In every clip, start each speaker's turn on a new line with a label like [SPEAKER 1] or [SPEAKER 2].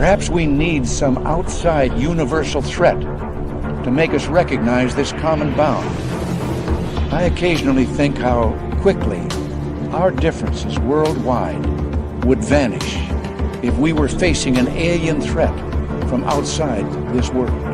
[SPEAKER 1] Perhaps we need some outside universal threat to make us recognize this common bound. I occasionally think how quickly our differences worldwide would vanish if we were facing an alien threat from outside this world.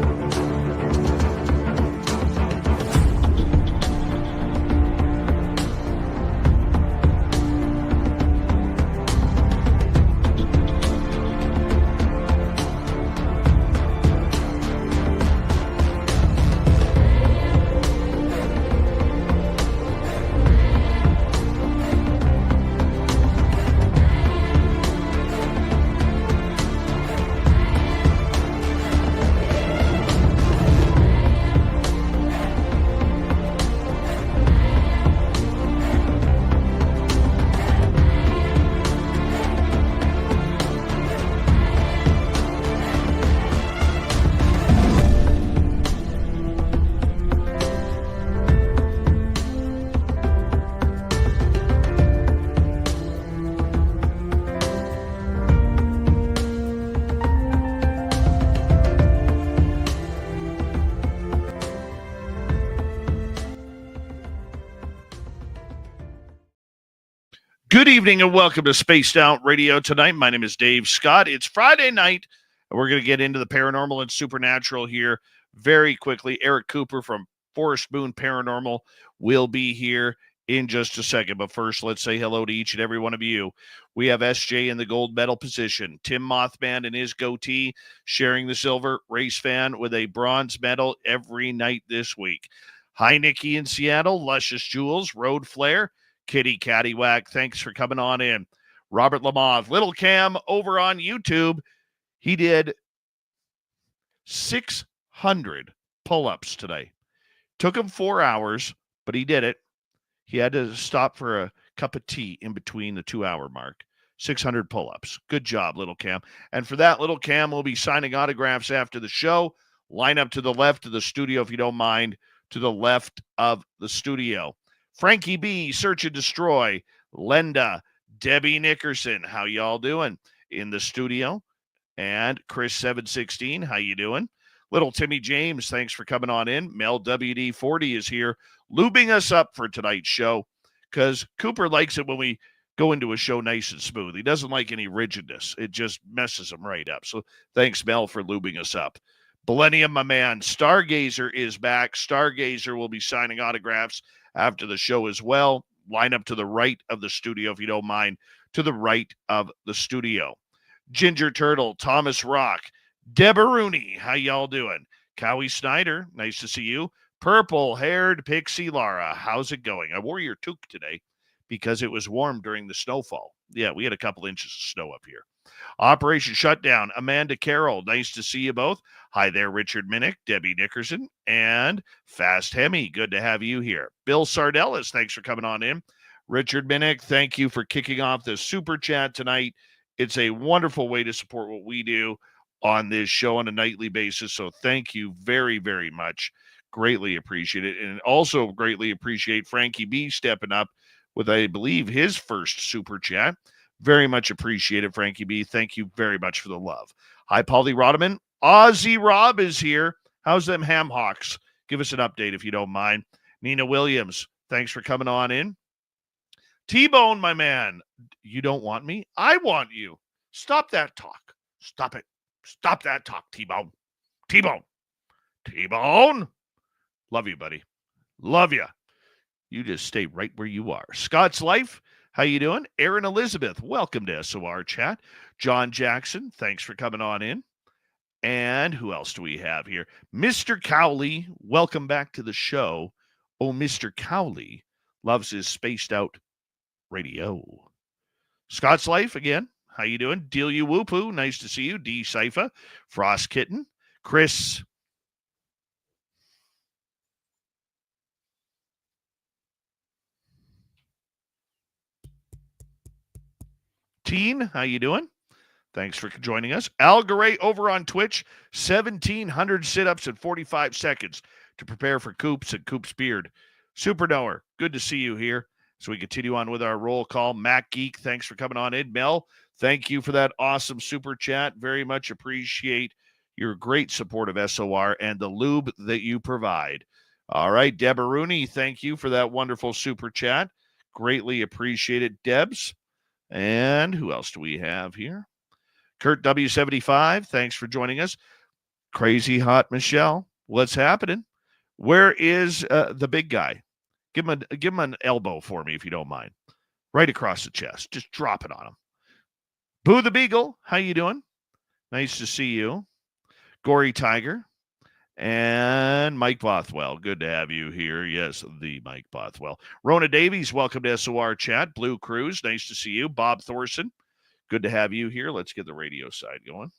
[SPEAKER 2] Good evening and welcome to Spaced Out Radio tonight. My name is Dave Scott. It's Friday night, and we're going to get into the paranormal and supernatural here very quickly. Eric Cooper from Forest Moon Paranormal will be here in just a second. But first, let's say hello to each and every one of you. We have SJ in the gold medal position, Tim Mothman and his goatee sharing the silver, Race Fan with a bronze medal every night this week. Hi, Nikki in Seattle, Luscious Jewels, Road Flare, Kitty Caddywhack, thanks for coming on in. Robert Lamoth, Little Cam over on YouTube. He did 600 pull-ups today. Took him 4 hours, but he did it. He had to stop for a cup of tea in between the 2-hour mark. 600 pull-ups. Good job, Little Cam. And for that, Little Cam will be signing autographs after the show. Line up to the left of the studio, if you don't mind, to the left of the studio. Frankie B, Search and Destroy, Lenda, Debbie Nickerson, how y'all doing in the studio? And Chris 716, how you doing? Little Timmy James, thanks for coming on in. Mel WD40 is here, lubing us up for tonight's show, because Cooper likes it when we go into a show nice and smooth. He doesn't like any rigidness. It just messes him right up. So thanks, Mel, for lubing us up. Millennium, my man, Stargazer is back. Stargazer will be signing autographs after the show as well. Line up to the right of the studio, if you don't mind, to the right of the studio. Ginger Turtle, Thomas Rock, Deborah Rooney, how y'all doing? Cowie Snyder, nice to see you. Purple-haired Pixie Lara, how's it going? I wore your toque today because it was warm during the snowfall. Yeah, we had a couple inches of snow up here. Operation Shutdown, Amanda Carroll, nice to see you both. Hi there, Richard Minnick, Debbie Nickerson, and Fast Hemi. Good to have you here. Bill Sardellis, thanks for coming on in. Richard Minnick, thank you for kicking off the super chat tonight. It's a wonderful way to support what we do on this show on a nightly basis. So thank you very, very much. Greatly appreciate it. And also greatly appreciate Frankie B stepping up with, I believe, his first super chat. Very much appreciated, Frankie B. Thank you very much for the love. Hi, Paulie Rodeman. Ozzy Rob is here. How's them ham hocks? Give us an update if you don't mind. Nina Williams, thanks for coming on in. T-Bone, my man. You don't want me? I want you. Stop that talk. Stop it. Stop that talk, T-Bone. T-Bone. T-Bone. Love you, buddy. Love you. You just stay right where you are. Scott's Life. How you doing? Aaron Elizabeth, welcome to SOR Chat. John Jackson, thanks for coming on in. And who else do we have here? Mr. Cowley, welcome back to the show. Oh, Mr. Cowley loves his spaced out radio. Scott's Life again. How you doing? Deal you whoopoo. Nice to see you. D Cypher, Frost Kitten, Chris. Teen, how you doing? Thanks for joining us. Al Garay over on Twitch, 1,700 sit-ups in 45 seconds to prepare for Coops and Coops Beard. Super Knower, good to see you here. So we continue on with our roll call. Mac Geek, thanks for coming on in. Mel, Thank you for that awesome super chat. Very much appreciate your great support of SOR and the lube that you provide. All right, Deb Rooney, thank you for that wonderful super chat. Greatly appreciated, Debs. And who else do we have here? Kurt W75, thanks for joining us. Crazy Hot Michelle, what's happening? Where is the big guy? Give him an elbow for me if you don't mind. Right across the chest. Just drop it on him. Boo the Beagle, how you doing? Nice to see you. Gory Tiger and Mike Bothwell. Good to have you here. Yes, the Mike Bothwell. Rona Davies, welcome to SOR Chat. Blue Cruz, nice to see you. Bob Thorson, good to have you here. Let's get the radio side going.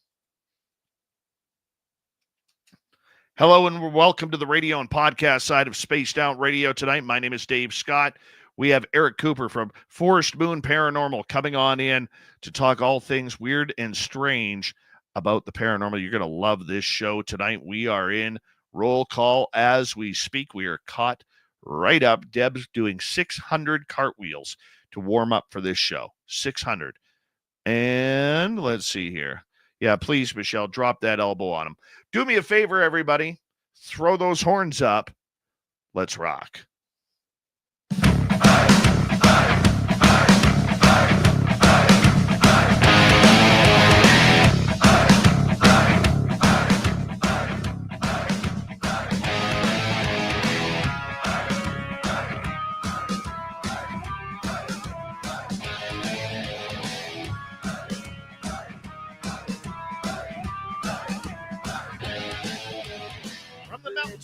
[SPEAKER 2] Hello and welcome to the radio and podcast side of Spaced Out Radio tonight. My name is Dave Scott. We have Eric Cooper from Forest Moon Paranormal coming on in to talk all things weird and strange about the paranormal. You're going to love this show tonight. We are in roll call as we speak. We are caught right up. Deb's doing 600 cartwheels to warm up for this show. 600. And let's see here. Yeah, please, Michelle, drop that elbow on him. Do me a favor, everybody. Throw those horns up. Let's rock.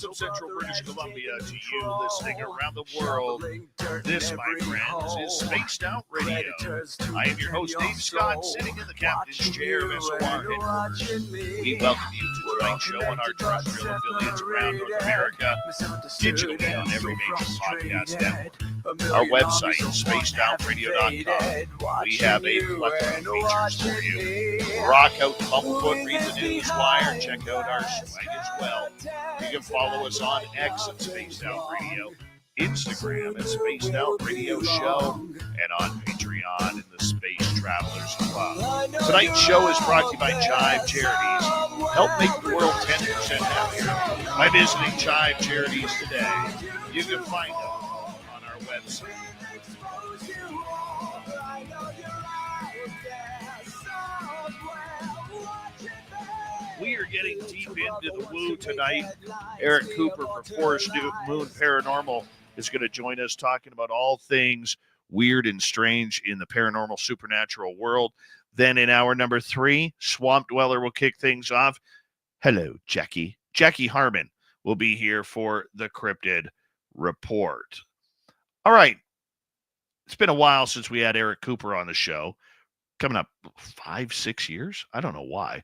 [SPEAKER 2] Of Central British Columbia to you listening around the world. This, my friends, is Spaced Out Radio. I am your host, Dave Scott, sitting in the captain's chair of SOR headquarters. We welcome you to tonight's show on our terrestrial affiliates around North America, digitally on every major podcast network. Our website, spacedoutradio.com. We have a plethora of features for you. Rock out Bumblefoot, read the news wire, check out our swag as well. You can follow us on X at Spaced Out Radio, Instagram at Spaced Out Radio Show, and on Patreon in the Space Travelers Club. Tonight's show is brought to you by Chive Charities. Help make the world 10% happier by visiting Chive Charities today. You can find them on our website. We are getting deep into the woo tonight. Eric Cooper from Forest Moon Paranormal is going to join us talking about all things weird and strange in the paranormal supernatural world. Then in hour number 3, Swamp Dweller will kick things off. Hello, Jackie. Jackie Harmon will be here for the Crypted Report. All right. It's been a while since we had Eric Cooper on the show. Coming up 5-6 years? I don't know why.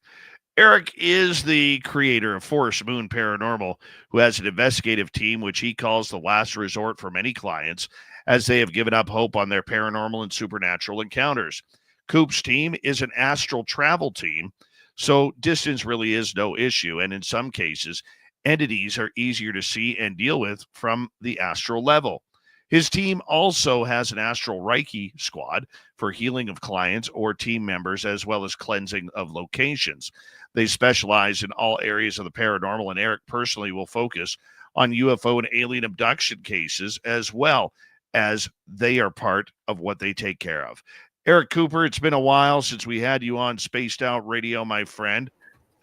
[SPEAKER 2] Eric is the creator of Forest Moon Paranormal, who has an investigative team which he calls the last resort for many clients as they have given up hope on their paranormal and supernatural encounters. Coop's team is an astral travel team, so distance really is no issue, and in some cases, entities are easier to see and deal with from the astral level. His team also has an astral Reiki squad for healing of clients or team members, as well as cleansing of locations. They specialize in all areas of the paranormal, and Eric personally will focus on UFO and alien abduction cases, as well as they are part of what they take care of. Eric Cooper, it's been a while since we had you on Spaced Out Radio, my friend.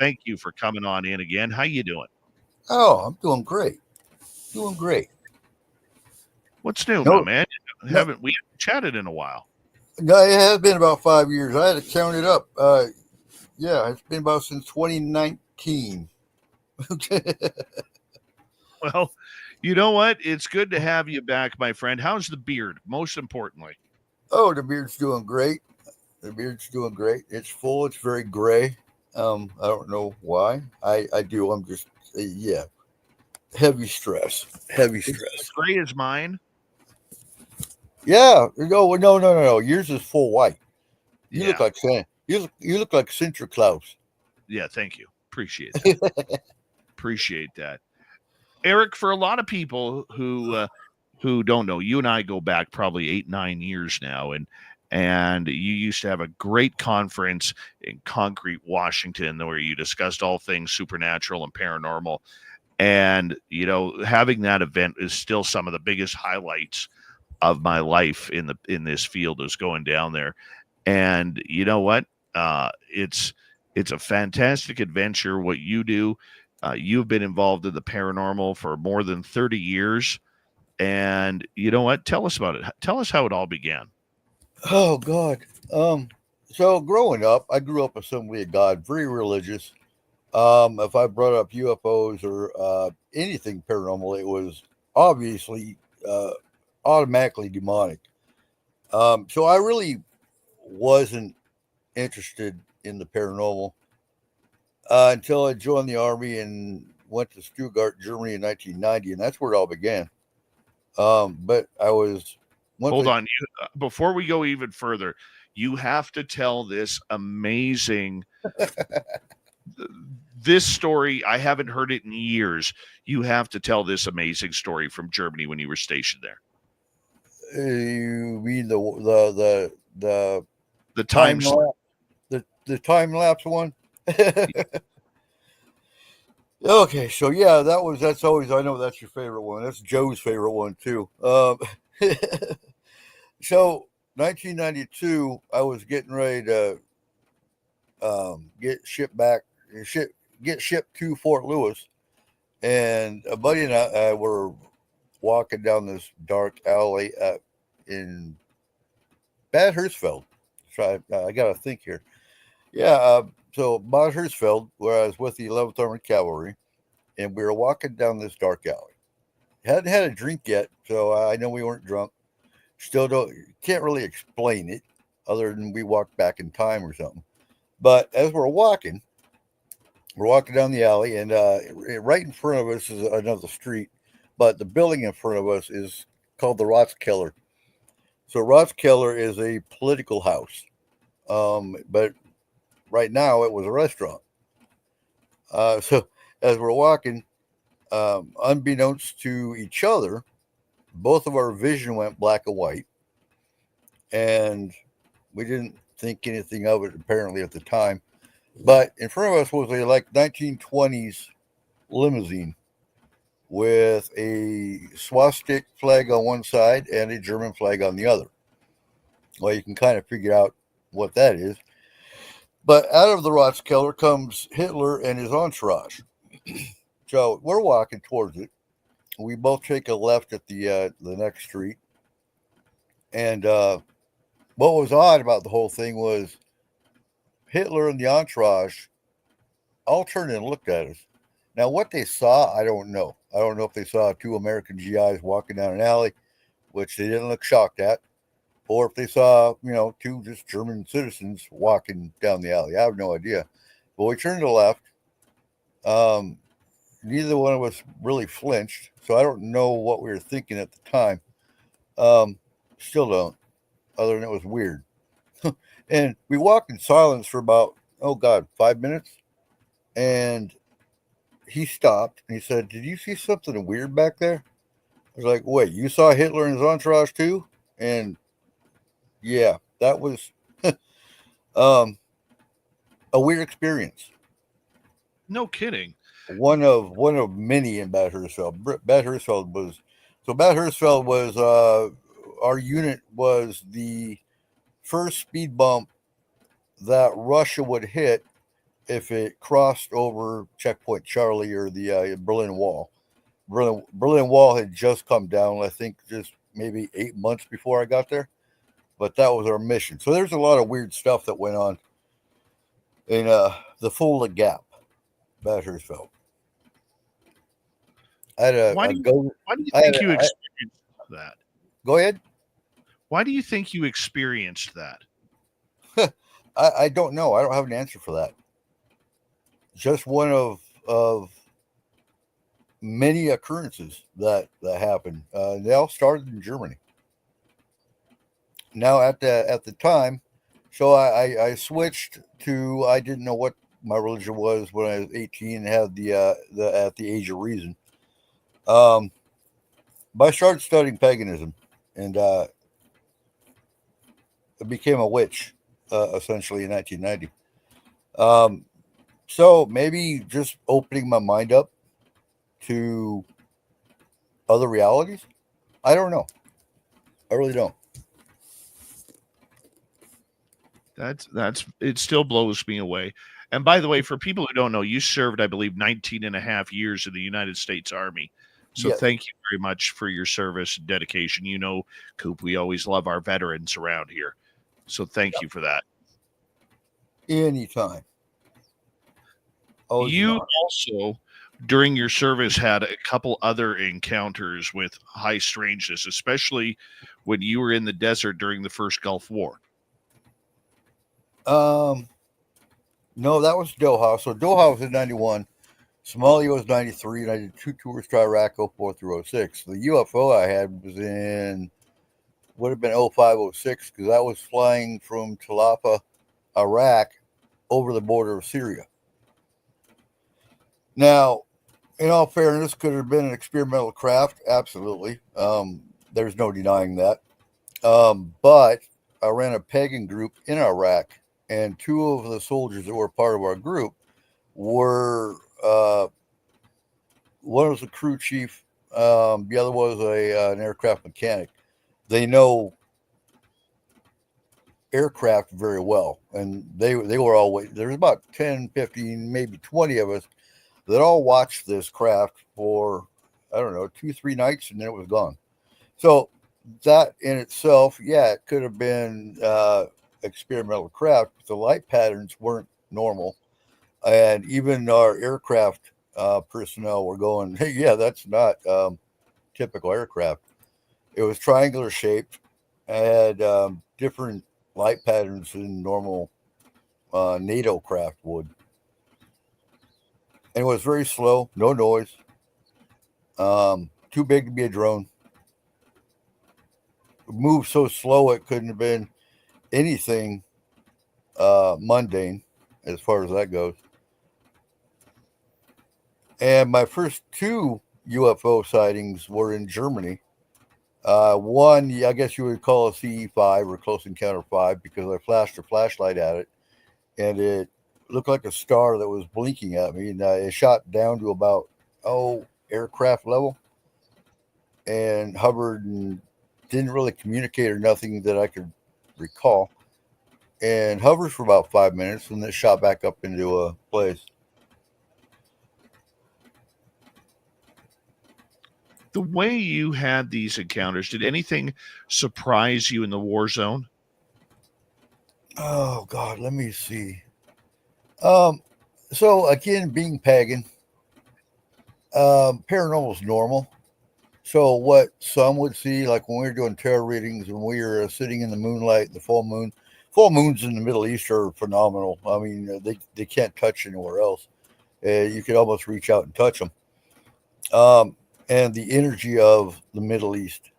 [SPEAKER 2] Thank you for coming on in again. How you doing?
[SPEAKER 3] Oh, I'm doing great. Doing great.
[SPEAKER 2] What's new, my man? We haven't chatted in a while.
[SPEAKER 3] No, it has been about 5 years. I had to count it up. Yeah, it's been about since 2019.
[SPEAKER 2] Well, you know what? It's good to have you back, my friend. How's the beard, most importantly?
[SPEAKER 3] Oh, the beard's doing great. The beard's doing great. It's full. It's very gray. I don't know why. I do. I'm just, yeah. Heavy stress. Heavy stress.
[SPEAKER 2] As gray as mine?
[SPEAKER 3] Yeah. No. Yours is full white. You look like Santa. You look like Santa Claus.
[SPEAKER 2] Yeah, thank you. Appreciate that. Appreciate that. Eric, for a lot of people who don't know, you and I go back probably 8-9 years now, and And you used to have a great conference in Concrete, Washington, where you discussed all things supernatural and paranormal. And, having that event is still some of the biggest highlights of my life in this field, is going down there. And you know what? It's a fantastic adventure what you do. You've been involved in the paranormal for more than 30 years. And you know what? Tell us about it. Tell us how it all began.
[SPEAKER 3] Oh God. So growing up, I grew up Assembly of God, very religious. If I brought up UFOs or anything paranormal, it was obviously automatically demonic. So I really wasn't interested in the paranormal until I joined the army and went to Stuttgart, Germany in 1990, and that's where it all began. But I was
[SPEAKER 2] Hold on. Before we go even further, you have to tell this amazing this story. I haven't heard it in years. You have to tell this amazing story from Germany when you were stationed there.
[SPEAKER 3] You mean the
[SPEAKER 2] time
[SPEAKER 3] the time lapse one? Okay, so yeah, that's always, I know that's your favorite one. That's Joe's favorite one too. So 1992, I was getting ready to get shipped to Fort Lewis, and a buddy and I were walking down this dark alley in Bad Hersfeld. So I got to think here. Yeah, so Bad Hersfeld, where I was with the 11th Armored Cavalry, and we were walking down this dark alley. Hadn't had a drink yet, so I know we weren't drunk. Still can't really explain it, other than we walked back in time or something. But as we're walking down the alley, and right in front of us is another street, but the building in front of us is called the Ratskeller. So Ratskeller is a political house, but right now it was a restaurant. So as we're walking, unbeknownst to each other, both of our vision went black and white, and we didn't think anything of it apparently at the time. But in front of us was a 1920s limousine with a swastika flag on one side and a German flag on the other. Well, you can kind of figure out what that is. But out of the Ratskeller comes Hitler and his entourage. So we're walking towards it. We both take a left at the next street. And what was odd about the whole thing was Hitler and the entourage all turned and looked at us. Now, what they saw, I don't know. I don't know if they saw two American GIs walking down an alley, which they didn't look shocked at, or if they saw, two just German citizens walking down the alley. I have no idea. But we turned to the left. Neither one of us really flinched, so I don't know what we were thinking at the time. Still don't, other than it was weird. And we walked in silence for about, 5 minutes. And he stopped and he said, "Did you see something weird back there?" I was like, "Wait, you saw Hitler and his entourage too?" And yeah, that was a weird experience.
[SPEAKER 2] No kidding.
[SPEAKER 3] One of many in Bad Hersfeld. Bad Hersfeld was our unit was the first speed bump that Russia would hit if it crossed over Checkpoint Charlie or the Berlin Wall. Berlin Wall had just come down, I think, just maybe 8 months before I got there. But that was our mission. So there's a lot of weird stuff that went on in the Fulda Gap, Bad Hersfeld.
[SPEAKER 2] Why do you think you experienced that?
[SPEAKER 3] Go ahead.
[SPEAKER 2] Why do you think you experienced that?
[SPEAKER 3] I don't know. I don't have an answer for that. Just one of many occurrences that happened. They all started in Germany. Now at the time, so I switched to, I didn't know what my religion was when I was 18 and had the at the age of reason. But I started studying paganism, and became a witch, essentially in 1990. So maybe just opening my mind up to other realities. I don't know. I really don't.
[SPEAKER 2] That's it still blows me away. And by the way, for people who don't know, you served, I believe, 19 and a half years in the United States Army. So
[SPEAKER 3] Yes.
[SPEAKER 2] thank you very much for your service and dedication. You know, Coop, we always love our veterans around here. So thank you for that.
[SPEAKER 3] Anytime. Always
[SPEAKER 2] You
[SPEAKER 3] not.
[SPEAKER 2] also, during your service, had a couple other encounters with high strangeness, especially when you were in the desert during the first Gulf War.
[SPEAKER 3] No, that was Doha. So Doha was in 91. Somalia was 93, and I did 2 tours to Iraq, 04 through 06. The UFO I had was would have been 05, 06, because I was flying from Talapa, Iraq, over the border of Syria. Now, in all fairness, could it have been an experimental craft? Absolutely. There's no denying that. But I ran a pagan group in Iraq, and 2 of the soldiers that were part of our group were one was a crew chief, the other was an aircraft mechanic. They know aircraft very well, and they were always there was about 10, 15, maybe 20 of us that all watched this craft for, I don't know, 2, 3 nights, and then it was gone. So that in itself, yeah, it could have been experimental craft, but the light patterns weren't normal. And even our aircraft personnel were going, hey, yeah, that's not typical aircraft. It was triangular shaped, had different light patterns than normal NATO craft would. And it was very slow, no noise, too big to be a drone. It moved so slow it couldn't have been anything mundane as far as that goes. And my first 2 UFO sightings were in Germany. One, I guess you would call a CE5 or Close Encounter 5, because I flashed a flashlight at it, and it looked like a star that was blinking at me. And it shot down to about, aircraft level and hovered and didn't really communicate or nothing that I could recall. And hovers for about 5 minutes, and then shot back up into a place.
[SPEAKER 2] The way you had these encounters, did anything surprise you in the war zone?
[SPEAKER 3] Oh God, let me see. So again, being pagan, paranormal is normal. So what some would see, like when we were doing tarot readings, when we were sitting in the moonlight, the full moons in the Middle East are phenomenal. I mean, they can't touch anywhere else. You could almost reach out and touch them. And the energy of the Middle East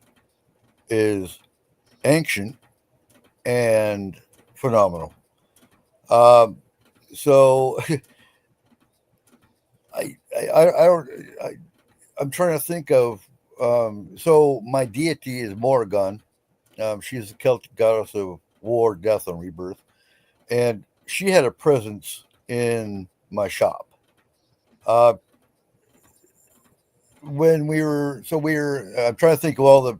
[SPEAKER 3] is ancient and phenomenal. So I'm trying to think of. So my deity is Morrigan. She's the Celtic goddess of war, death, and rebirth, and she had a presence in my shop. When I'm trying to think of all the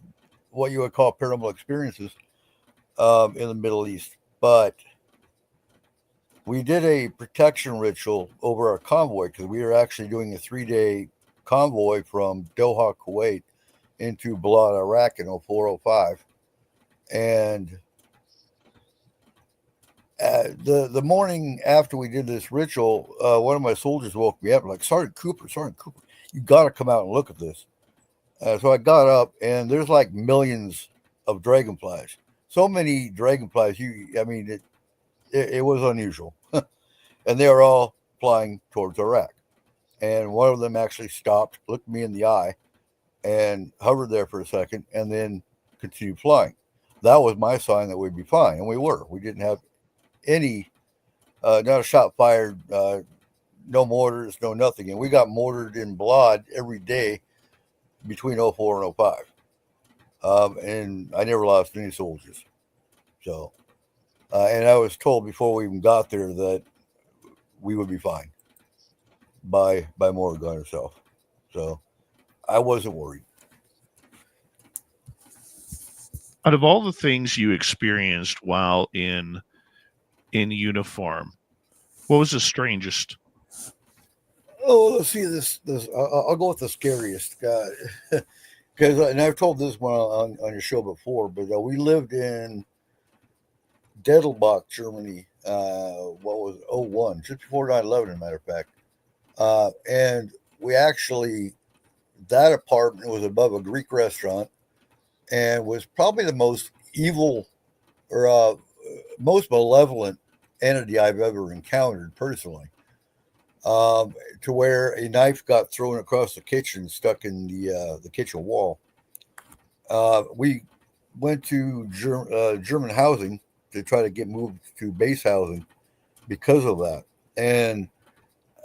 [SPEAKER 3] what you would call paranormal experiences in the Middle East, but we did a protection ritual over our convoy, because we were actually doing a 3-day convoy from Doha, Kuwait into Balad, Iraq in 0405. And the morning after we did this ritual, one of my soldiers woke me up like, Sergeant Cooper, you got to come out and look at this. So I got up, and there's like millions of dragonflies. So many dragonflies. It was unusual. And they were all flying towards Iraq. And one of them actually stopped, looked me in the eye, and hovered there for a second, and then continued flying. That was my sign that we'd be fine. And we were. We didn't have any, not a shot fired, no mortars, no nothing. And we got mortared in blood every day between 04 and 05. And I never lost any soldiers. So And I was told before we even got there that we would be fine by Morgan herself. So I wasn't worried.
[SPEAKER 2] Out of all the things you experienced while in uniform, what was the strangest?
[SPEAKER 3] Oh, let's see this. I'll go with the scariest, because and I've told this one on your show before, but we lived in Dettelbach, Germany. What was it, '01, just before 9/11, as a matter of fact. And we actually, that apartment was above a Greek restaurant and was probably the most evil or most malevolent entity I've ever encountered personally. To where a knife got thrown across the kitchen, stuck in the kitchen wall. We went to German housing to try to get moved to base housing because of that. And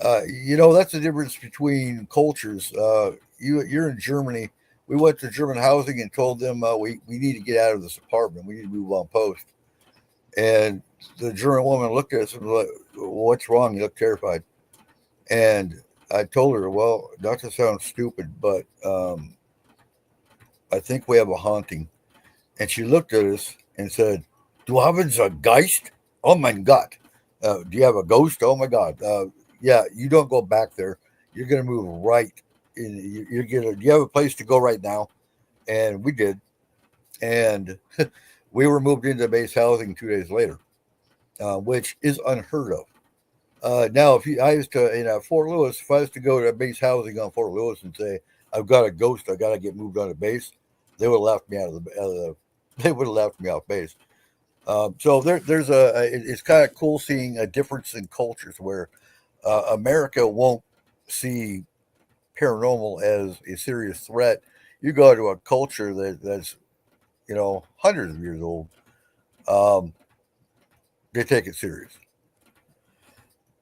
[SPEAKER 3] that's the difference between cultures. You're in Germany. We went to German housing and told them we need to get out of this apartment. We need to move on post. And the German woman looked at us and was like, "What's wrong? You look terrified." And I told her, "Well, not to sound stupid, but I think we have a haunting." And she looked at us and said, "Du haben a Geist? Oh my God. Do you have a ghost? Oh my God. Yeah, you don't go back there. You're going to move right in. You have a place to go right now." And we did. And we were moved into base housing 2 days later, which is unheard of. Now, I used to, Fort Lewis, if I was to go to base housing on Fort Lewis and say, "I've got a ghost, I got to get moved on a base," they would have left me they would have left me off base. So it's kind of cool seeing a difference in cultures where America won't see paranormal as a serious threat. You go to a culture that's hundreds of years old, um, they take it serious.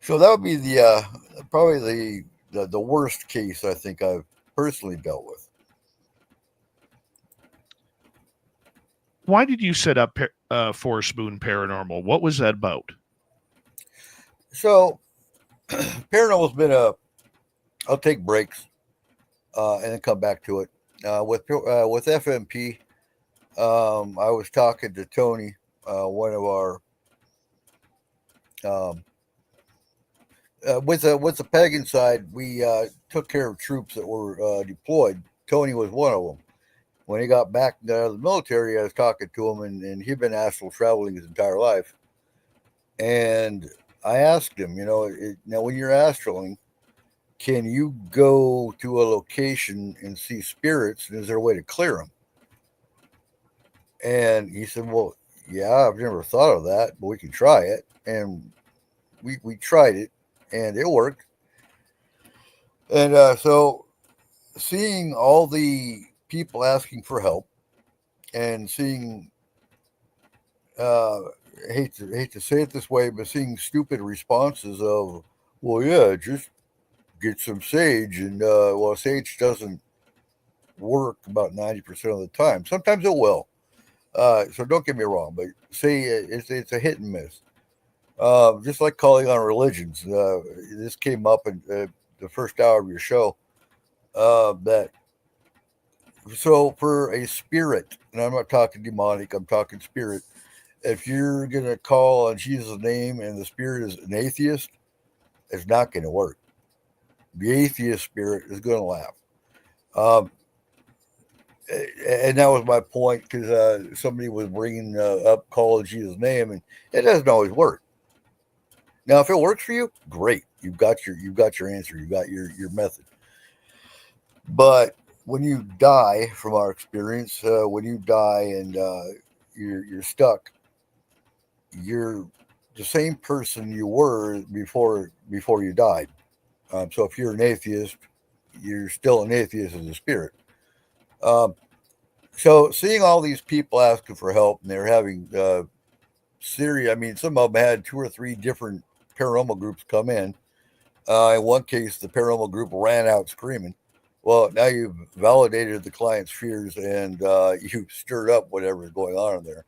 [SPEAKER 3] So that would be the probably the worst case I think I've personally dealt with.
[SPEAKER 2] Why did you set up Forest Moon Paranormal? What was that about?
[SPEAKER 3] So paranormal's been I'll take breaks and then come back to it. With FMP, I was talking to Tony, one of our um, with the pagan side. We took care of troops that were deployed. Tony was one of them. When he got back out of the military, I was talking to him, and he'd been astral traveling his entire life. And I asked him, now when you're astraling, can you go to a location and see spirits? And is there a way to clear them? And he said, "Well, yeah, I've never thought of that, but we can try it." And we tried it, and it worked. And so seeing all the people asking for help and seeing, uh, hate to say it this way, but seeing stupid responses of, "Well, yeah, just get some sage," and well, sage doesn't work about 90% of the time. Sometimes it will. So don't get me wrong, but say it's a hit and miss. Just like calling on religions. This came up in the first hour of your show. That so for a spirit, and I'm not talking demonic, I'm talking spirit. If you're gonna call on Jesus' name and the spirit is an atheist, it's not going to work. The atheist spirit is going to laugh. Um, and that was my point because somebody was bringing up calling Jesus' name, and it doesn't always work. Now, if it works for you, great. You've got your answer. You got your method. But when you die, from our experience, when you die and you're stuck, you're the same person you were before you died. So if you're an atheist, you're still an atheist as a spirit. Um, so seeing all these people asking for help and they're having serious, I mean, some of them had 2 or 3 different paranormal groups come in. In one case, the paranormal group ran out screaming. Well, now you've validated the client's fears and you've stirred up whatever is going on in there.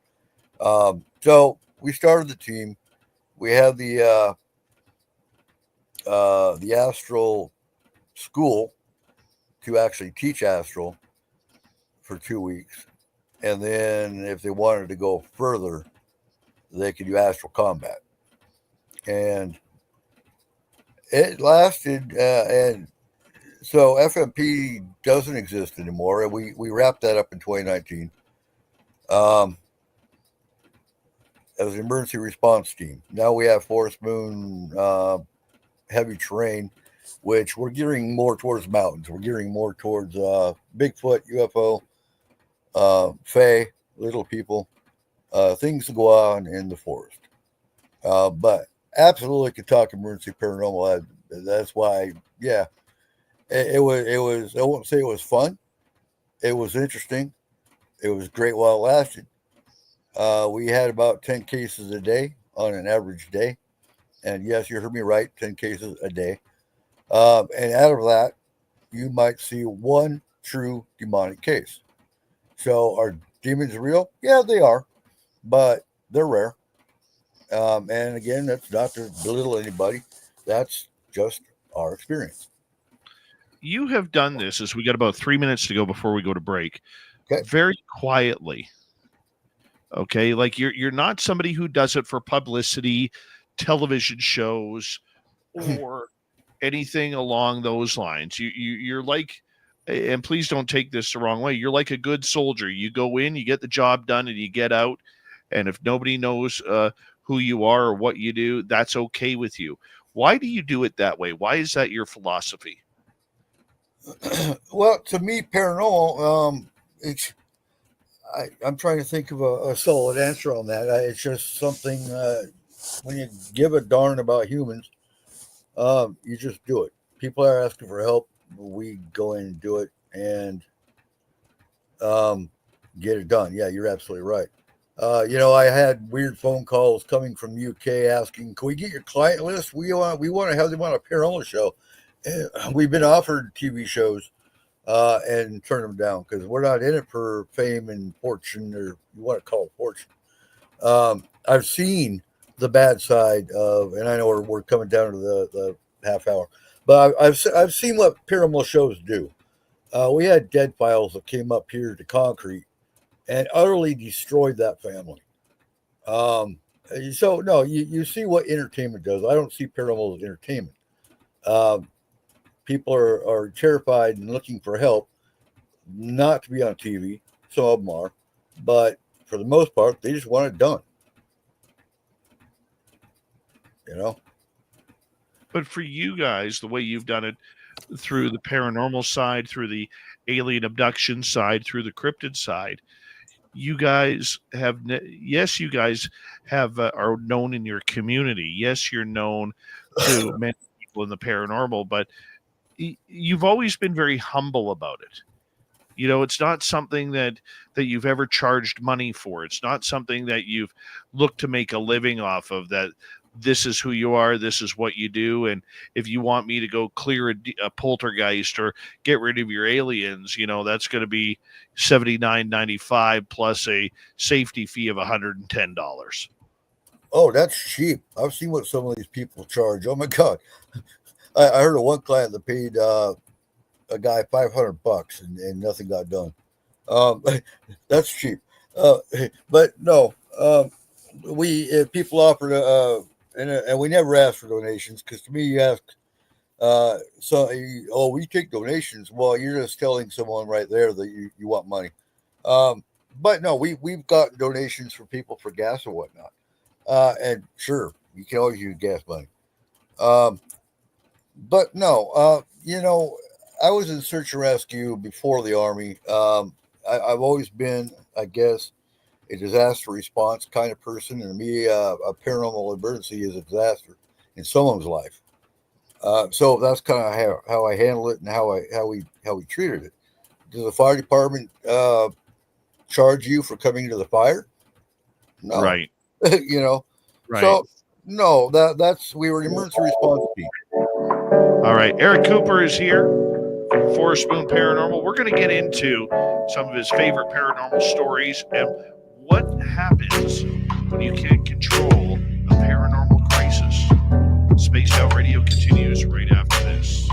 [SPEAKER 3] So we started the team. We had the astral school to actually teach astral for 2 weeks, and then if they wanted to go further, they could do astral combat, and it lasted. And so FMP doesn't exist anymore, and we wrapped that up in 2019. As an emergency response team. Now we have Forest Moon heavy terrain, which we're gearing more towards mountains. We're gearing more towards Bigfoot, UFO, Fae, little people, things to go on in the forest. But absolutely could talk emergency paranormal. That's why, yeah, it was, I won't say it was fun. It was interesting. It was great while it lasted. We had about 10 cases a day on an average day. And yes, you heard me right, 10 cases a day. And out of that, you might see one true demonic case. So are demons real? Yeah, they are, but they're rare. And again, that's not to belittle anybody. That's just our experience.
[SPEAKER 2] You have done this, as we got about 3 minutes to go before we go to break,
[SPEAKER 3] Okay.
[SPEAKER 2] very quietly. Okay, like you're not somebody who does it for publicity, television shows, or anything along those lines. You're like, and please don't take this the wrong way, you're like a good soldier. You go in, you get the job done, and you get out. And if nobody knows who you are or what you do, that's okay with you. Why do you do it that way? Why is that your philosophy?
[SPEAKER 3] Well, to me, paranormal, I'm trying to think of a solid answer on that. It's just something, when you give a darn about humans, you just do it. People are asking for help. We go in and do it and get it done. Yeah, you're absolutely right. I had weird phone calls coming from the UK asking, can we get your client list? We want to have them on a paranormal show. And we've been offered TV shows and turn them down because we're not in it for fame and fortune, or you want to call it fortune. I've seen the bad side of, and I know we're coming down to the half hour, but I've seen what paranormal shows do. We had dead files that came up here to concrete and utterly destroyed that family. So no, you see what entertainment does. I don't see paranormal as entertainment. People are terrified and looking for help, not to be on TV. Some of them are, but for the most part, they just want it done.
[SPEAKER 2] But for you guys, the way you've done it through the paranormal side, through the alien abduction side, through the cryptid side, you guys have, yes, you guys have are known in your community. Yes, you're known to many people in the paranormal, but you've always been very humble about it. It's not something that you've ever charged money for. It's not something that you've looked to make a living off of, that this is who you are, this is what you do, and if you want me to go clear a poltergeist or get rid of your aliens, that's going to be $79.95 plus a safety fee of $110.
[SPEAKER 3] Oh, that's cheap. I've seen what some of these people charge. Oh my God. I heard of one client that paid a guy $500 and nothing got done. That's cheap. But no, if people offer and we never ask for donations, because to me, you ask, we take donations. Well, you're just telling someone right there that you want money. But no, we've got donations from people for gas or whatnot. And sure, you can always use gas money. But no, I was in search and rescue before the Army. I've always been, I guess, a disaster response kind of person, and to me, a paranormal emergency is a disaster in someone's life. So that's kind of how I handle it and how we treated it. Does the fire department charge you for coming to the fire? No,
[SPEAKER 2] right?
[SPEAKER 3] Right. So no, we were an emergency response team.
[SPEAKER 2] All right, Eric Cooper is here from Forest Moon Paranormal. We're going to get into some of his favorite paranormal stories and what happens when you can't control a paranormal crisis. Spaced Out Radio continues right after this.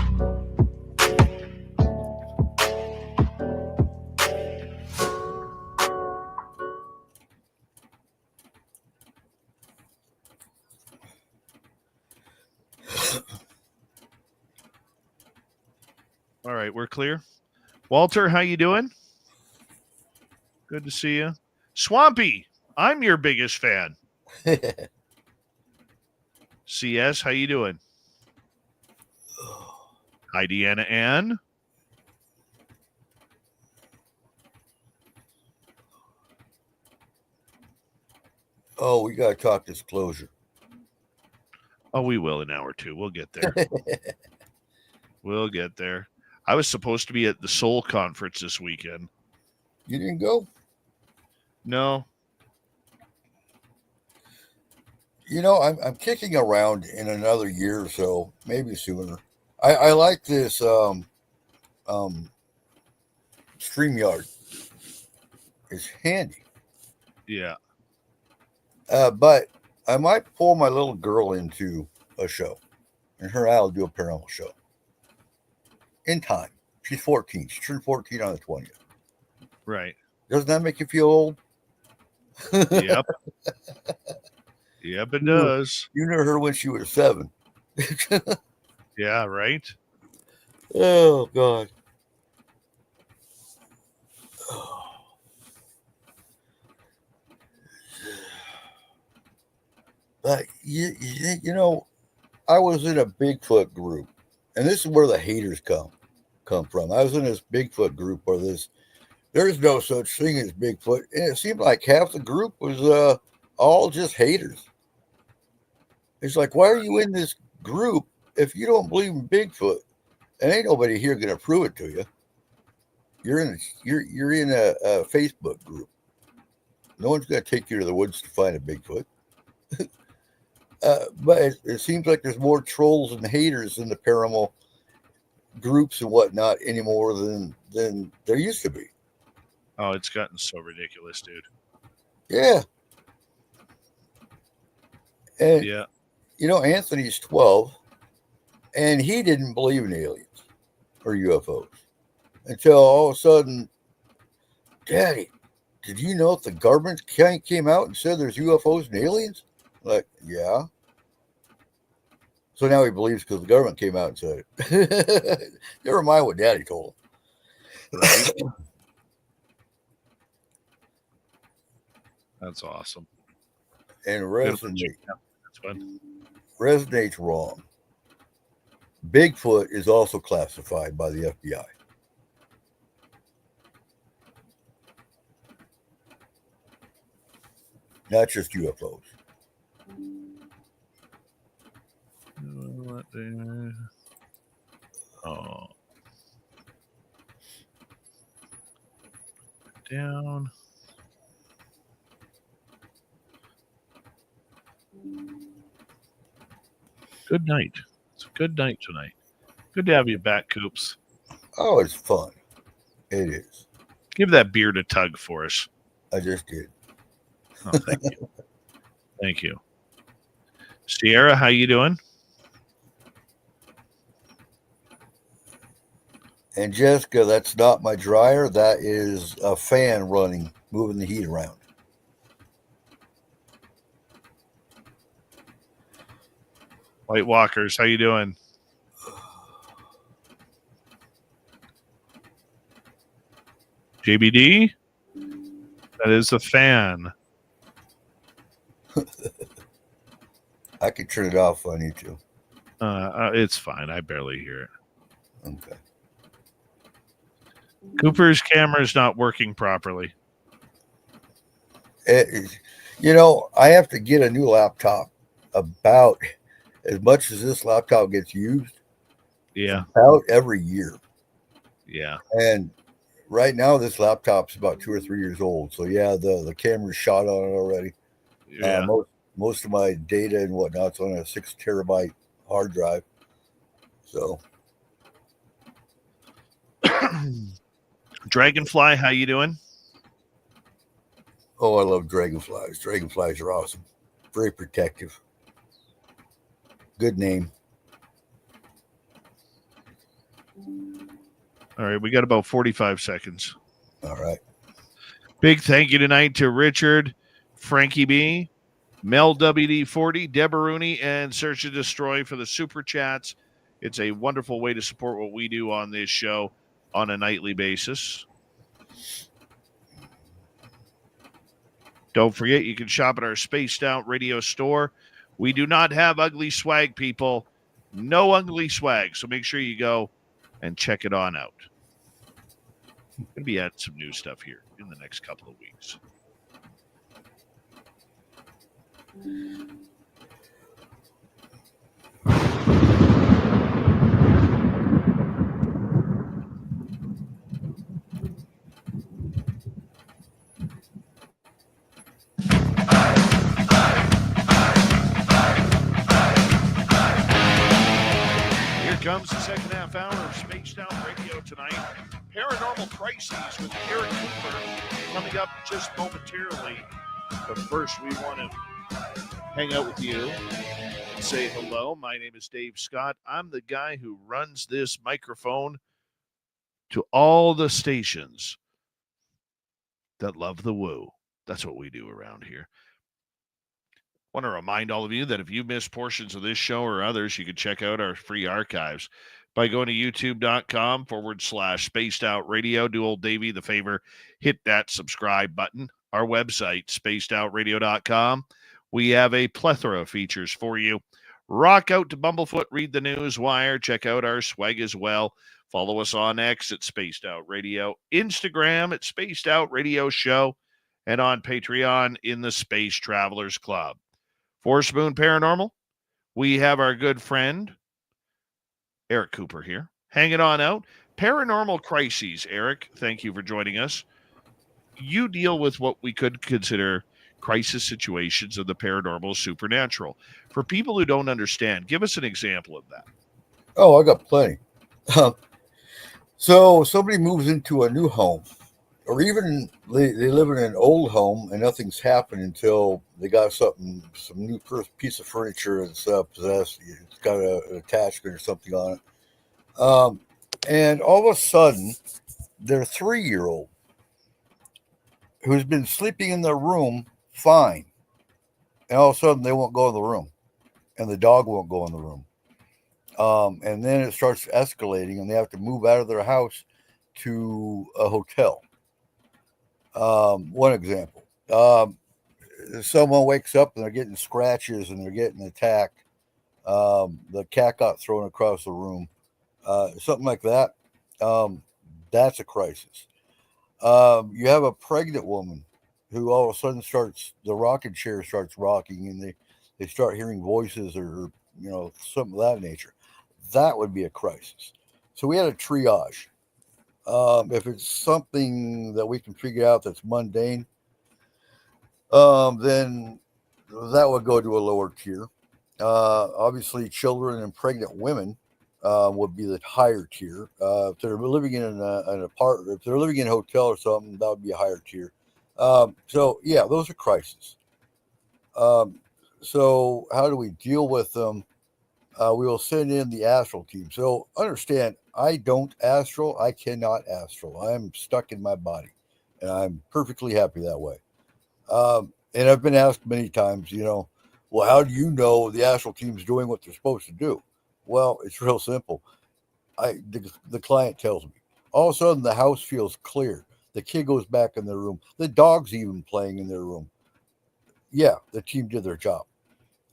[SPEAKER 2] All right, we're clear. Walter, how you doing? Good to see you. Swampy, I'm your biggest fan. CS, how you doing? Hi, Deanna Ann.
[SPEAKER 3] Oh, we got to talk disclosure.
[SPEAKER 2] Oh, we will in an hour or two. We'll get there. We'll get there. I was supposed to be at the Soul Conference this weekend.
[SPEAKER 3] You didn't go?
[SPEAKER 2] No.
[SPEAKER 3] You know, I'm kicking around in another year or so, maybe sooner. I like this StreamYard. It's handy.
[SPEAKER 2] Yeah.
[SPEAKER 3] But I might pull my little girl into a show, and her and I will do a paranormal show. In time. She's 14. She turned 14 on the 20th.
[SPEAKER 2] Right.
[SPEAKER 3] Doesn't that make you feel old?
[SPEAKER 2] Yep. Yep, it does.
[SPEAKER 3] You knew her when she was 7.
[SPEAKER 2] Yeah, right?
[SPEAKER 3] Oh, God. But, you know, I was in a Bigfoot group, and this is where the haters come from. I was in this Bigfoot group where there's no such thing as Bigfoot, and it seemed like half the group was all just haters. It's like, why are you in this group if you don't believe in Bigfoot? And ain't nobody here gonna prove it to you. You're in a Facebook group. No one's gonna take you to the woods to find a Bigfoot. But it seems like there's more trolls and haters in the paranormal groups and whatnot anymore than there used to be.
[SPEAKER 2] Oh, it's gotten so ridiculous, dude.
[SPEAKER 3] Yeah. And
[SPEAKER 2] yeah.
[SPEAKER 3] You know, Anthony's 12, and he didn't believe in aliens or UFOs until all of a sudden, Daddy, did you know if the government came out and said there's UFOs and aliens? Like, yeah. So now he believes because the government came out and said it. Never mind what Daddy told him.
[SPEAKER 2] Right. That's awesome.
[SPEAKER 3] And
[SPEAKER 2] That's fun.
[SPEAKER 3] Resonates wrong. Bigfoot is also classified by the FBI. Not just UFOs.
[SPEAKER 2] Oh. Down. Good night. It's a good night tonight. Good to have you back, Coops.
[SPEAKER 3] Oh, it's fun. It is.
[SPEAKER 2] Give that beard a tug for us.
[SPEAKER 3] I just did.
[SPEAKER 2] Oh, thank you. Thank you. Sierra, how you doing?
[SPEAKER 3] And Jessica, that's not my dryer. That is a fan running, moving the heat around.
[SPEAKER 2] White Walkers, how you doing? JBD? That is a fan.
[SPEAKER 3] I could turn it off if I need to.
[SPEAKER 2] It's fine. I barely hear it.
[SPEAKER 3] Okay.
[SPEAKER 2] Cooper's camera is not working properly.
[SPEAKER 3] You know, I have to get a new laptop about as much as this laptop gets used.
[SPEAKER 2] Yeah.
[SPEAKER 3] About every year.
[SPEAKER 2] Yeah.
[SPEAKER 3] And right now, this laptop's about 2 or 3 years old. So, yeah, the camera's shot on it already.
[SPEAKER 2] Yeah.
[SPEAKER 3] Most of my data and whatnot's on a 6 terabyte hard drive. So.
[SPEAKER 2] Dragonfly, how you doing?
[SPEAKER 3] Oh, I love dragonflies. Dragonflies are awesome. Very protective. Good name.
[SPEAKER 2] All right, we got about 45 seconds.
[SPEAKER 3] All right.
[SPEAKER 2] Big thank you tonight to Richard, Frankie B, Mel WD40, Deborah Rooney, and Search and Destroy for the super chats. It's a wonderful way to support what we do on this show on a nightly basis. Don't forget, you can shop at our Spaced Out Radio store. We do not have ugly swag, people. No ugly swag. So make sure you go and check it on out. Going to be adding some new stuff here in the next couple of weeks. Comes the second half hour of Spaced Out Radio tonight. Paranormal Crises with Eric Cooper coming up just momentarily. But first, we want to hang out with you and say hello. My name is Dave Scott. I'm the guy who runs this microphone to all the stations that love the woo. That's what we do around here. Want to remind all of you that if you missed portions of this show or others, you can check out our free archives by going to youtube.com/spaced out radio. Do old Davey the favor, hit that subscribe button. Our website, spacedoutradio.com. We have a plethora of features for you. Rock out to Bumblefoot, read the news wire, check out our swag as well. Follow us on X at Spaced Out Radio, Instagram at Spaced Out Radio Show, and on Patreon in the Space Travelers Club. Forest Moon Paranormal, we have our good friend, Eric Cooper here, hanging on out. Paranormal Crises, Eric, thank you for joining us. You deal with what we could consider crisis situations of the paranormal supernatural. For people who don't understand, give us an example of that.
[SPEAKER 3] Oh, I got plenty. So somebody moves into a new home, or even they live in an old home and nothing's happened until they got some new piece of furniture that's possessed. It's got an attachment or something on it. And all of a sudden, their 3-year-old, who's been sleeping in their room fine, and all of a sudden they won't go in the room, and the dog won't go in the room. And then it starts escalating, and they have to move out of their house to a hotel. One example, someone wakes up and they're getting scratches and they're getting attacked. The cat got thrown across the room, something like that. That's a crisis. You have a pregnant woman who all of a sudden the rocking chair starts rocking, and they start hearing voices or something of that nature. That would be a crisis. So we had a triage. If it's something that we can figure out that's mundane, then that would go to a lower tier. Obviously, children and pregnant women would be the higher tier. If they're living in an apartment, if they're living in a hotel or something, that would be a higher tier. So yeah, those are crises. So how do we deal with them? We will send in the astral team. So understand, I don't astral. I cannot astral. I'm stuck in my body, and I'm perfectly happy that way. And I've been asked many times, well, how do you know the astral team's doing what they're supposed to do? Well, it's real simple. The client tells me. All of a sudden, the house feels clear. The kid goes back in their room. The dog's even playing in their room. Yeah, the team did their job.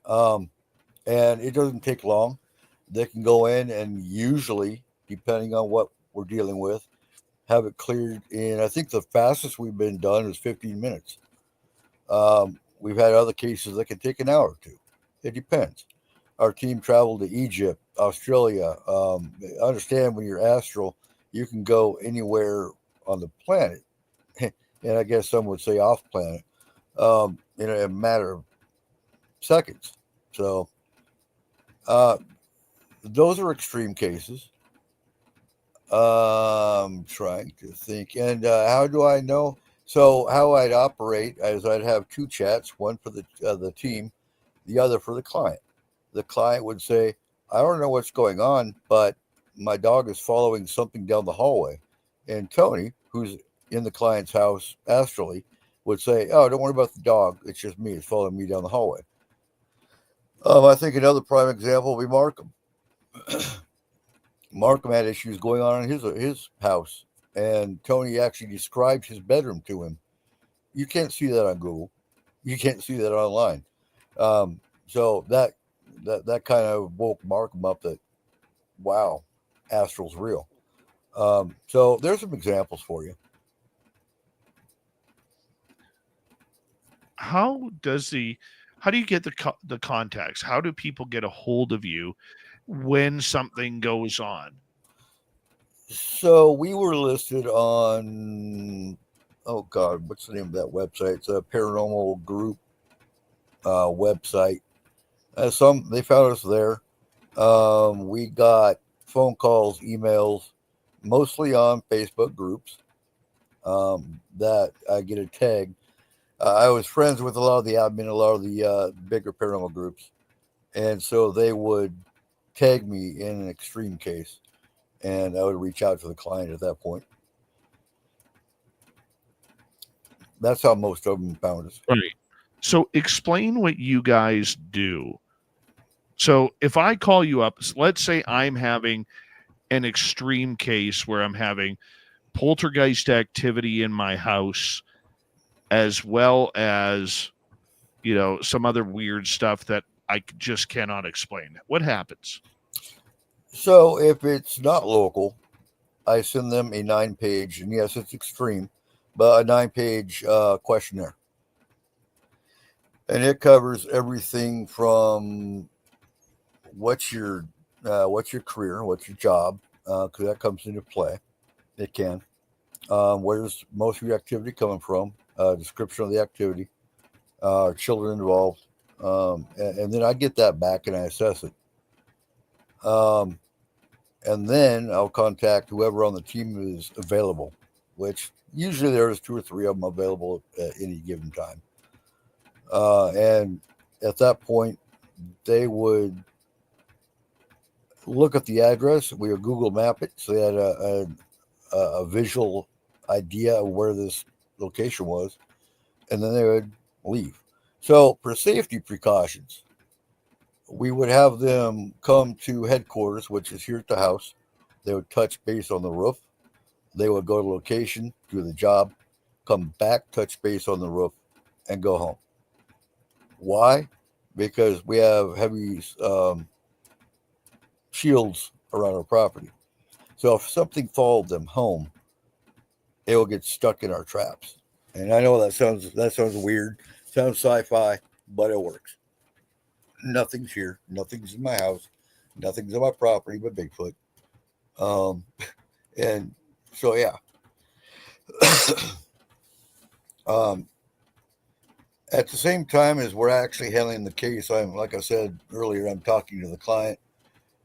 [SPEAKER 3] And it doesn't take long. They can go in and usually, depending on what we're dealing with, have it cleared in, I think the fastest we've been done is 15 minutes. We've had other cases that can take an hour or two. It depends. Our team traveled to Egypt, Australia. Understand when you're astral, you can go anywhere on the planet. And I guess some would say off planet, in a matter of seconds. So, those are extreme cases. I'm trying to think. And how do I know? So how I'd operate is I'd have two chats, one for the team, the other for the client. The client would say, "I don't know what's going on, but my dog is following something down the hallway." And Tony, who's in the client's house astrally, would say, "Oh, don't worry about the dog. It's just me. It's following me down the hallway." I think another prime example will be Markham. Markham had issues going on in his house, and Tony actually described his bedroom to him. You can't see that on Google. You can't see that online. So that kind of woke Markham up that, wow, astral's real. So there's some examples for you.
[SPEAKER 2] How do you get the contacts? How do people get a hold of you when something goes on?
[SPEAKER 3] So we were listed on, oh God, what's the name of that website? It's a paranormal group website. They found us there. We got phone calls, emails, mostly on Facebook groups that I get a tag. I was friends with a lot of the admin, a lot of the bigger paranormal groups, and so they would tag me in an extreme case, and I would reach out to the client at that point. That's how most of them found us.
[SPEAKER 2] Right. So explain what you guys do. So if I call you up, let's say I'm having an extreme case where I'm having poltergeist activity in my house, as well as, some other weird stuff that I just cannot explain. What happens?
[SPEAKER 3] So if it's not local, I send them a 9-page, and yes, it's extreme, but a 9-page questionnaire. And it covers everything from what's your career, what's your job, because that comes into play. It can. Where's most of your activity coming from? Description of the activity, children involved, and then I get that back and I assess it. And then I'll contact whoever on the team is available, which usually there's 2 or 3 of them available at any given time. And at that point, they would look at the address. We would Google map it, so they had a visual idea of where this location was, and then they would leave. So for safety precautions, we would have them come to headquarters, which is here at the house. They would touch base on the roof. They would go to location, do the job, come back, touch base on the roof, and go home. Why? Because we have heavy shields around our property. So if something followed them home, it will get stuck in our traps. And I know that sounds weird, sounds sci-fi, but it works. Nothing's here. Nothing's in my house. Nothing's on my property but Bigfoot. And so, yeah. At the same time as we're actually handling the case, like I said earlier, I'm talking to the client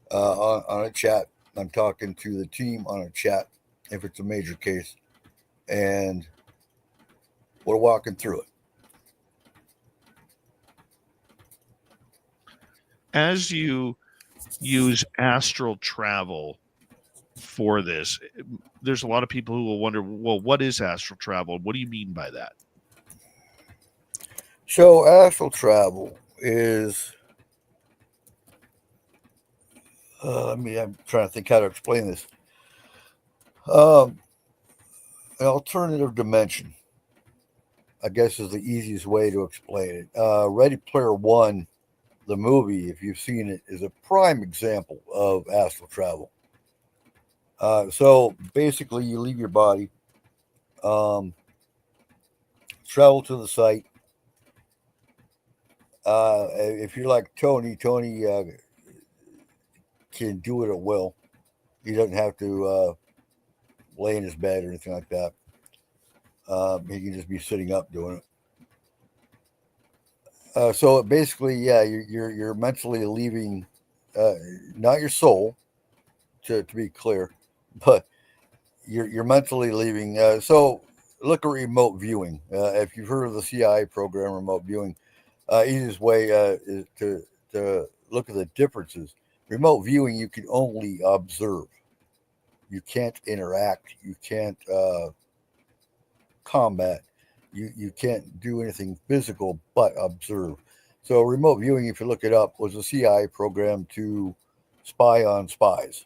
[SPEAKER 3] on a chat. I'm talking to the team on a chat if it's a major case. And we're walking through it.
[SPEAKER 2] As you use astral travel for this, there's a lot of people who will wonder, well, what is astral travel? What do you mean by that?
[SPEAKER 3] So astral travel is, I'm trying to think how to explain this. An alternative dimension, I guess, is the easiest way to explain it. Ready Player One, the movie, if you've seen it, is a prime example of astral travel. So basically, you leave your body, travel to the site. If you're like Tony can do it at will. He doesn't have to lay in his bed or anything like that. He can just be sitting up doing it. So basically, yeah, you're mentally leaving, not your soul, to be clear, but you're mentally leaving. So look at remote viewing. If you've heard of the CIA program, remote viewing, easiest way is to look at the differences. Remote viewing, you can only observe. You can't interact. You can't combat. You can't do anything physical but observe. So remote viewing, if you look it up, was a CIA program to spy on spies,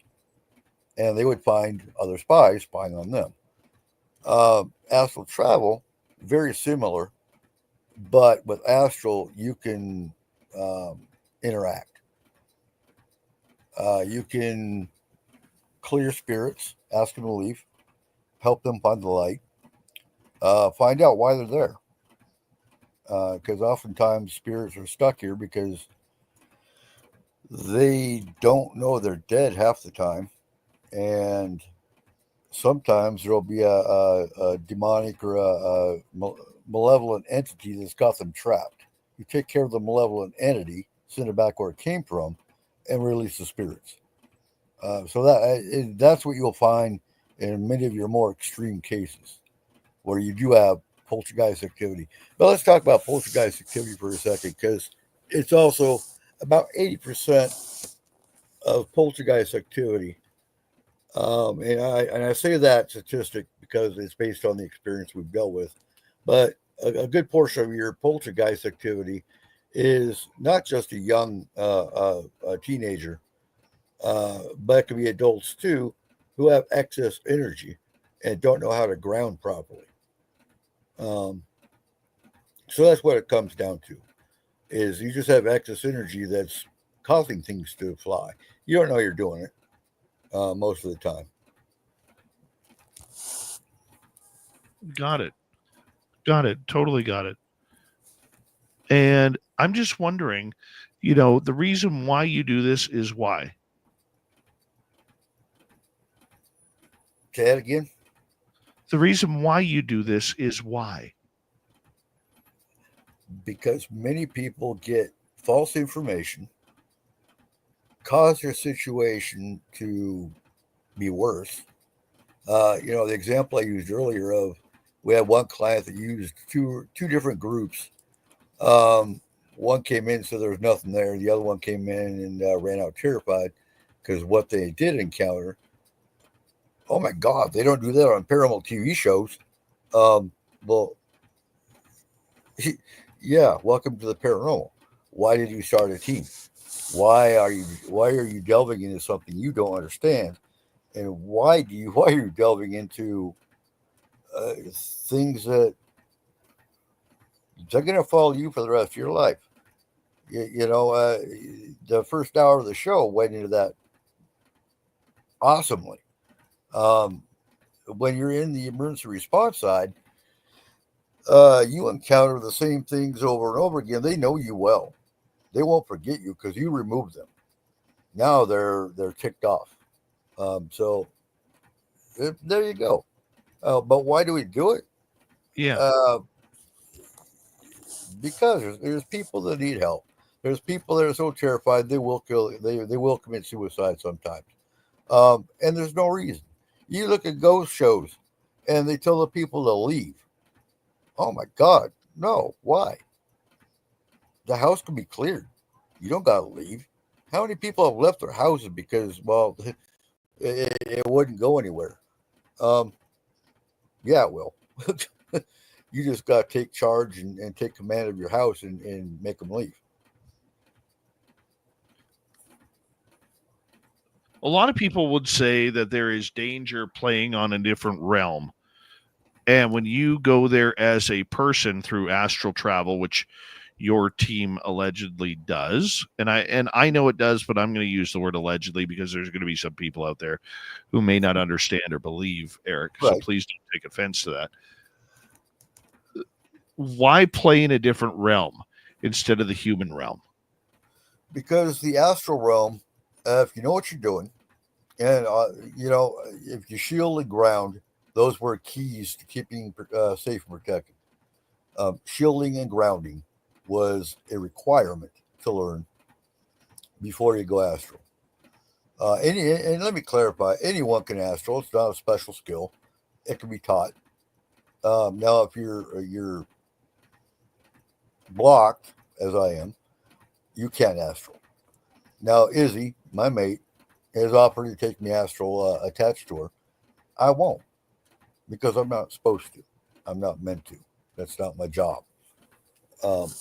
[SPEAKER 3] and they would find other spies spying on them. Astral travel, very similar, but with astral, you can interact. You can clear spirits, ask them to leave, help them find the light, find out why they're there. Because oftentimes spirits are stuck here because they don't know they're dead half the time, and sometimes there'll be a demonic or a malevolent entity that's got them trapped. You take care of the malevolent entity, send it back where it came from, and release the spirits. So that's what you'll find in many of your more extreme cases, where you do have poltergeist activity. But let's talk about poltergeist activity for a second, because it's also about 80% of poltergeist activity. And I say that statistic because it's based on the experience we've dealt with. But a good portion of your poltergeist activity is not just a young a teenager, but it can be adults too who have excess energy and don't know how to ground properly. So that's what it comes down to, is you just have excess energy that's causing things to fly. You don't know you're doing it most of the time.
[SPEAKER 2] Got it. Got it. Totally got it. And I'm just wondering, the reason why you do this is why.
[SPEAKER 3] Say that again?
[SPEAKER 2] The reason why you do this is why.
[SPEAKER 3] Because many people get false information, cause their situation to be worse. The example I used earlier of, we had one client that used two different groups. One came in, so there was nothing there. The other one came in and ran out terrified because what they did encounter. Oh my God, they don't do that on paranormal TV shows. Well, yeah, welcome to the paranormal. Why did you start a team? Why are you delving into something you don't understand? And why are you delving into things that they're going to follow you for the rest of your life? The first hour of the show went into that awesomely. When you're in the emergency response side, you encounter the same things over and over again. They know you well. They won't forget you because you removed them. Now they're ticked off. So there you go. But why do we do it?
[SPEAKER 2] Yeah.
[SPEAKER 3] Because there's people that need help. There's people that are so terrified they will kill. They will commit suicide sometimes. And there's no reason. You look at ghost shows, and they tell the people to leave. Oh my God, no! Why? The house can be cleared. You don't got to leave. How many people have left their houses because, well, it wouldn't go anywhere? Yeah, it will. You just got to take charge and take command of your house and make them leave.
[SPEAKER 2] A lot of people would say that there is danger playing on a different realm. And when you go there as a person through astral travel, which your team allegedly does, and I know it does, but I'm going to use the word allegedly because there's going to be some people out there who may not understand or believe, Eric. Right. So please don't take offense to that. Why play in a different realm instead of the human realm?
[SPEAKER 3] Because the astral realm, if you know what you're doing, and if you shield and ground, those were keys to keeping safe and protected. Shielding and grounding was a requirement to learn before you go astral. And let me clarify, anyone can astral. It's not a special skill. It can be taught. Now, if you're blocked, as I am, you can't astral. Now, Izzy, my mate, has offered to take me astral attached to her. I won't because I'm not supposed to. I'm not meant to. That's not my job. Um,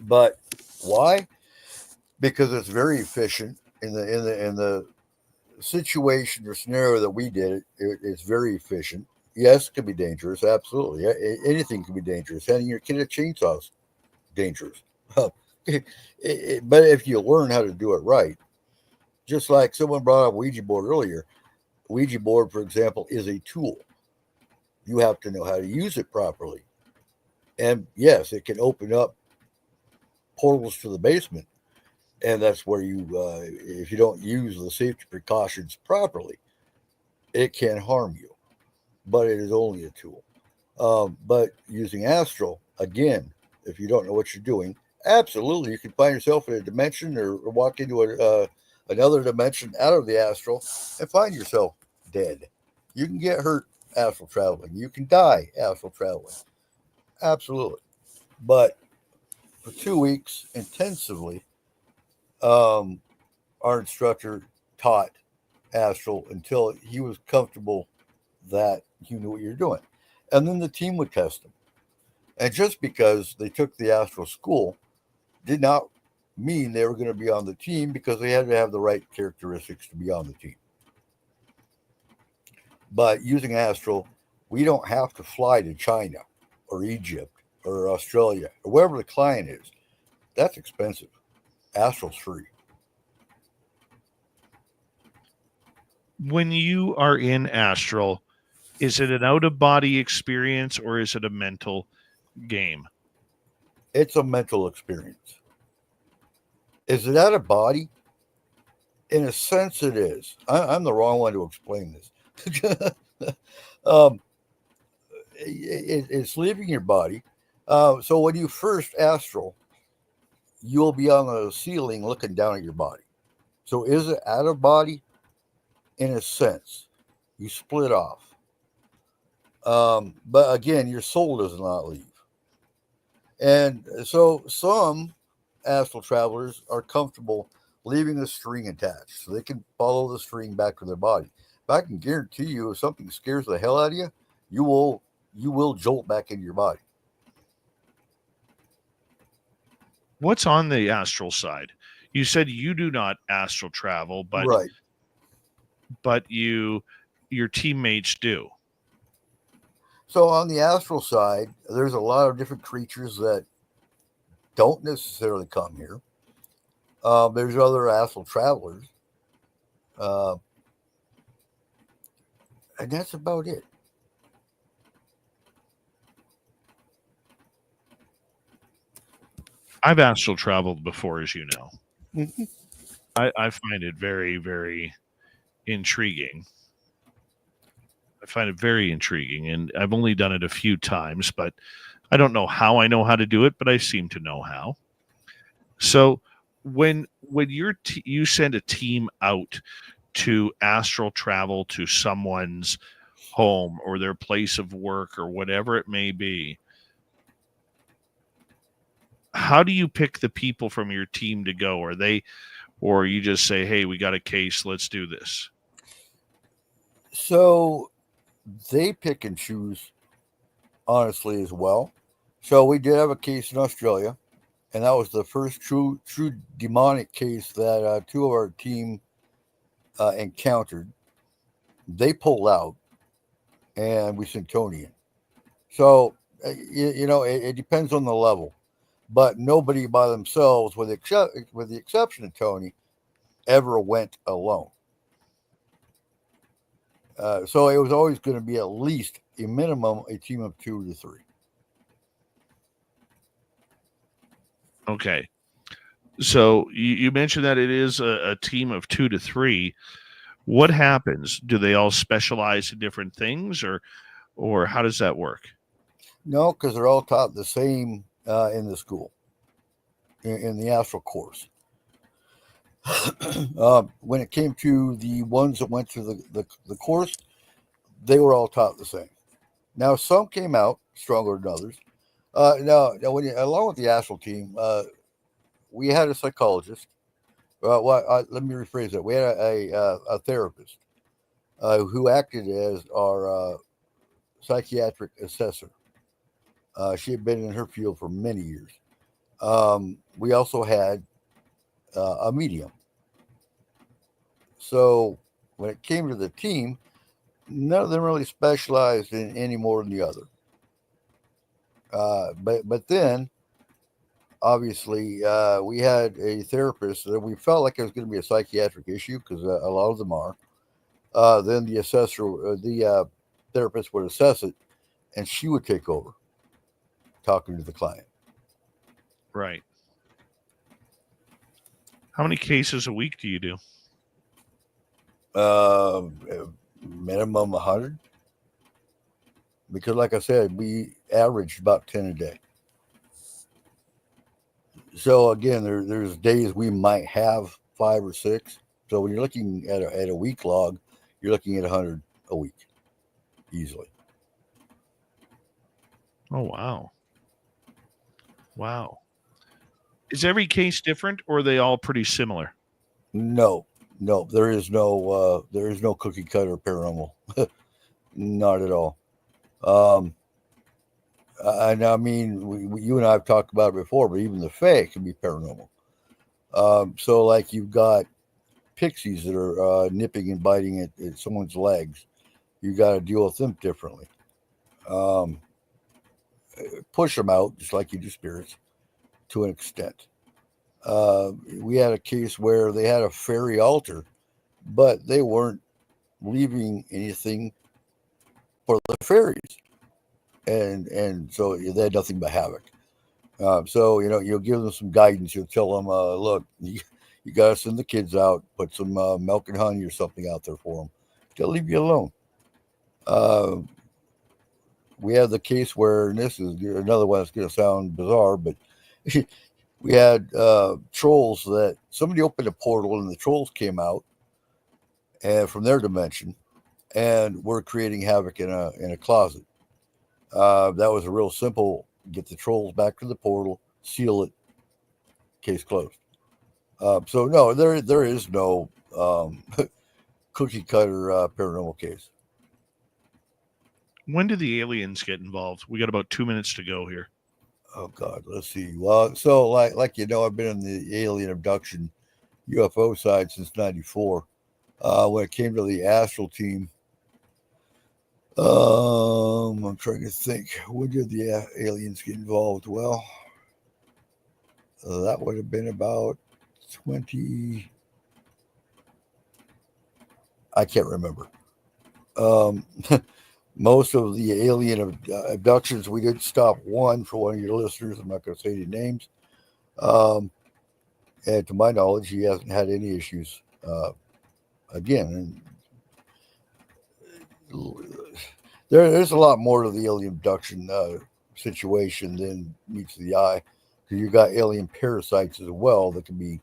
[SPEAKER 3] but why? Because it's very efficient in the situation or scenario that we did. It's very efficient. Yes, it can be dangerous. Absolutely, anything can be dangerous. Handing your kid a chainsaw is dangerous. but if you learn how to do it right, just like someone brought up Ouija board earlier, Ouija board, for example, is a tool. You have to know how to use it properly. And yes, it can open up portals to the basement. And that's where if you don't use the safety precautions properly, it can harm you. But it is only a tool. But using astral, again, if you don't know what you're doing, absolutely, you can find yourself in a dimension or walk into another dimension out of the astral and find yourself dead. You can get hurt astral traveling. You can die astral traveling. Absolutely. But for 2 weeks intensively, our instructor taught astral until he was comfortable that you knew what you're doing. And then the team would test him. And just because they took the astral school did not mean they were going to be on the team, because they had to have the right characteristics to be on the team. But using astral, we don't have to fly to China or Egypt or Australia or wherever the client is. That's expensive. Astral's free.
[SPEAKER 2] When you are in astral, is it an out-of-body experience or is it a mental game?
[SPEAKER 3] It's a mental experience. Is it out of body? In a sense, it is. I'm the wrong one to explain this. It's leaving your body. So when you first astral, you'll be on the ceiling looking down at your body. So is it out of body? In a sense, you split off. But again, your soul does not leave. And so some astral travelers are comfortable leaving the string attached so they can follow the string back to their body. But I can guarantee you, if something scares the hell out of you, you will jolt back into your body.
[SPEAKER 2] What's on the astral side? You said you do not astral travel, but
[SPEAKER 3] Right.
[SPEAKER 2] but your teammates do.
[SPEAKER 3] So on the astral side, there's a lot of different creatures that don't necessarily come here. There's other astral travelers. And that's about it.
[SPEAKER 2] I've astral traveled before, as you know.
[SPEAKER 3] Mm-hmm.
[SPEAKER 2] I find it very, very intriguing. I find it very intriguing, and I've only done it a few times, but I don't know how I know how to do it, but I seem to know how. So when you send a team out to astral travel to someone's home or their place of work or whatever it may be, how do you pick the people from your team to go? Or you just say, hey, we got a case, let's do this?
[SPEAKER 3] So they pick and choose, honestly, as well. So we did have a case in Australia, and that was the first true demonic case that two of our team encountered. They pulled out, and we sent Tony in. So it depends on the level, but nobody by themselves, with the exception of Tony, ever went alone. So it was always going to be at least a minimum a team of 2 to 3.
[SPEAKER 2] Okay. So you mentioned that it is a team of 2 to 3. What happens? Do they all specialize in different things, or how does that work?
[SPEAKER 3] No, because they're all taught the same in the school, in the astral course. When it came to the ones that went through the course, they were all taught the same. Now, some came out stronger than others. Now, along with the astral team, we had a psychologist. Let me rephrase that. We had a therapist who acted as our psychiatric assessor. She had been in her field for many years. We also had a medium. So when it came to the team, none of them really specialized in any more than the other. But then, obviously, we had a therapist that we felt like it was going to be a psychiatric issue because a lot of them are. Then the therapist would assess it, and she would take over talking to the client.
[SPEAKER 2] Right. How many cases a week do you do?
[SPEAKER 3] Minimum 100. Because, like I said, we averaged about 10 a day. So again, there's days we might have 5 or 6. So when you're looking at a week log, you're looking at 100 a week, easily.
[SPEAKER 2] Oh, wow. Wow. Is every case different, or are they all pretty similar?
[SPEAKER 3] No, there is no cookie cutter paranormal, not at all. And I mean, you and I have talked about it before, but even the fae can be paranormal. So like you've got pixies that are nipping and biting at someone's legs. You got to deal with them differently. Push them out just like you do spirits to an extent. We had a case where they had a fairy altar, but they weren't leaving anything for the fairies, and so they had nothing but havoc. So you'll give them some guidance. You'll tell them, look, you got to send the kids out, put some milk and honey or something out there for them. They'll leave you alone. We have the case where, and this is another one that's going to sound bizarre, but we had trolls that somebody opened a portal and the trolls came out and from their dimension and were creating havoc in a closet. That was a real simple, get the trolls back to the portal, seal it, case closed. So no, there is no cookie cutter paranormal case.
[SPEAKER 2] When do the aliens get involved? We got about 2 minutes to go here.
[SPEAKER 3] Oh God, let's see. Well, so like I've been in the alien abduction UFO side since '94. When it came to the astral team, I'm trying to think. When did the aliens get involved? Well, that would have been about 20. I can't remember. Most of the alien abductions, we did stop one for one of your listeners. I'm not going to say any names. And to my knowledge, he hasn't had any issues. Again, there's a lot more to the alien abduction situation than meets the eye. Because you've got alien parasites as well that can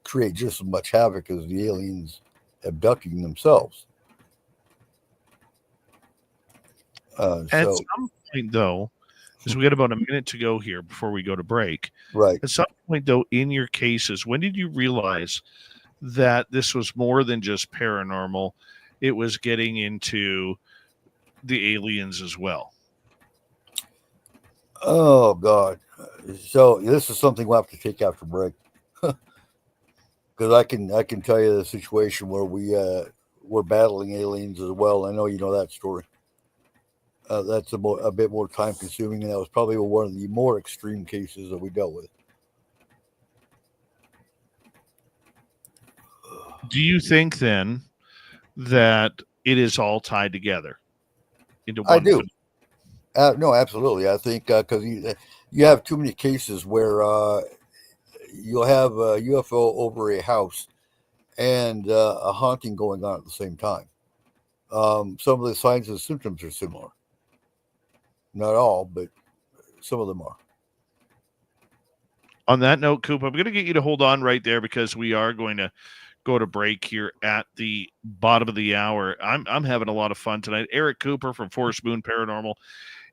[SPEAKER 3] create just as much havoc as the aliens abducting themselves.
[SPEAKER 2] At some point, though, because we got about a minute to go here before we go to break.
[SPEAKER 3] Right.
[SPEAKER 2] At some point, though, in your cases, when did you realize that this was more than just paranormal? It was getting into the aliens as well.
[SPEAKER 3] Oh God! So this is something we'll have to take after break, because I can tell you the situation where we're battling aliens as well. I know you know that story. That's a bit more time consuming, and that was probably one of the more extreme cases that we dealt with.
[SPEAKER 2] Do you think then that it is all tied together into one?
[SPEAKER 3] I do. No, absolutely. I think because you have too many cases where you'll have a UFO over a house and a haunting going on at the same time. Some of the signs and symptoms are similar. Not all, but some of them are.
[SPEAKER 2] On that note, Coop, I'm going to get you to hold on right there because we are going to go to break here at the bottom of the hour. I'm having a lot of fun tonight. Eric Cooper from Forest Moon Paranormal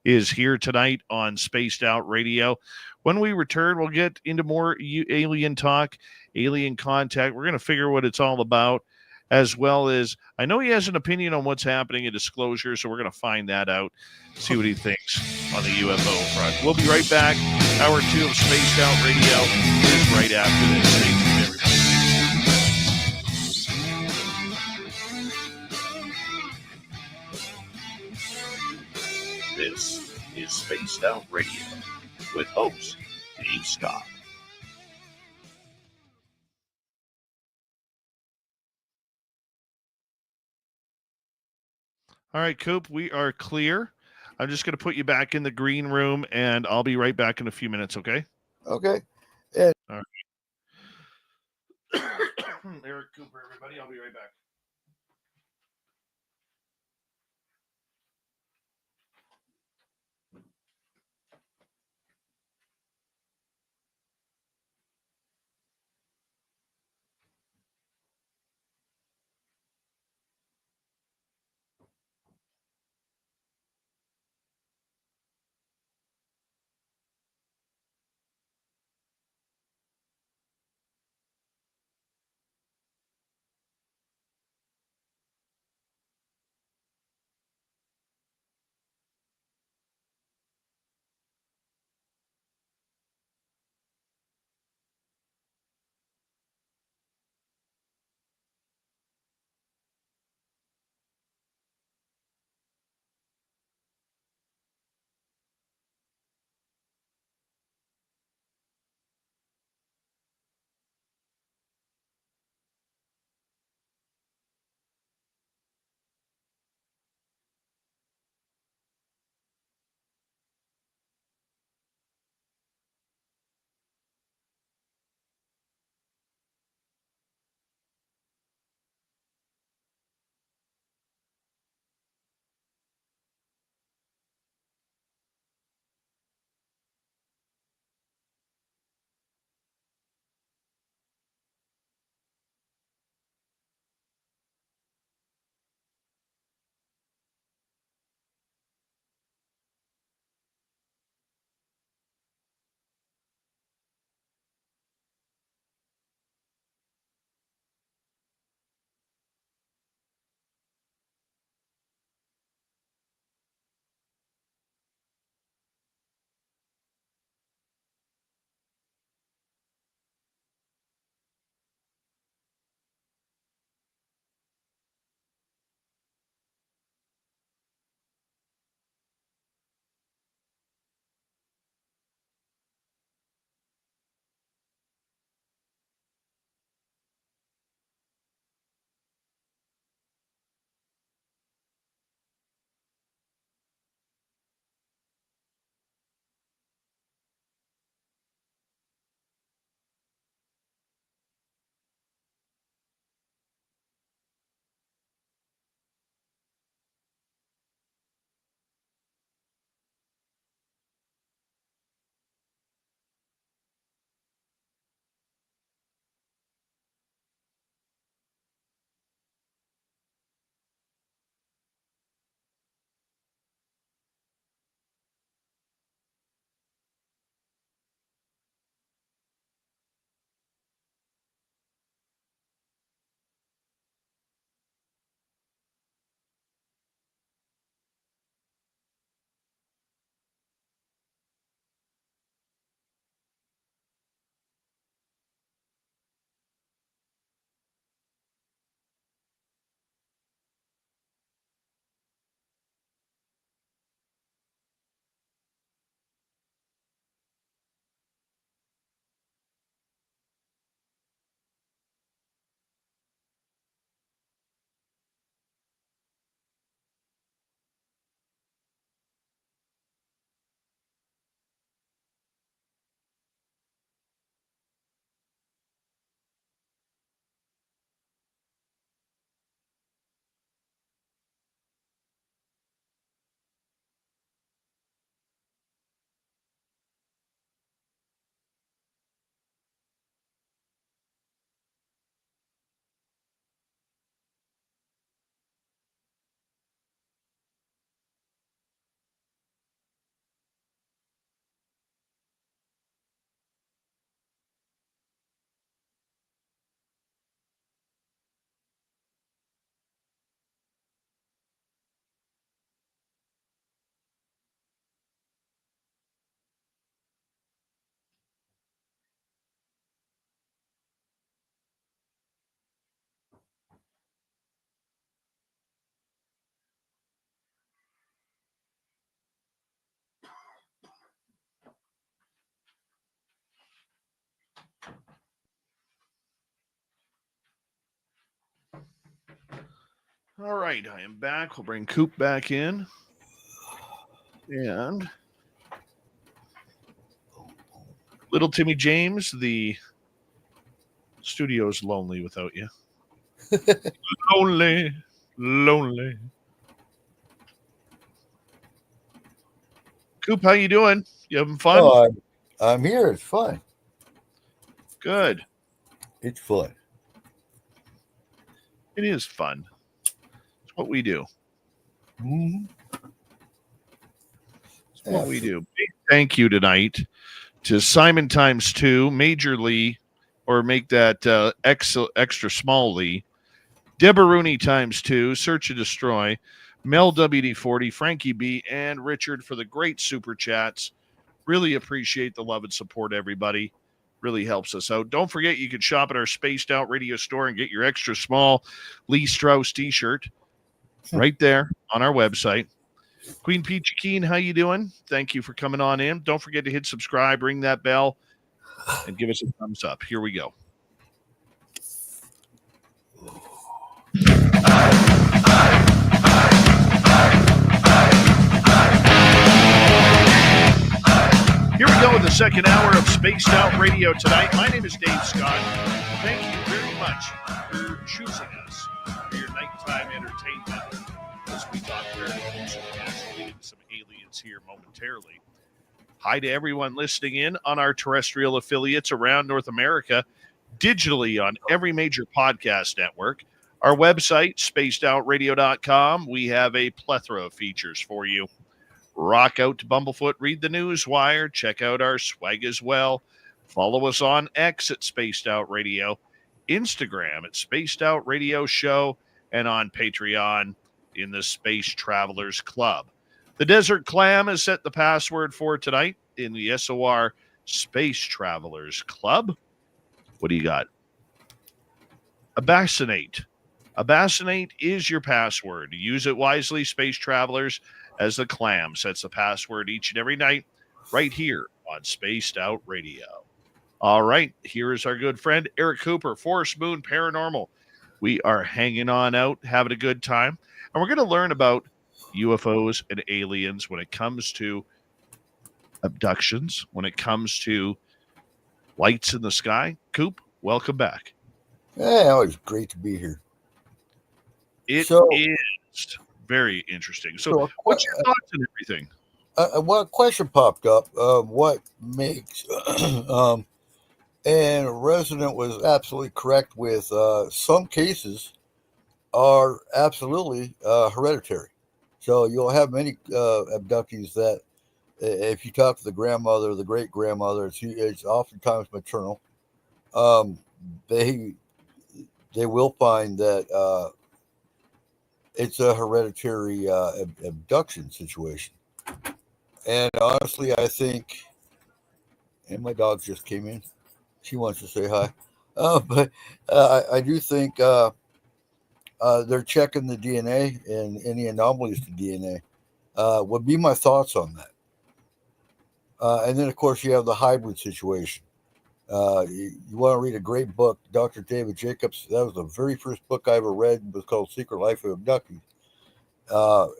[SPEAKER 2] is here tonight on Spaced Out Radio. When we return, we'll get into more alien talk, alien contact. We're going to figure what it's all about, as well as I know he has an opinion on what's happening in disclosure, so we're going to find that out, see what he thinks on the UFO front. We'll be right back. Hour 2 of Spaced Out Radio is right after this. Stay tuned, everybody. This is Spaced Out Radio with host Dave Scott. All right, Coop, we are clear. I'm just going to put you back in the green room, and I'll be right back in a few minutes, okay?
[SPEAKER 3] Okay. And
[SPEAKER 2] All right. Eric Cooper, everybody, I'll be right back. All right, I am back. We'll bring Coop back in. And little Timmy James, the studio's lonely without you. Lonely, lonely. Coop, how you doing? You having fun?
[SPEAKER 3] Oh, I'm here. It's fun.
[SPEAKER 2] Good.
[SPEAKER 3] It's fun.
[SPEAKER 2] It is fun. It's what we do.
[SPEAKER 3] Mm-hmm.
[SPEAKER 2] It's what we do. Big thank you tonight to Simon times 2, Major Lee, or make that extra small Lee, Deborah Rooney times 2, Search and Destroy, Mel WD40, Frankie B, and Richard for the great super chats. Really appreciate the love and support, everybody. Really helps us out. Don't forget, you can shop at our Spaced Out Radio store and get your extra small Lee Strauss t-shirt right there on our website. Queen Peachy Keen, how you doing? Thank you for coming on in. Don't forget to hit subscribe, ring that bell, and give us a thumbs up. Here we go. Here we go with the second hour of Spaced Out Radio tonight. My name is Dave Scott. Thank you very much for choosing us for your nighttime entertainment as we talk paranormal, supernatural, and some aliens here momentarily. Hi to everyone listening in on our terrestrial affiliates around North America, digitally on every major podcast network. Our website, spacedoutradio.com, we have a plethora of features for you. Rock out to Bumblefoot, read the news wire, check out our swag as well. Follow us on X at Spaced Out Radio, Instagram at Spaced Out Radio Show, and on Patreon in the Space Travelers Club. The Desert Clam has set the password for tonight in the SOR Space Travelers Club. What do you got? Abassinate. Abassinate is your password. Use it wisely, Space Travelers, as the Clam sets the password each and every night right here on Spaced Out Radio. All right, here is our good friend Eric Cooper, Forest Moon Paranormal. We are hanging on out, having a good time, and we're going to learn about UFOs and aliens when it comes to abductions, when it comes to lights in the sky. Coop, welcome back.
[SPEAKER 3] Yeah, always great to be here.
[SPEAKER 2] It is very interesting. So what's your thoughts on everything?
[SPEAKER 3] One question popped up. What makes and a resident was absolutely correct with some cases are absolutely hereditary. So you'll have many abductees that, if you talk to the grandmother, the great grandmother, it's oftentimes maternal. They will find that it's a hereditary abduction situation. And honestly, I think, and my dog just came in. She wants to say hi. But I do think they're checking the DNA and any anomalies to DNA. Would be my thoughts on that. And then, of course, you have the hybrid situation. You want to read a great book, Dr. David Jacobs. That was the very first book I ever read. It was called Secret Life of Abductees.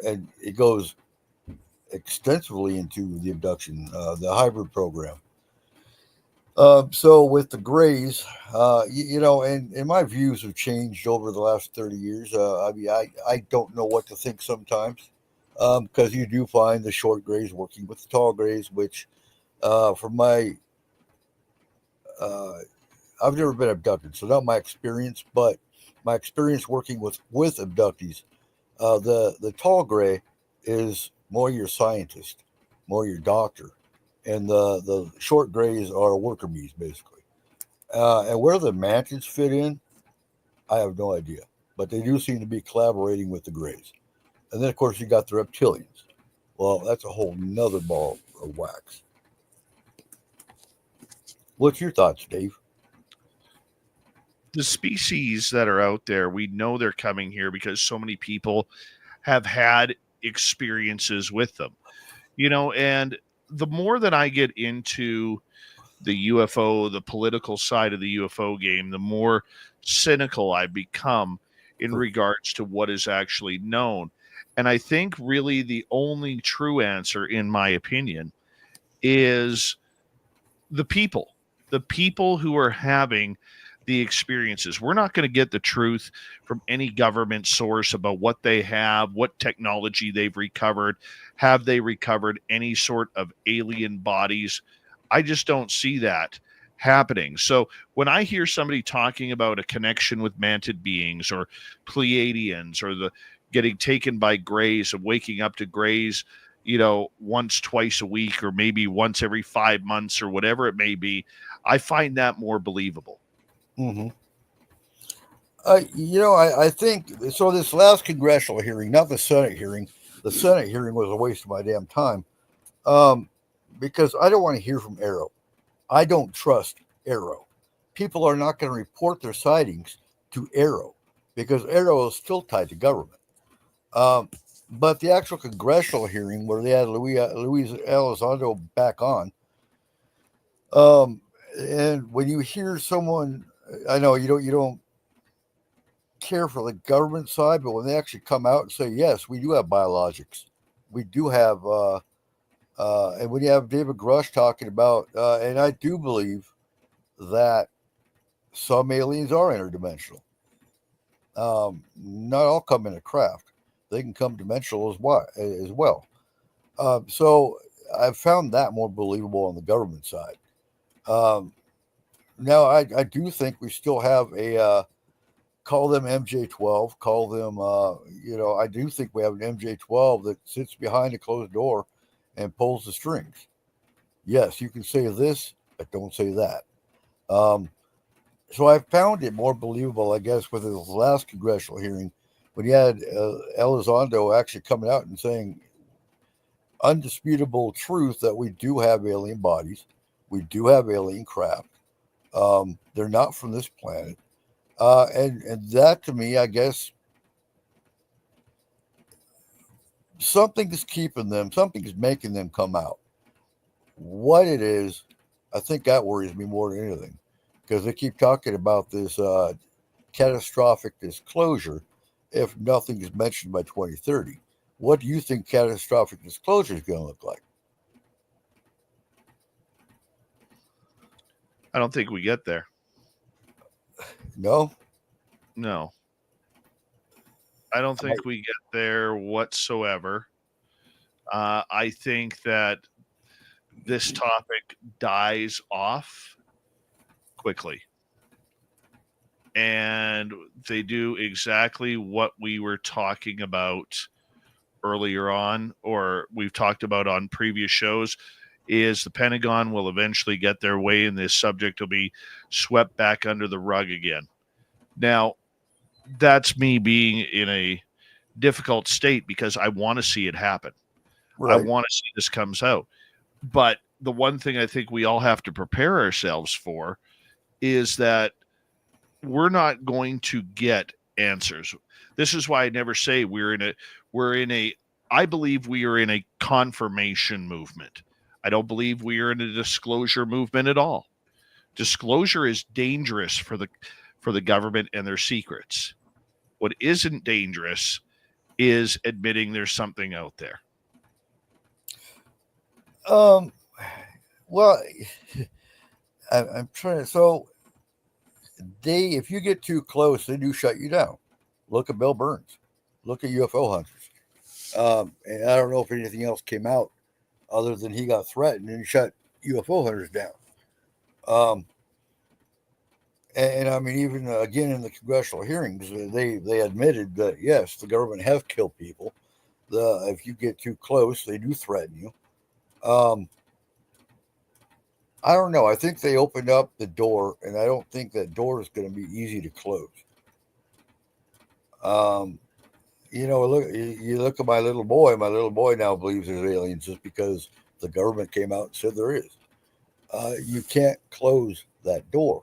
[SPEAKER 3] And it goes extensively into the abduction, the hybrid program. So with the Greys, and my views have changed over the last 30 years. I don't know what to think sometimes, because you do find the short Greys working with the tall Greys, which from my I've never been abducted, so not my experience, but my experience working with abductees. The tall gray is more your scientist, more your doctor, and the short grays are worker bees, basically. And where the mantids fit in, I have no idea, but they do seem to be collaborating with the grays. And then, of course, you got the reptilians. Well, that's a whole nother ball of wax. What's your thoughts, Dave?
[SPEAKER 2] The species that are out there, we know they're coming here because so many people have had experiences with them, and the more that I get into the UFO, the political side of the UFO game, the more cynical I become in regards to what is actually known. And I think really the only true answer, in my opinion, is the people who are having the experiences. We're not going to get the truth from any government source about what they have, what technology they've recovered. Have they recovered any sort of alien bodies? I just don't see that happening. So when I hear somebody talking about a connection with manted beings or Pleiadians or the getting taken by grays and waking up to grays, once, twice a week, or maybe once every 5 months or whatever it may be, I find that more believable.
[SPEAKER 3] Mm-hmm. I think so. This last congressional hearing, not the Senate hearing, the Senate hearing was a waste of my damn time, because I don't want to hear from Arrow. I don't trust Arrow. People are not going to report their sightings to Arrow because Arrow is still tied to government. But the actual congressional hearing where they had Luis Elizondo back on, and when you hear someone, I know you don't care for the government side, but when they actually come out and say, yes, we do have biologics, we do have, and when you have David Grush talking about, and I do believe that some aliens are interdimensional. Not all come in a craft; they can come dimensional as well. So I've found that more believable on the government side. Now I do think we still have a call them MJ12, call them I do think we have an MJ12 that sits behind a closed door and pulls the strings. Yes, you can say this, but don't say that. So I found it more believable, I guess, with the last congressional hearing when you had Elizondo actually coming out and saying undisputable truth that we do have alien bodies, we do have alien craft. They're not from this planet. And that to me, I guess, something is keeping them, something is making them come out. What it is, I think that worries me more than anything, because they keep talking about this catastrophic disclosure if nothing is mentioned by 2030. What do you think catastrophic disclosure is going to look like?
[SPEAKER 2] I don't think we get there.
[SPEAKER 3] No?
[SPEAKER 2] No. I don't think we get there whatsoever. I think that this topic dies off quickly. And they do exactly what we were talking about earlier on, or we've talked about on previous shows, is the Pentagon will eventually get their way and this subject will be swept back under the rug again. Now, that's me being in a difficult state because I want to see it happen. Right. I want to see this comes out. But the one thing I think we all have to prepare ourselves for is that we're not going to get answers. This is why I never say I believe we are in a confirmation movement. I don't believe we are in a disclosure movement at all. Disclosure is dangerous for the government and their secrets. What isn't dangerous is admitting there's something out there.
[SPEAKER 3] Well, I'm trying to. So, if you get too close, they do shut you down. Look at Bill Burns. Look at UFO hunters. And I don't know if anything else came out other than he got threatened and shut UFO hunters down. And I mean, even again in the congressional hearings, they admitted that yes, the government has killed people. If you get too close, they do threaten you. I don't know. I think they opened up the door, and I don't think that door is going to be easy to close. You look at my little boy. My little boy now believes there's aliens just because the government came out and said there is. You can't close that door.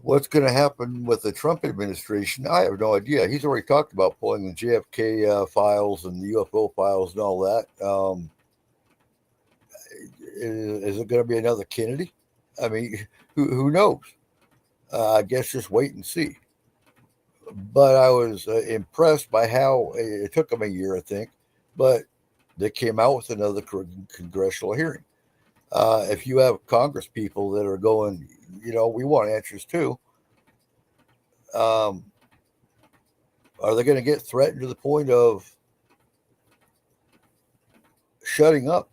[SPEAKER 3] What's going to happen with the Trump administration? I have no idea. He's already talked about pulling the JFK files and the UFO files and all that. Is it going to be another Kennedy? I mean, who knows? I guess just wait and see. but I was impressed by how it took them a year, I think, but they came out with another congressional hearing. If you have Congress people that are going, we want answers too. Um, are they going to get threatened to the point of shutting up?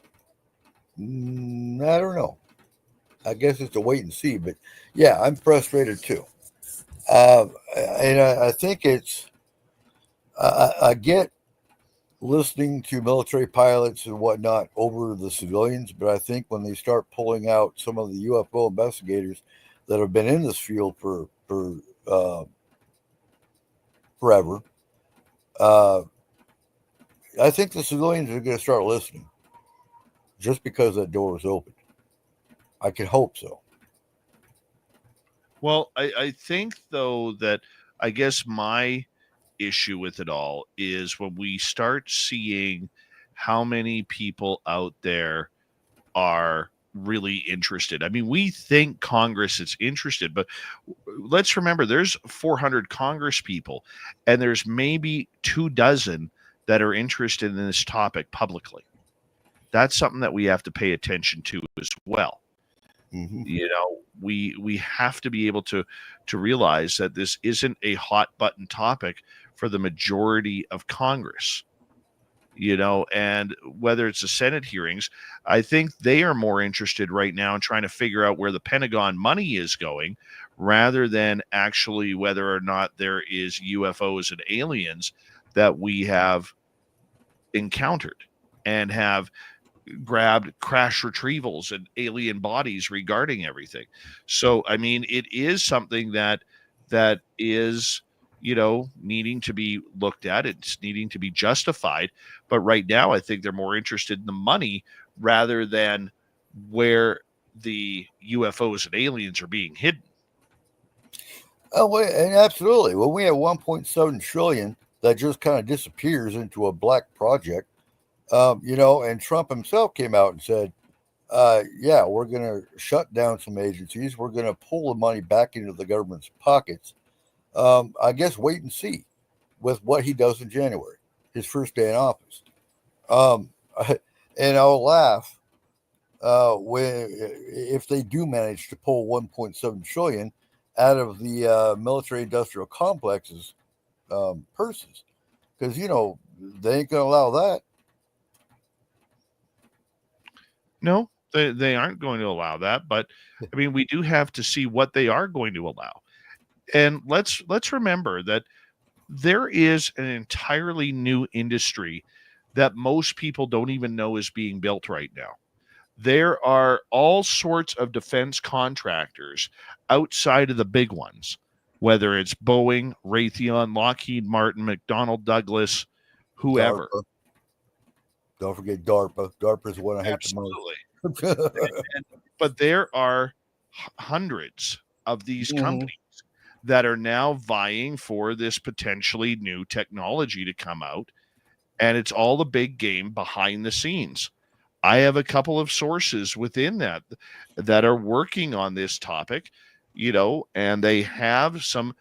[SPEAKER 3] I don't know. I guess it's a wait and see. But yeah, I'm frustrated too. And I think I get listening to military pilots and whatnot over the civilians, but I think when they start pulling out some of the UFO investigators that have been in this field for forever, I think the civilians are going to start listening just because that door is open. I can hope so.
[SPEAKER 2] Well, I think, though, that I guess my issue with it all is when we start seeing how many people out there are really interested. I mean, we think Congress is interested, but let's remember there's 400 Congress people, and there's maybe 24 that are interested in this topic publicly. That's something that we have to pay attention to as well.
[SPEAKER 3] Mm-hmm.
[SPEAKER 2] We have to be able to realize that this isn't a hot button topic for the majority of Congress. And whether it's the Senate hearings, I think they are more interested right now in trying to figure out where the Pentagon money is going rather than actually whether or not there is UFOs and aliens that we have encountered and have grabbed crash retrievals and alien bodies regarding everything. So, I mean, it is something that is, needing to be looked at. It's needing to be justified. But right now, I think they're more interested in the money rather than where the UFOs and aliens are being hidden.
[SPEAKER 3] Oh, and absolutely. When we have 1.7 trillion that just kind of disappears into a black project, and Trump himself came out and said, yeah, we're going to shut down some agencies. We're going to pull the money back into the government's pockets. I guess wait and see with what he does in January, his first day in office. And I'll laugh if they do manage to pull 1.7 trillion out of the military industrial complexes purses, because they ain't going to allow that.
[SPEAKER 2] No, they aren't going to allow that. But I mean, we do have to see what they are going to allow. And let's remember that there is an entirely new industry that most people don't even know is being built right now. There are all sorts of defense contractors outside of the big ones, whether it's Boeing, Raytheon, Lockheed Martin, McDonnell Douglas, whoever.
[SPEAKER 3] DARPA. Don't forget DARPA. DARPA is the one I hate the most.
[SPEAKER 2] But there are hundreds of these companies that are now vying for this potentially new technology to come out. And it's all the big game behind the scenes. I have a couple of sources within that are working on this topic, and they have some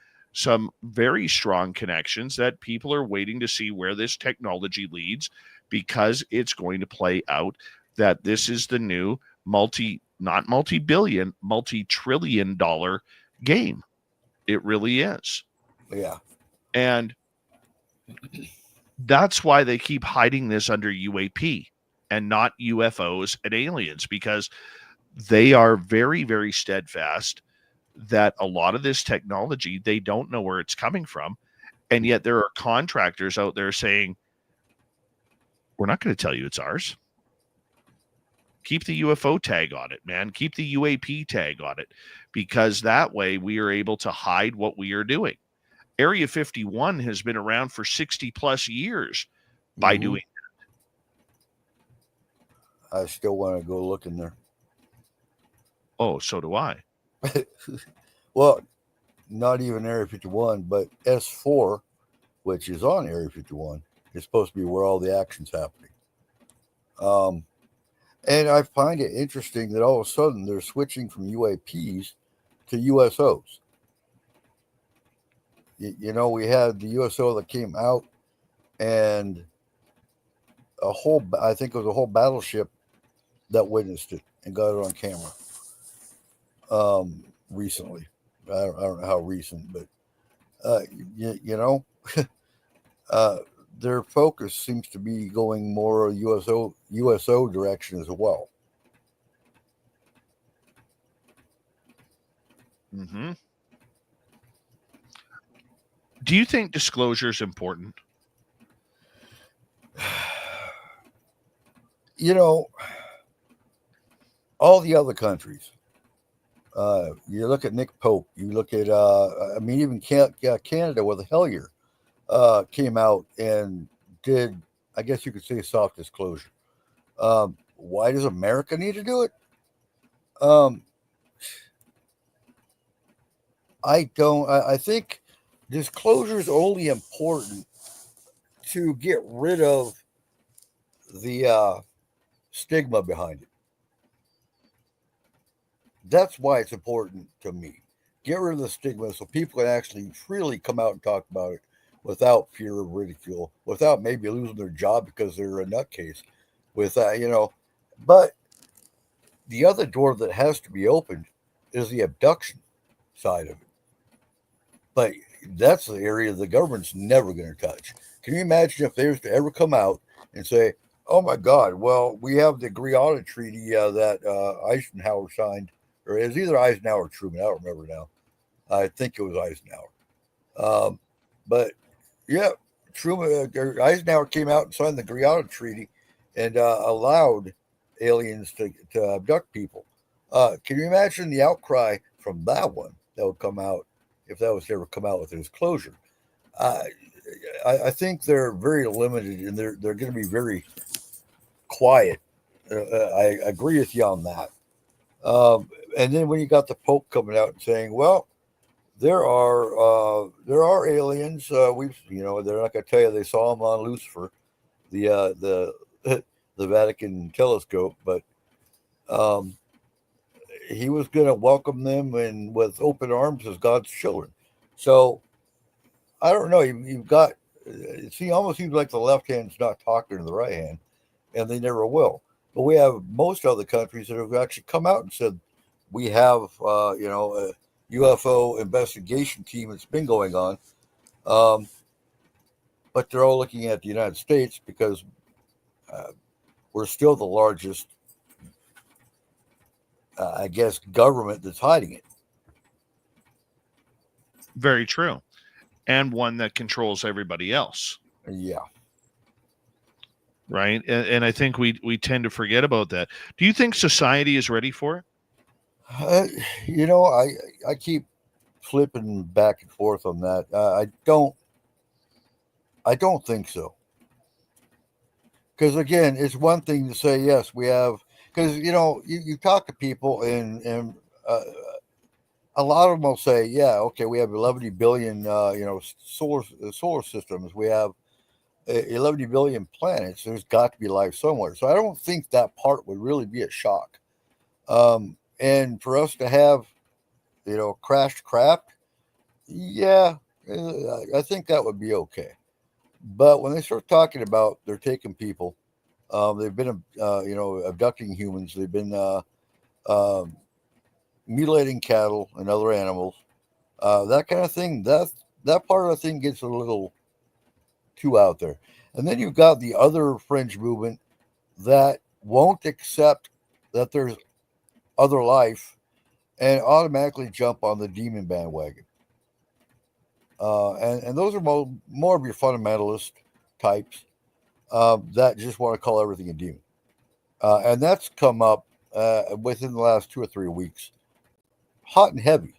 [SPEAKER 2] very strong connections that people are waiting to see where this technology leads, because it's going to play out that this is the new not multi-billion, multi-trillion dollar game. It really is.
[SPEAKER 3] Yeah.
[SPEAKER 2] And that's why they keep hiding this under UAP and not UFOs and aliens, because they are very, very steadfast that a lot of this technology, they don't know where it's coming from. And yet there are contractors out there saying, we're not going to tell you it's ours. Keep the UFO tag on it, man. Keep the UAP tag on it, because that way we are able to hide what we are doing. Area 51 has been around for 60 plus years by doing
[SPEAKER 3] that. I still want to go look in there.
[SPEAKER 2] Oh, so do I.
[SPEAKER 3] Well, not even Area 51, but S4, which is on Area 51, is supposed to be where all the action's happening. And I find it interesting that all of a sudden they're switching from UAPs to USOs. You know, we had the USO that came out, and I think it was a whole battleship that witnessed it and got it on camera. Recently, I don't know how recent, but uh, you know, uh, their focus seems to be going more USO direction as well.
[SPEAKER 2] Hmm. Do you think disclosure is important?
[SPEAKER 3] You know, all the other countries. You look at Nick Pope. You look at, I mean, even Canada with a Hellier came out and did, I guess you could say, soft disclosure. Why does America need to do it? Um, I don't. I think disclosure is only important to get rid of the stigma behind it. That's why it's important to me. Get rid of the stigma so people can actually freely come out and talk about it without fear of ridicule, without maybe losing their job because they're a nutcase. But the other door that has to be opened is the abduction side of it. But that's the area the government's never going to touch. Can you imagine if they was to ever come out and say, "Oh my God, well, we have the Greada Treaty that Eisenhower signed, or it was either Eisenhower or Truman, I don't remember now. I think it was Eisenhower. Um, but yeah, Eisenhower came out and signed the Greada Treaty and allowed aliens to abduct people. Can you imagine the outcry from that one that would come out if that was to ever come out with a disclosure? Uh, I think they're very limited and they're going to be very quiet. I agree with you on that. And then when you got the Pope coming out and saying, "Well, there are aliens. They're not going to tell you they saw them on Lucifer, the the Vatican telescope, but um, he was going to welcome them and with open arms as God's children." So I don't know. You've got it almost seems like the left hand's not talking to the right hand, and they never will. But we have most other countries that have actually come out and said we have a UFO investigation team that's been going on. Um, but they're all looking at the United States because uh, we're still the largest, I guess, government that's hiding it.
[SPEAKER 2] Very true. And one that controls everybody else.
[SPEAKER 3] Yeah.
[SPEAKER 2] Right. And I think we tend to forget about that. Do you think society is ready for it?
[SPEAKER 3] Uh, I keep flipping back and forth on that. I don't think so. Because again, it's one thing to say yes, we have. Because you talk to people and uh, a lot of them will say, yeah, okay, we have 11 billion, solar systems. We have 11 billion planets. There's got to be life somewhere. So I don't think that part would really be a shock. And for us to have, crashed craft, yeah, I think that would be okay. But when they start talking about they're taking people, they've been, abducting humans. They've been um mutilating cattle and other animals. That kind of thing. That part of the thing gets a little too out there. And then you've got the other fringe movement that won't accept that there's other life and automatically jump on the demon bandwagon. And those are more of your fundamentalist types that just want to call everything a demon. And that's come up within the last 2 or 3 weeks, hot and heavy,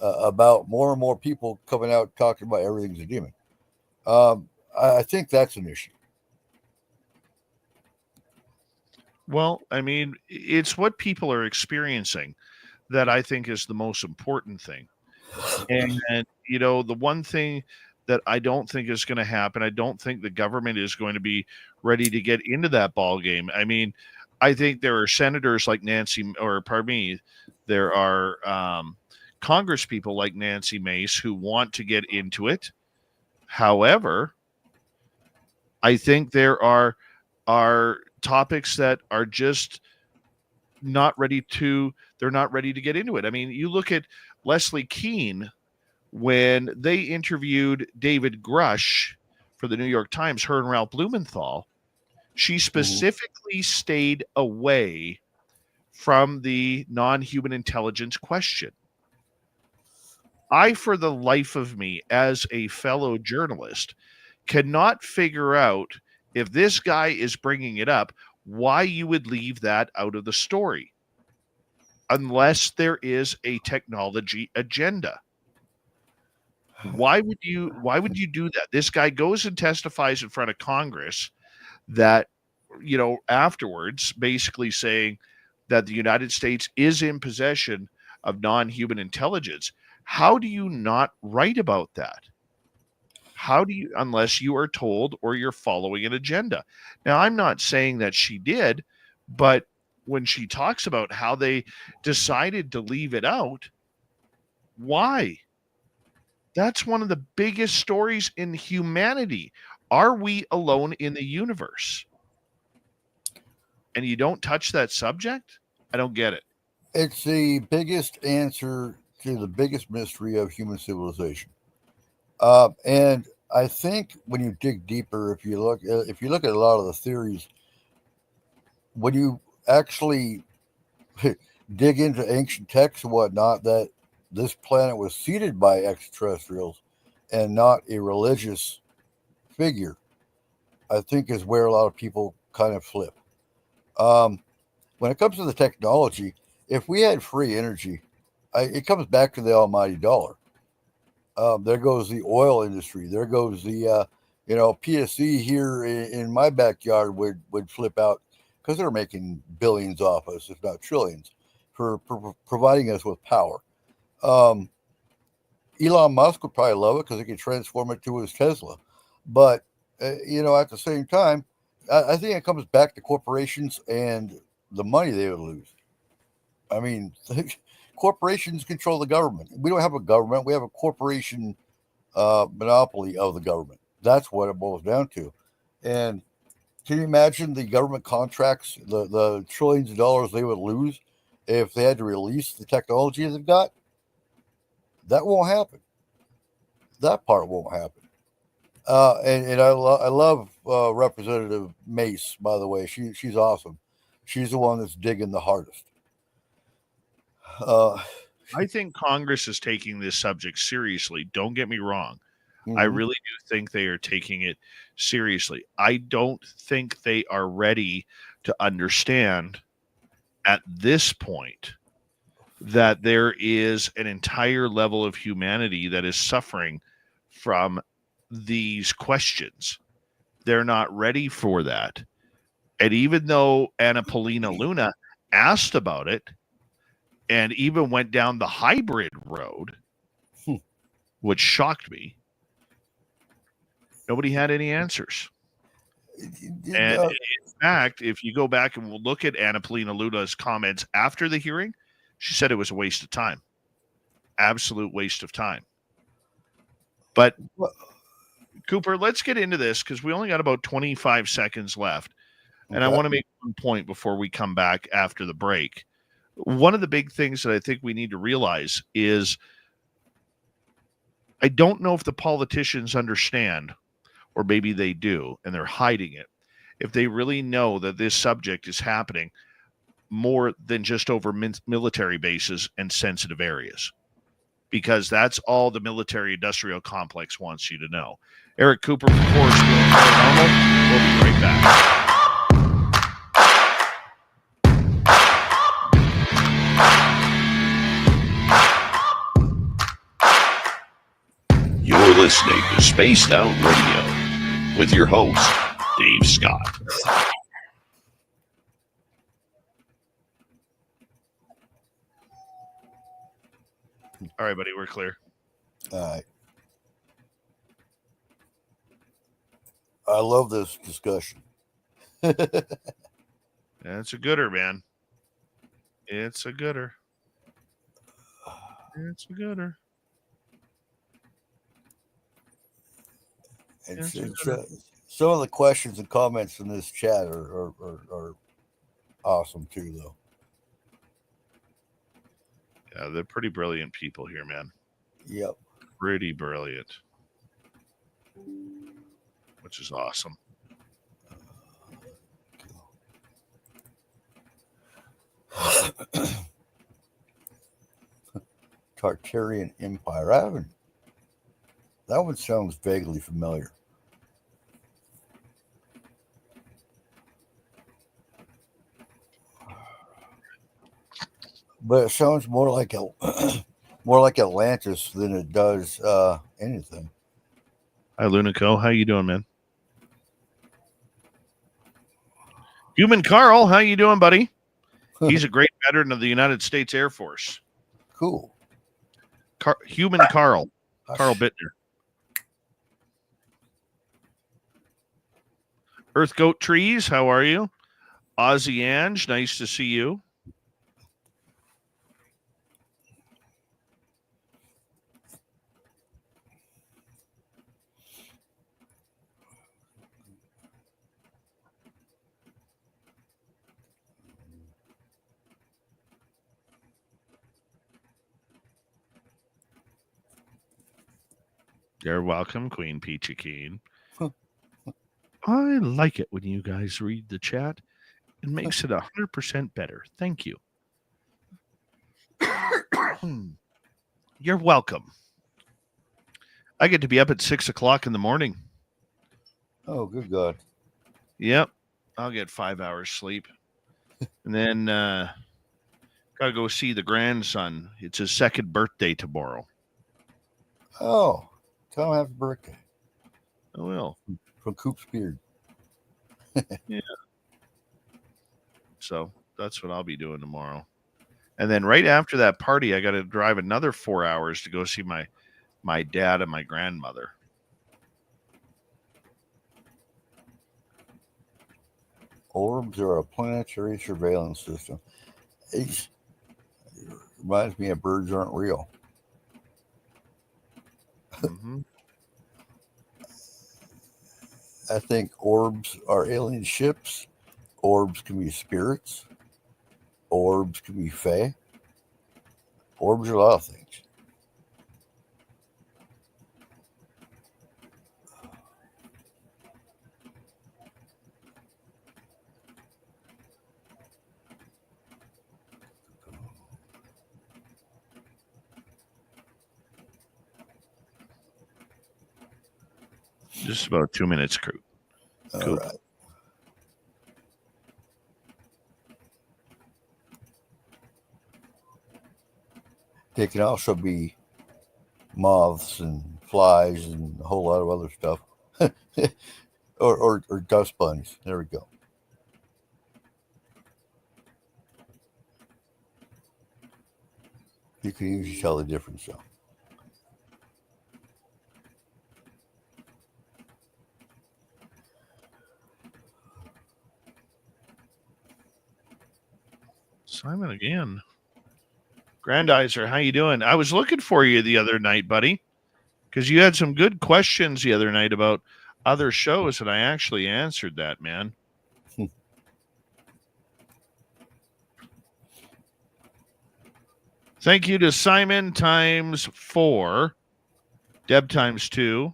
[SPEAKER 3] about more and more people coming out talking about everything's a demon. I think that's an issue.
[SPEAKER 2] Well, I mean, it's what people are experiencing that I think is the most important thing. And the one thing that I don't think is going to happen, I don't think the government is going to be ready to get into that ball game. I mean, I think there are senators like Nancy, or pardon me, there are Congress people like Nancy Mace who want to get into it. However, I think there are topics that are just not ready to get into it. I mean, you look at Leslie Keene when they interviewed David Grush for the New York Times, her and Ralph Blumenthal, she specifically stayed away from the non-human intelligence question. I, for the life of me, as a fellow journalist, cannot figure out, if this guy is bringing it up, why you would leave that out of the story, unless there is a technology agenda. Why would you do that? This guy goes and testifies in front of Congress that, afterwards, basically saying that the United States is in possession of non-human intelligence. How do you not write about that? How do you, unless you are told or you're following an agenda? Now, I'm not saying that she did, but when she talks about how they decided to leave it out, why? That's one of the biggest stories in humanity. Are we alone in the universe? And you don't touch that subject? I don't get it.
[SPEAKER 3] It's the biggest answer to the biggest mystery of human civilization. And I think when you dig deeper, if you look at a lot of the theories, when you actually dig into ancient texts and whatnot, that this planet was seeded by extraterrestrials and not a religious figure, I think is where a lot of people kind of flip. When it comes to the technology, if we had free energy, it comes back to the almighty dollar. There goes the oil industry. There goes the, PSC here in my backyard would flip out because they're making billions off us, if not trillions, for providing us with power. Elon Musk would probably love it because he could transform it to his Tesla. But, at the same time, I think it comes back to corporations and the money they would lose. I mean, corporations control the government. We don't have a government. We have a corporation monopoly of the government. That's what it boils down to. And can you imagine the government contracts, the trillions of dollars they would lose if they had to release the technology they've got? That won't happen. That part won't happen. And I love Representative Mace, by the way. She's awesome. She's the one that's digging the hardest.
[SPEAKER 2] I think Congress is taking this subject seriously. Don't get me wrong.
[SPEAKER 3] Mm-hmm.
[SPEAKER 2] I really do think they are taking it seriously. I don't think they are ready to understand at this point that there is an entire level of humanity that is suffering from these questions. They're not ready for that. And even though Anna Paulina Luna asked about it and even went down the hybrid road, which shocked me, nobody had any answers. And in fact, if you go back and we'll look at Anna Paulina Luna's comments after the hearing, she said it was a waste of time. Absolute waste of time. But Cooper, let's get into this because we only got about 25 seconds left. And I want to make one point before we come back after the break. One of the big things that I think we need to realize is I don't know if the politicians understand, or maybe they do, and they're hiding it, if they really know that this subject is happening more than just over military bases and sensitive areas. Because that's all the military-industrial complex wants you to know. Eric Cooper from Forest Moon Paranormal. We'll be right back.
[SPEAKER 4] You're listening to Spaced Out Radio with your host, Dave Scott.
[SPEAKER 2] All right, buddy, we're clear.
[SPEAKER 3] All right. I love this discussion.
[SPEAKER 2] It's a gooder, man. It's a gooder. It's a gooder.
[SPEAKER 3] Some of the questions and comments in this chat are awesome too, though.
[SPEAKER 2] Yeah, they're pretty brilliant people here, man.
[SPEAKER 3] Yep.
[SPEAKER 2] Pretty brilliant. Which is awesome.
[SPEAKER 3] Tartarian Empire. I haven't. That one sounds vaguely familiar. But it sounds more like more like Atlantis than it does anything.
[SPEAKER 2] Hi, Lunico. How you doing, man? Human Carl, how you doing, buddy? He's a great veteran of the United States Air Force.
[SPEAKER 3] Cool.
[SPEAKER 2] Human Carl. Carl Bittner. Earth Goat Trees, how are you? Ozzy Ange, nice to see you. You're welcome, Queen Peachy Keen. I like it when you guys read the chat. It makes it 100% better. Thank you. You're welcome. I get to be up at 6 o'clock in the morning.
[SPEAKER 3] Oh, good God.
[SPEAKER 2] Yep. I'll get 5 hours sleep. And then gotta go see the grandson. It's his second birthday tomorrow.
[SPEAKER 3] Oh, tell him happy birthday.
[SPEAKER 2] I will.
[SPEAKER 3] From Coop's Beard.
[SPEAKER 2] Yeah. So that's what I'll be doing tomorrow. And then right after that party, I got to drive another 4 hours to go see my dad and my grandmother.
[SPEAKER 3] Orbs are a planetary surveillance system. It reminds me of birds aren't real.
[SPEAKER 2] Mm-hmm.
[SPEAKER 3] I think orbs are alien ships. Orbs can be spirits. Orbs can be fae. Orbs are a lot of things.
[SPEAKER 2] Just about 2 minutes, crew.
[SPEAKER 3] All right. They can also be moths and flies and a whole lot of other stuff. or dust bunnies. There we go. You can usually tell the difference, though.
[SPEAKER 2] Simon again. Grandizer, how you doing? I was looking for you the other night, buddy, because you had some good questions the other night about other shows, and I actually answered that, man. Thank you to Simon times 4, Deb times 2,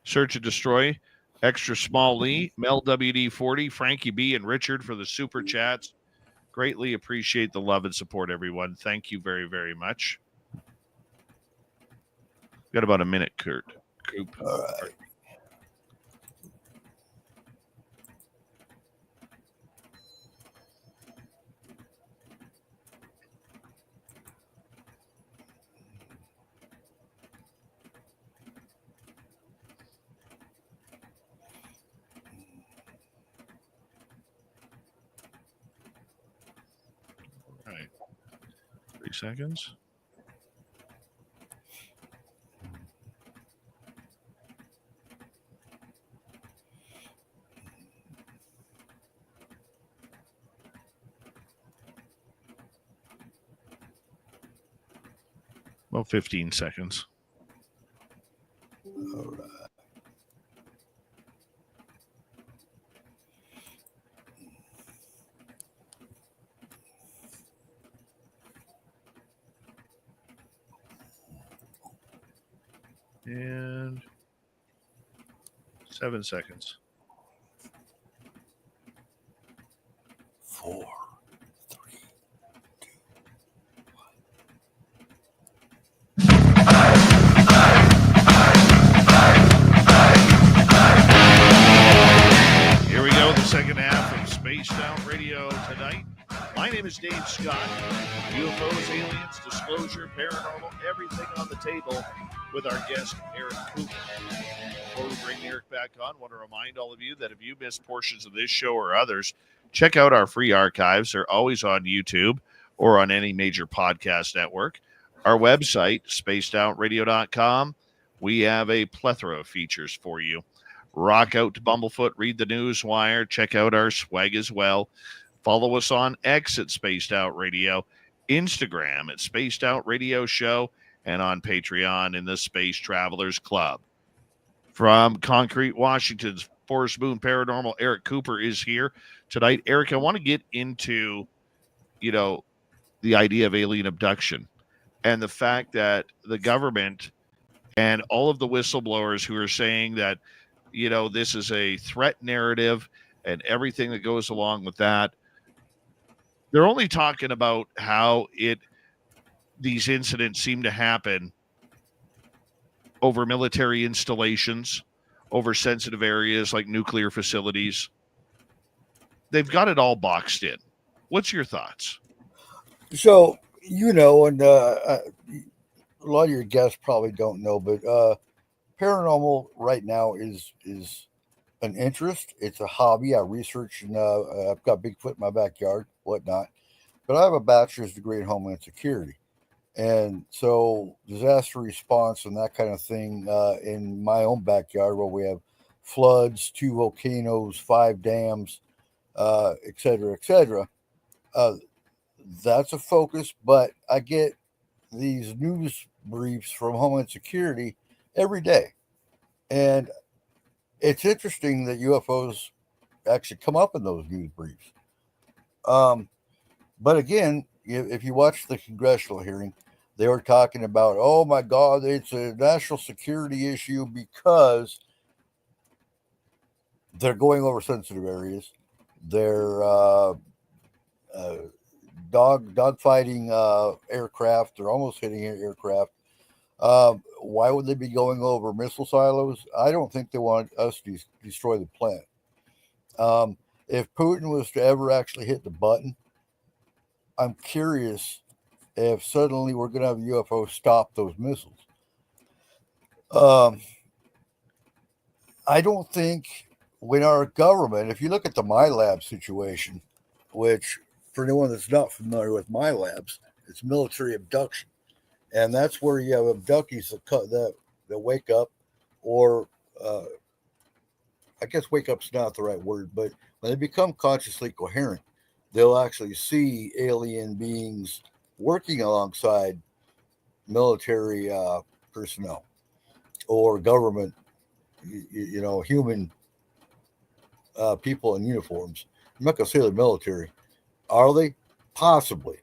[SPEAKER 2] Search and Destroy, Extra Small Lee, Mel WD40, Frankie B, and Richard for the super chats. Greatly appreciate the love and support, everyone. Thank you very, very much. Got about a minute, Kurt. Coop.
[SPEAKER 3] All right.
[SPEAKER 2] All right. 3 seconds. Well, 15 seconds.
[SPEAKER 3] All right.
[SPEAKER 2] And 7 seconds.
[SPEAKER 3] 4, 3, 2, 1.
[SPEAKER 2] Here we go, the second half of Spaced Out Radio tonight. My name is Dave Scott. UFOs, aliens, disclosure, paranormal, everything on the table with our guest, Eric Cooper. Before we bring Eric back on, I want to remind all of you that if you missed portions of this show or others, check out our free archives. They're always on YouTube or on any major podcast network. Our website, spacedoutradio.com, we have a plethora of features for you. Rock out to Bumblefoot, read the news wire, check out our swag as well. Follow us on X at Spaced Out Radio, Instagram at Spaced Out Radio Show, and on Patreon in the Space Travelers Club. From Concrete, Washington's Forest Moon Paranormal, Eric Cooper is here tonight. Eric, I want to get into, the idea of alien abduction and the fact that the government and all of the whistleblowers who are saying that, this is a threat narrative and everything that goes along with that, they're only talking about how these incidents seem to happen over military installations, over sensitive areas like nuclear facilities. They've got it all boxed in. What's your thoughts?
[SPEAKER 3] So, and a lot of your guests probably don't know, but paranormal right now is an interest. It's a hobby. I research and I've got Bigfoot in my backyard, whatnot. But I have a bachelor's degree in Homeland Security. And so disaster response and that kind of thing in my own backyard where we have floods, 2 volcanoes, 5 dams, et cetera, et cetera. That's a focus, but I get these news briefs from Homeland Security every day. And it's interesting that UFOs actually come up in those news briefs. But again, if you watch the congressional hearing, they were talking about, oh my God, it's a national security issue because they're going over sensitive areas. They're dogfighting aircraft. They're almost hitting aircraft. Why would they be going over missile silos? I don't think they want us to destroy the planet. If Putin was to ever actually hit the button, I'm curious if suddenly we're going to have UFOs stop those missiles. I don't think when our government, if you look at the MyLab situation, which for anyone that's not familiar with MyLabs, it's military abduction. And that's where you have abductees that wake up, or I guess wake up's not the right word, but when they become consciously coherent, they'll actually see alien beings working alongside military personnel or government, human people in uniforms. I'm not going to say the military. Are they? Possibly.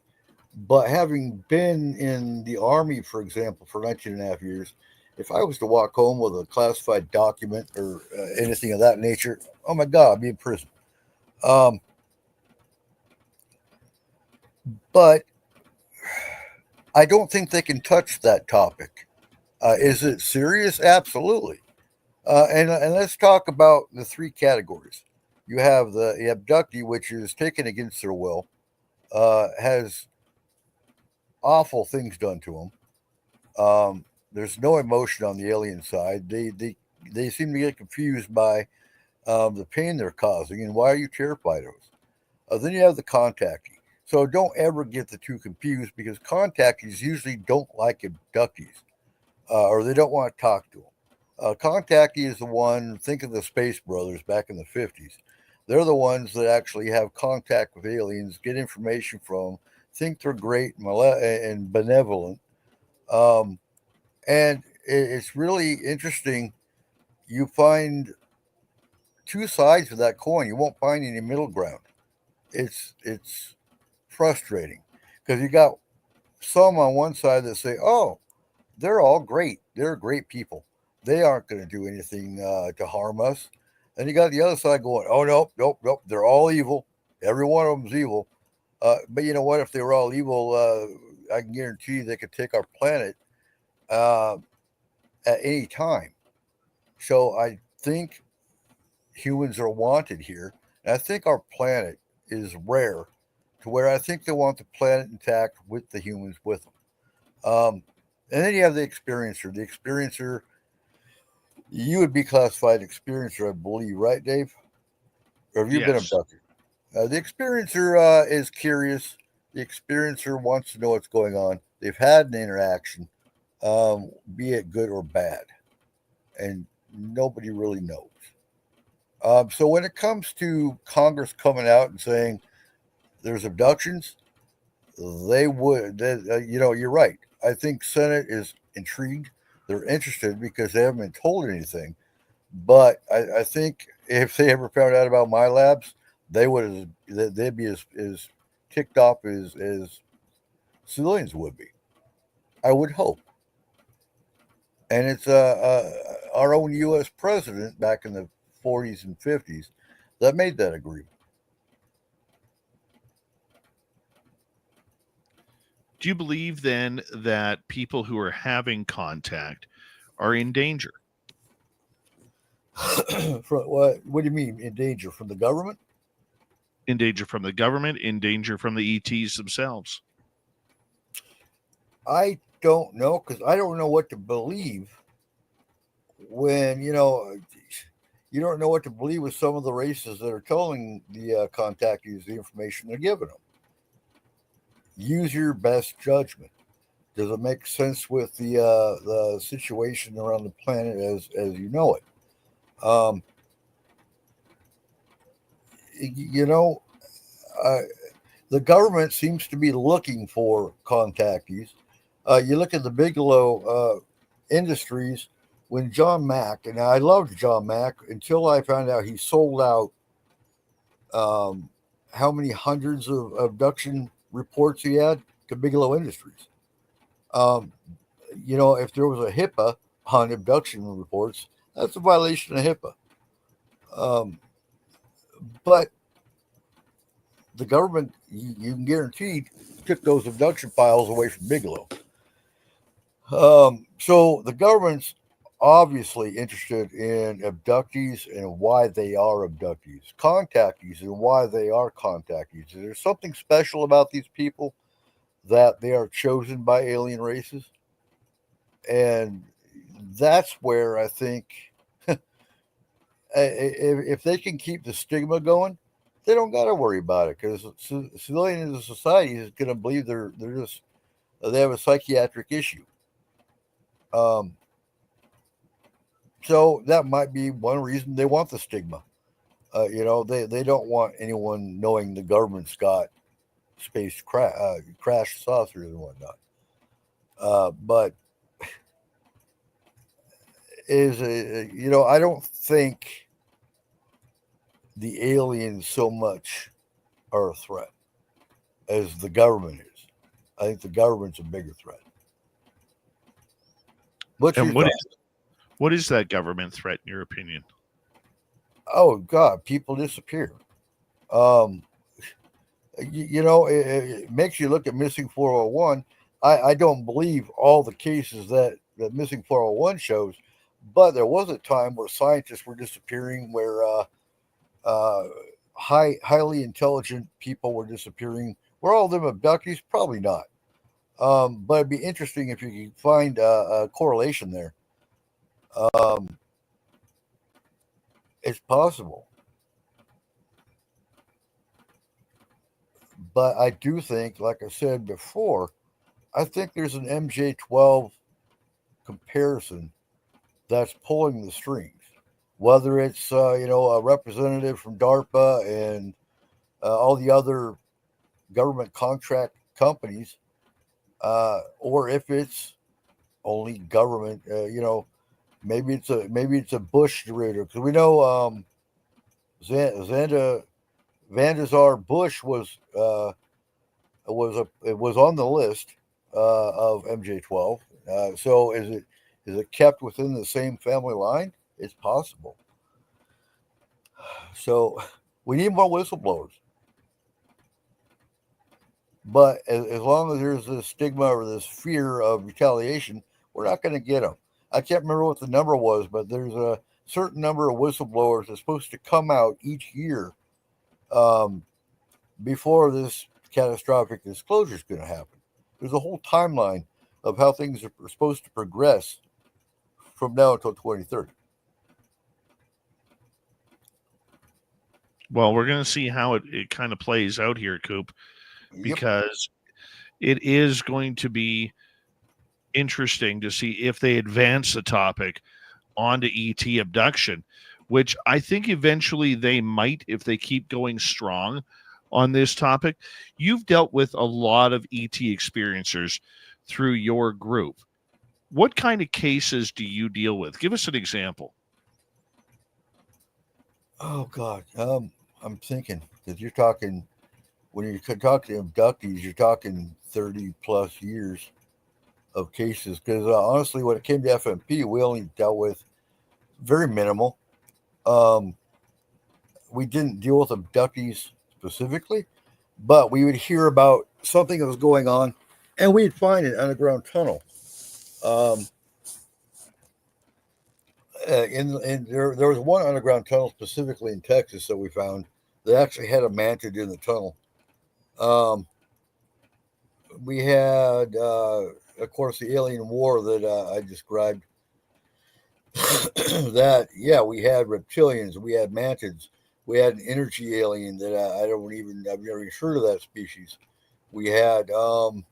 [SPEAKER 3] But having been in the Army, for example, for 19.5 years, if I was to walk home with a classified document or anything of that nature, oh my God, I'd be in prison. But I don't think they can touch that topic. Is it serious? Absolutely. And let's talk about the 3 categories. You have the abductee, which is taken against their will, has awful things done to them. There's no emotion on the alien side. They seem to get confused by the pain they're causing, and why are you terrified of us? Then you have the contactee. So don't ever get the 2 confused, because contactees usually don't like abductees, or they don't want to talk to them. Contactee is the one, think of the Space Brothers back in the 50s. They're the ones that actually have contact with aliens, get information from them, think they're great and benevolent, And it's really interesting. You find two sides of that coin. You won't find any middle ground. It's frustrating because you got some on one side that say, "Oh, they're all great. They're great people. They aren't going to do anything to harm us." And you got the other side going, "Oh no, nope, nope. They're all evil. Every one of them's evil." But you know what? If they were all evil, I can guarantee you they could take our planet uh, at any time. So I think humans are wanted here. And I think our planet is rare to where I think they want the planet intact with the humans with them. And then you have the experiencer. The experiencer, you would be classified experiencer, I believe, right, Dave? Or have you been
[SPEAKER 2] Yes.
[SPEAKER 3] abducted? The experiencer is curious. The experiencer wants to know what's going on. They've had an interaction, be it good or bad, and nobody really knows. So when it comes to Congress coming out and saying there's abductions, you're right. I think Senate is intrigued. They're interested because they haven't been told anything. But I think if they ever found out about my labs, they'd be as ticked off as civilians would be. I would hope. And it's our own U.S. president back in the 40s and 50s that made that agreement.
[SPEAKER 2] Do you believe then that people who are having contact are in danger?
[SPEAKER 3] What do you mean in danger from the government?
[SPEAKER 2] In danger from the government, in danger from the ETs themselves?
[SPEAKER 3] I don't know because I don't know what to believe when you don't know what to believe with some of the races that are telling the contactees the information they're giving them. Use your best judgment. Does it make sense with the situation around the planet as you know it? Um, you know, uh, the government seems to be looking for contactees. You look at the Bigelow Industries when John Mack, and I loved John Mack until I found out he sold out how many hundreds of abduction reports he had to Bigelow Industries. Um, if there was a HIPAA on abduction reports, that's a violation of HIPAA. Um, but the government, you can guarantee, took those abduction files away from Bigelow. So the government's obviously interested in abductees and why they are abductees, contactees and why they are contactees. Is there something special about these people that they are chosen by alien races? And that's where I think if they can keep the stigma going, they don't got to worry about it because civilian as a society is going to believe they have a psychiatric issue. Um, so that might be one reason they want the stigma. They don't want anyone knowing the government's got crash saucers and whatnot. But I don't think the aliens so much are a threat as the government is. I think the government's a bigger threat.
[SPEAKER 2] And what is that government threat in your opinion?
[SPEAKER 3] Oh God, people disappear. Um, it makes you look at missing 401. I don't believe all the cases that missing 401 shows, but there was a time where scientists were disappearing, where highly intelligent people were disappearing. Were all of them abductees? Probably not. But it'd be interesting if you could find a correlation there. It's possible. But I do think, like I said before, I think there's an MJ12 comparison that's pulling the strings. Whether it's a representative from DARPA and all the other government contract companies, or if it's only government. Maybe it's a Bush director, because we know Vandazar Bush was on the list of MJ12. So is it kept within the same family line? It's possible. So we need more whistleblowers. But as long as there's this stigma or this fear of retaliation, we're not going to get them. I can't remember what the number was, but there's a certain number of whistleblowers that's supposed to come out each year before this catastrophic disclosure is going to happen. There's a whole timeline of how things are supposed to progress from now until 2030.
[SPEAKER 2] Well, we're going to see how it kind of plays out here, Coop, because it is going to be interesting to see if they advance the topic onto ET abduction, which I think eventually they might if they keep going strong on this topic. You've dealt with a lot of ET experiencers through your group. What kind of cases do you deal with? Give us an example.
[SPEAKER 3] Oh, God. I'm thinking, because you're talking, when you talk to abductees, you're talking 30 plus years of cases. Because honestly, when it came to FMP, we only dealt with very minimal. We didn't deal with abductees specifically, but we would hear about something that was going on, and we'd find an underground tunnel. There was one underground tunnel specifically in Texas that we found that actually had a mantid in the tunnel. We had, of course, the alien war that I described. That, yeah, we had reptilians, we had mantids, we had an energy alien that I've never even heard of that species. We had the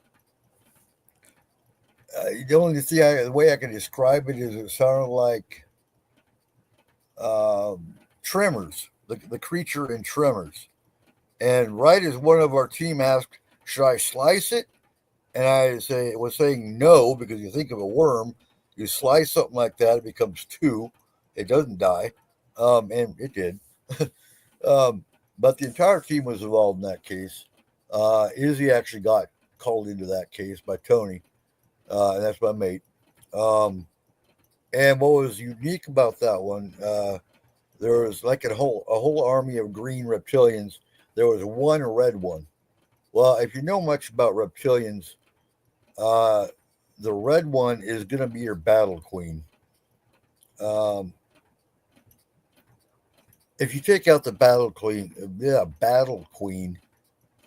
[SPEAKER 3] only thing the way I can describe it is it sounded like Tremors, the creature in Tremors. And right as one of our team asked, should I slice it? And I was saying no, because you think of a worm, you slice something like that, it becomes two. It doesn't die. And it did. But the entire team was involved in that case. Izzy actually got called into that case by Tony. And that's my mate. And what was unique about that one, there was like a whole army of green reptilians. There was one red one. Well, if you know much about reptilians, the red one is going to be your battle queen. If you take out the battle queen,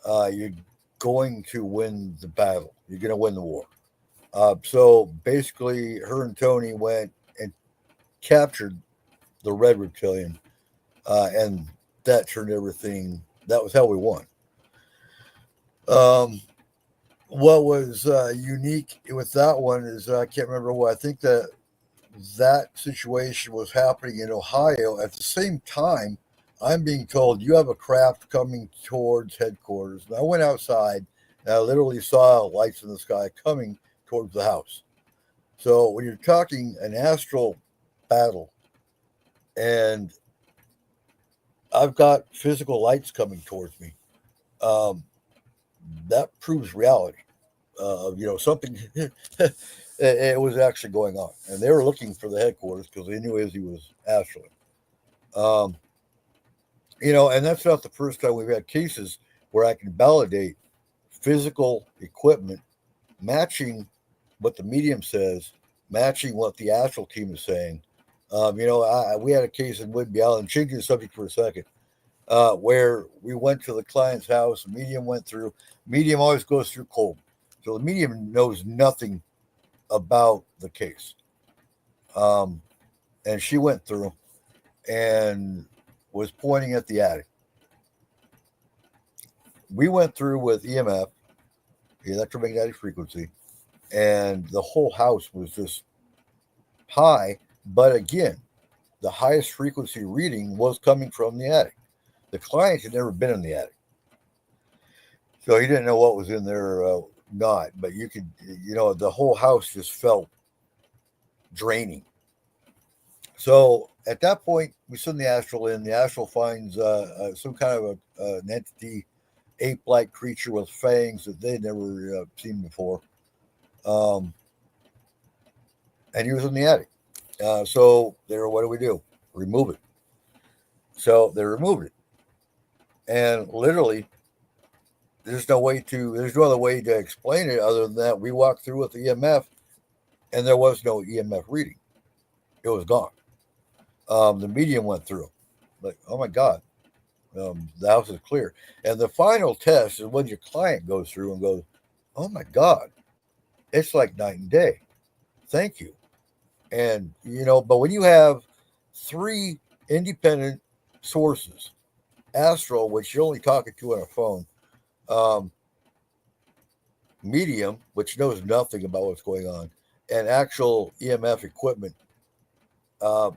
[SPEAKER 3] you're going to win the battle. You're going to win the war. So basically, her and Tony went and captured the red reptilian, and that turned everything. That was how we won. What was unique with that one is I can't remember what. I think that situation was happening in Ohio. At the same time, I'm being told you have a craft coming towards headquarters. And I went outside and I literally saw lights in the sky coming towards the house. So when you're talking an astral battle, and I've got physical lights coming towards me, that proves reality. Something it was actually going on, and they were looking for the headquarters because they knew Izzy was astrally. And that's not the first time we've had cases where I can validate physical equipment matching what the medium says, matching what the astral team is saying. We had a case in Whidbey Island, changing the subject for a second, where we went to the client's house. The medium went through. Medium always goes through cold. So the medium knows nothing about the case. And she went through and was pointing at the attic. We went through with EMF, the electromagnetic frequency, and the whole house was just high. But again, the highest frequency reading was coming from the attic. The client had never been in the attic, so he didn't know what was in there, not. But you could, the whole house just felt draining. So at that point, we send the astral in. The astral finds some kind of an entity, ape-like creature with fangs that they'd never seen before. And he was in the attic. So what do? Remove it. So they removed it. And literally, there's no other way to explain it other than that we walked through with the EMF and there was no EMF reading. It was gone. The medium went through. Like, oh my God, the house is clear. And the final test is when your client goes through and goes, oh my God, it's like night and day. Thank you. And, but when you have 3 independent sources, astral, which you're only talking to on a phone, medium, which knows nothing about what's going on, and actual EMF equipment, that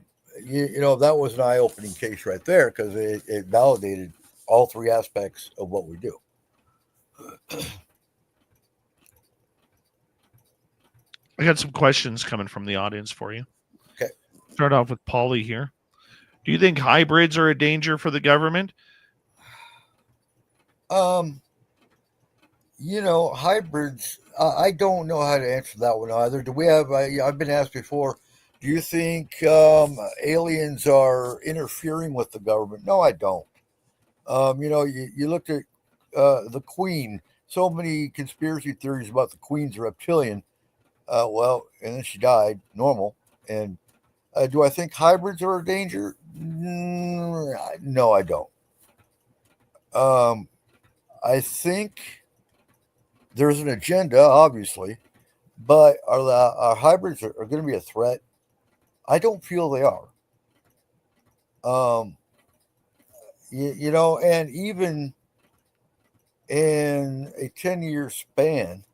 [SPEAKER 3] was an eye-opening case right there because it validated all 3 aspects of what we do.
[SPEAKER 2] I got some questions coming from the audience for you.
[SPEAKER 3] Okay.
[SPEAKER 2] Start off with Paulie here. Do you think hybrids are a danger for the government?
[SPEAKER 3] Hybrids, I don't know how to answer that one either. Do we have, I've been asked before, do you think aliens are interfering with the government? No, I don't. You looked at the Queen, so many conspiracy theories about the Queen's reptilian. And then she died, normal. And do I think hybrids are a danger? No, I don't. I think there's an agenda, obviously, but our hybrids are going to be a threat? I don't feel they are. And even in a 10-year span,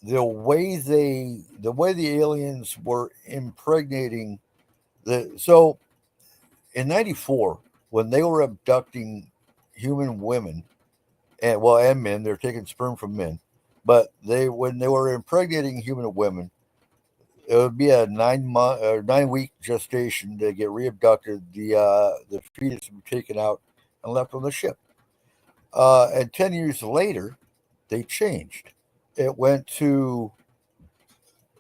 [SPEAKER 3] the way the aliens were impregnating so in 94, when they were abducting human women and men, they're taking sperm from men, but when they were impregnating human women, it would be a 9-week gestation to get reabducted. The fetus would be taken out and left on the ship. And 10 years later, they changed. It went to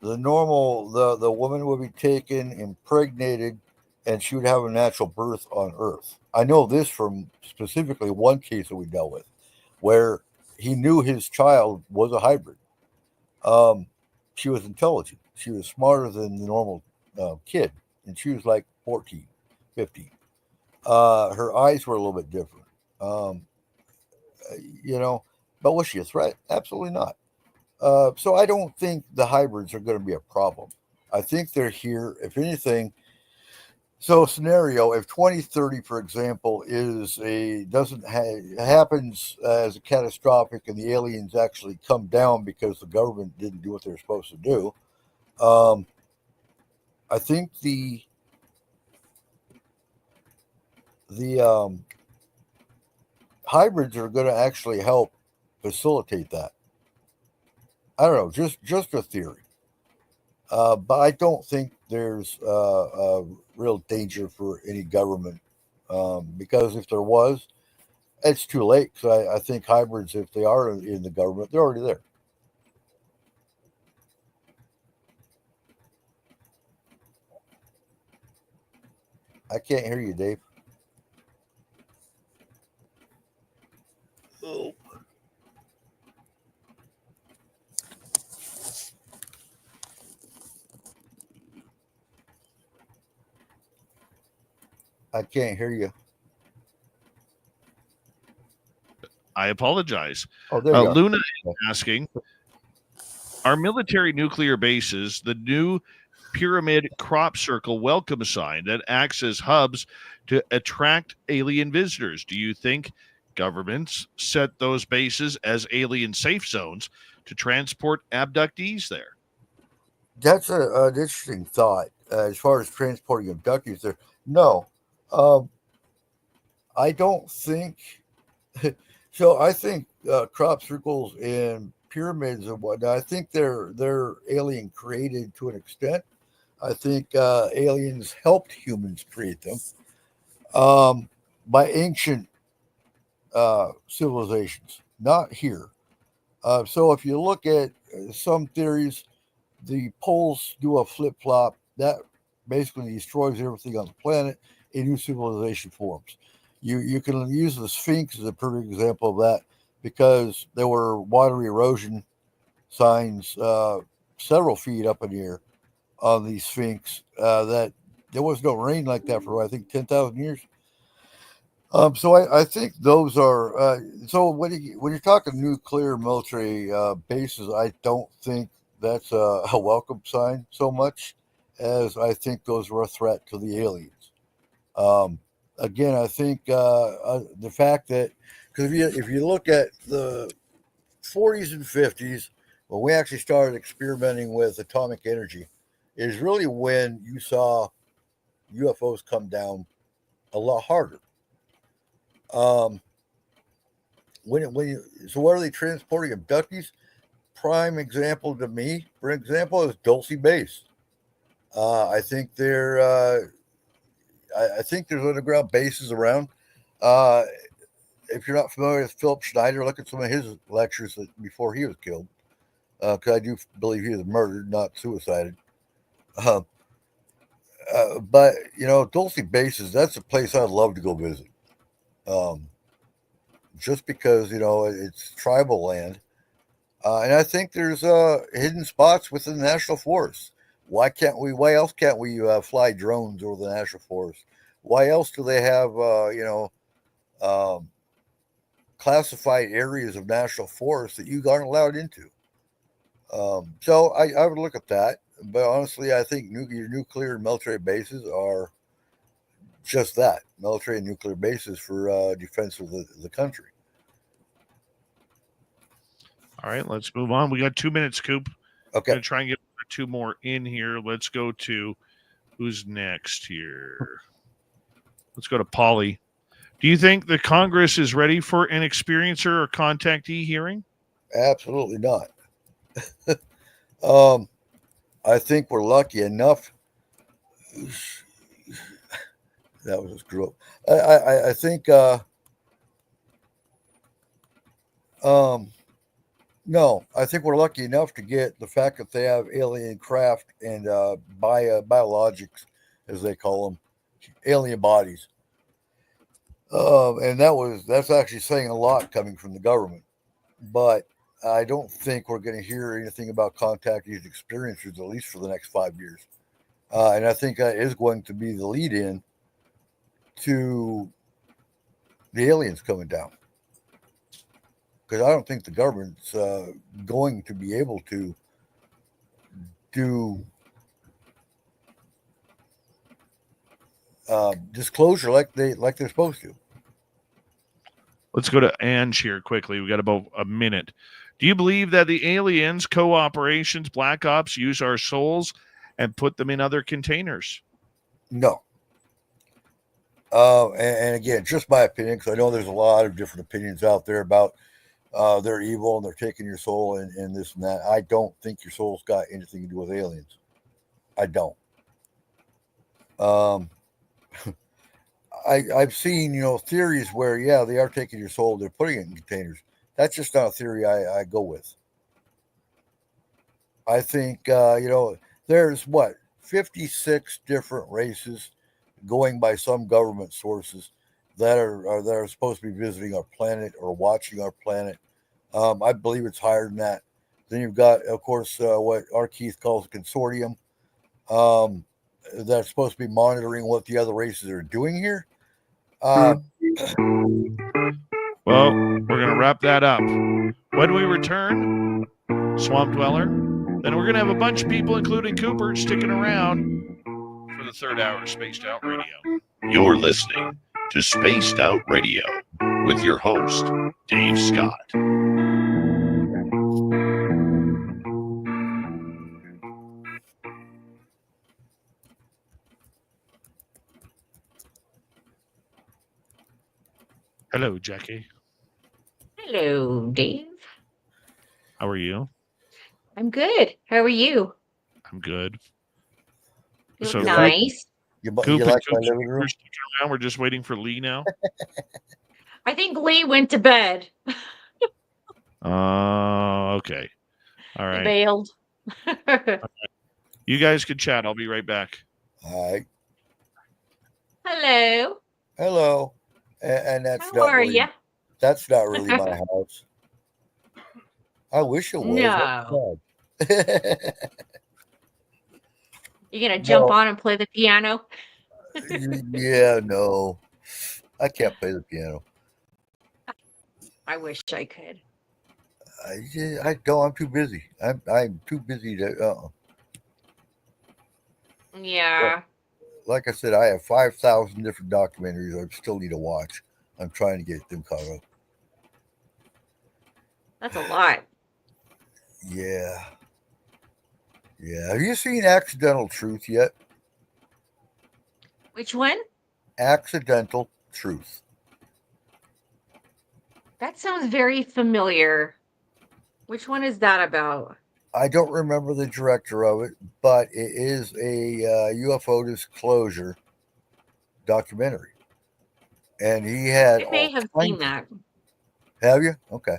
[SPEAKER 3] the normal, the woman would be taken, impregnated, and she would have a natural birth on Earth. I know this from specifically one case that we dealt with, where he knew his child was a hybrid. She was intelligent. She was smarter than the normal kid, and she was like 14, 15. Her eyes were a little bit different. But was she a threat? Absolutely not. So I don't think the hybrids are going to be a problem. I think they're here, if anything. So scenario, if 2030, for example, happens as a catastrophic and the aliens actually come down because the government didn't do what they're supposed to do, I think the hybrids are going to actually help facilitate that. I don't know, just a theory. But I don't think there's a real danger for any government because if there was, it's too late. Because I think hybrids, if they are in the government, they're already there. I can't hear you, Dave. Oh. I can't hear you.
[SPEAKER 2] I apologize.
[SPEAKER 3] Oh, there you are.
[SPEAKER 2] Luna is asking, are military nuclear bases the new pyramid crop circle welcome sign that acts as hubs to attract alien visitors? Do you think governments set those bases as alien safe zones to transport abductees there?
[SPEAKER 3] That's an interesting thought as far as transporting abductees there. No, I don't think so. I think crop circles and pyramids and whatnot, I think they're alien created to an extent. I think aliens helped humans create them by ancient civilizations, not here. So if you look at some theories, the poles do a flip flop that basically destroys everything on the planet. A new civilization forms. You can use the Sphinx as a perfect example of that because there were water erosion signs several feet up in the air on the Sphinx that there was no rain like that for I think 10,000 years. So I think those are so when you're talking nuclear military bases, I don't think that's a welcome sign so much as I think those were a threat to the aliens. Um, Again, I think the fact that because if you look at the 40s and 50s, when we actually started experimenting with atomic energy, is really when you saw UFOs come down a lot harder. Um, so what are they transporting abductees? Prime example to me, for example, is Dulce Base. I think I think there's underground bases around. Uh, if you're not familiar with Philip Schneider, look at some of his lectures before he was killed. Because I do believe he was murdered, not suicided. Uh, but Dulce Bases, that's a place I'd love to go visit. Um, just because it's tribal land. And I think there's hidden spots within the national forest. Why else can't we fly drones over the national forest? Why else do they have um, classified areas of national forest that you aren't allowed into? So I would look at that. But honestly, I think your nuclear and military bases are just that, military and nuclear bases for defense of the country.
[SPEAKER 2] All right, let's move on. We got 2 minutes, Coop.
[SPEAKER 3] Okay.
[SPEAKER 2] Going to try and get two more in here. Let's go to who's next here. Let's go to Polly. Do you think the Congress is ready for an experiencer or contactee hearing?
[SPEAKER 3] Absolutely not. um, I think we're lucky enough. That was a screw up. I think um, no, I think we're lucky enough to get the fact that they have alien craft and biologics, as they call them, alien bodies. And that's actually saying a lot coming from the government. But I don't think we're going to hear anything about contactees experiencers at least for the next 5 years. And I think that is going to be the lead in to the aliens coming down. Because I don't think the government's going to be able to do disclosure like they're supposed to.
[SPEAKER 2] Let's go to Ange here quickly. We got about a minute. Do you believe that the aliens, co-operations, black ops use our souls and put them in other containers?
[SPEAKER 3] No. And again, just my opinion, because I know there's a lot of different opinions out there about they're evil and they're taking your soul and this and that. I don't think your soul's got anything to do with aliens. I don't. I've seen theories where they are taking your soul, they're putting it in containers. That's just not a theory I go with. I think there's 56 different races going by some government sources that are supposed to be visiting our planet or watching our planet. I believe it's higher than that. Then you've got, of course, what our Keith calls a consortium that's supposed to be monitoring what the other races are doing here.
[SPEAKER 2] Well, we're going to wrap that up. When we return, Swamp Dweller, then we're going to have a bunch of people, including Cooper, sticking around for the third hour of Spaced Out Radio.
[SPEAKER 4] You're listening to Spaced Out Radio with your host, Dave Scott.
[SPEAKER 2] Hello, Jackie.
[SPEAKER 5] Hello, Dave.
[SPEAKER 2] How are you?
[SPEAKER 5] I'm good. How are you?
[SPEAKER 2] I'm good. So
[SPEAKER 5] Nice.
[SPEAKER 3] You
[SPEAKER 2] Coop
[SPEAKER 3] like
[SPEAKER 2] and
[SPEAKER 3] my
[SPEAKER 2] Coach
[SPEAKER 3] living room?
[SPEAKER 2] are sticking around. We're just waiting for Lee now.
[SPEAKER 5] I think Lee went to bed.
[SPEAKER 2] Okay. All
[SPEAKER 5] He
[SPEAKER 2] right.
[SPEAKER 5] bailed.
[SPEAKER 2] You guys can chat. I'll be right back.
[SPEAKER 3] All right.
[SPEAKER 5] Hello.
[SPEAKER 3] Hello. And that's
[SPEAKER 5] How are you?
[SPEAKER 3] that's not really my house. I wish it was.
[SPEAKER 5] No.
[SPEAKER 3] That's sad.
[SPEAKER 5] You gonna jump
[SPEAKER 3] No.
[SPEAKER 5] on and play the piano?
[SPEAKER 3] Yeah, no. I can't play the piano.
[SPEAKER 5] I wish I could.
[SPEAKER 3] I don't. I'm too busy. I'm too busy to.
[SPEAKER 5] Yeah.
[SPEAKER 3] Like I said, I have 5,000 different documentaries I still need to watch. I'm trying to get them caught up.
[SPEAKER 5] That's a lot.
[SPEAKER 3] Yeah. Yeah. Have you seen Accidental Truth yet?
[SPEAKER 5] Which one?
[SPEAKER 3] Accidental Truth.
[SPEAKER 5] That sounds very familiar. Which one is that about?
[SPEAKER 3] I don't remember the director of it, but it is a UFO disclosure documentary. And he had
[SPEAKER 5] I may
[SPEAKER 3] all
[SPEAKER 5] have
[SPEAKER 3] kinds
[SPEAKER 5] seen that.
[SPEAKER 3] Have you? Okay.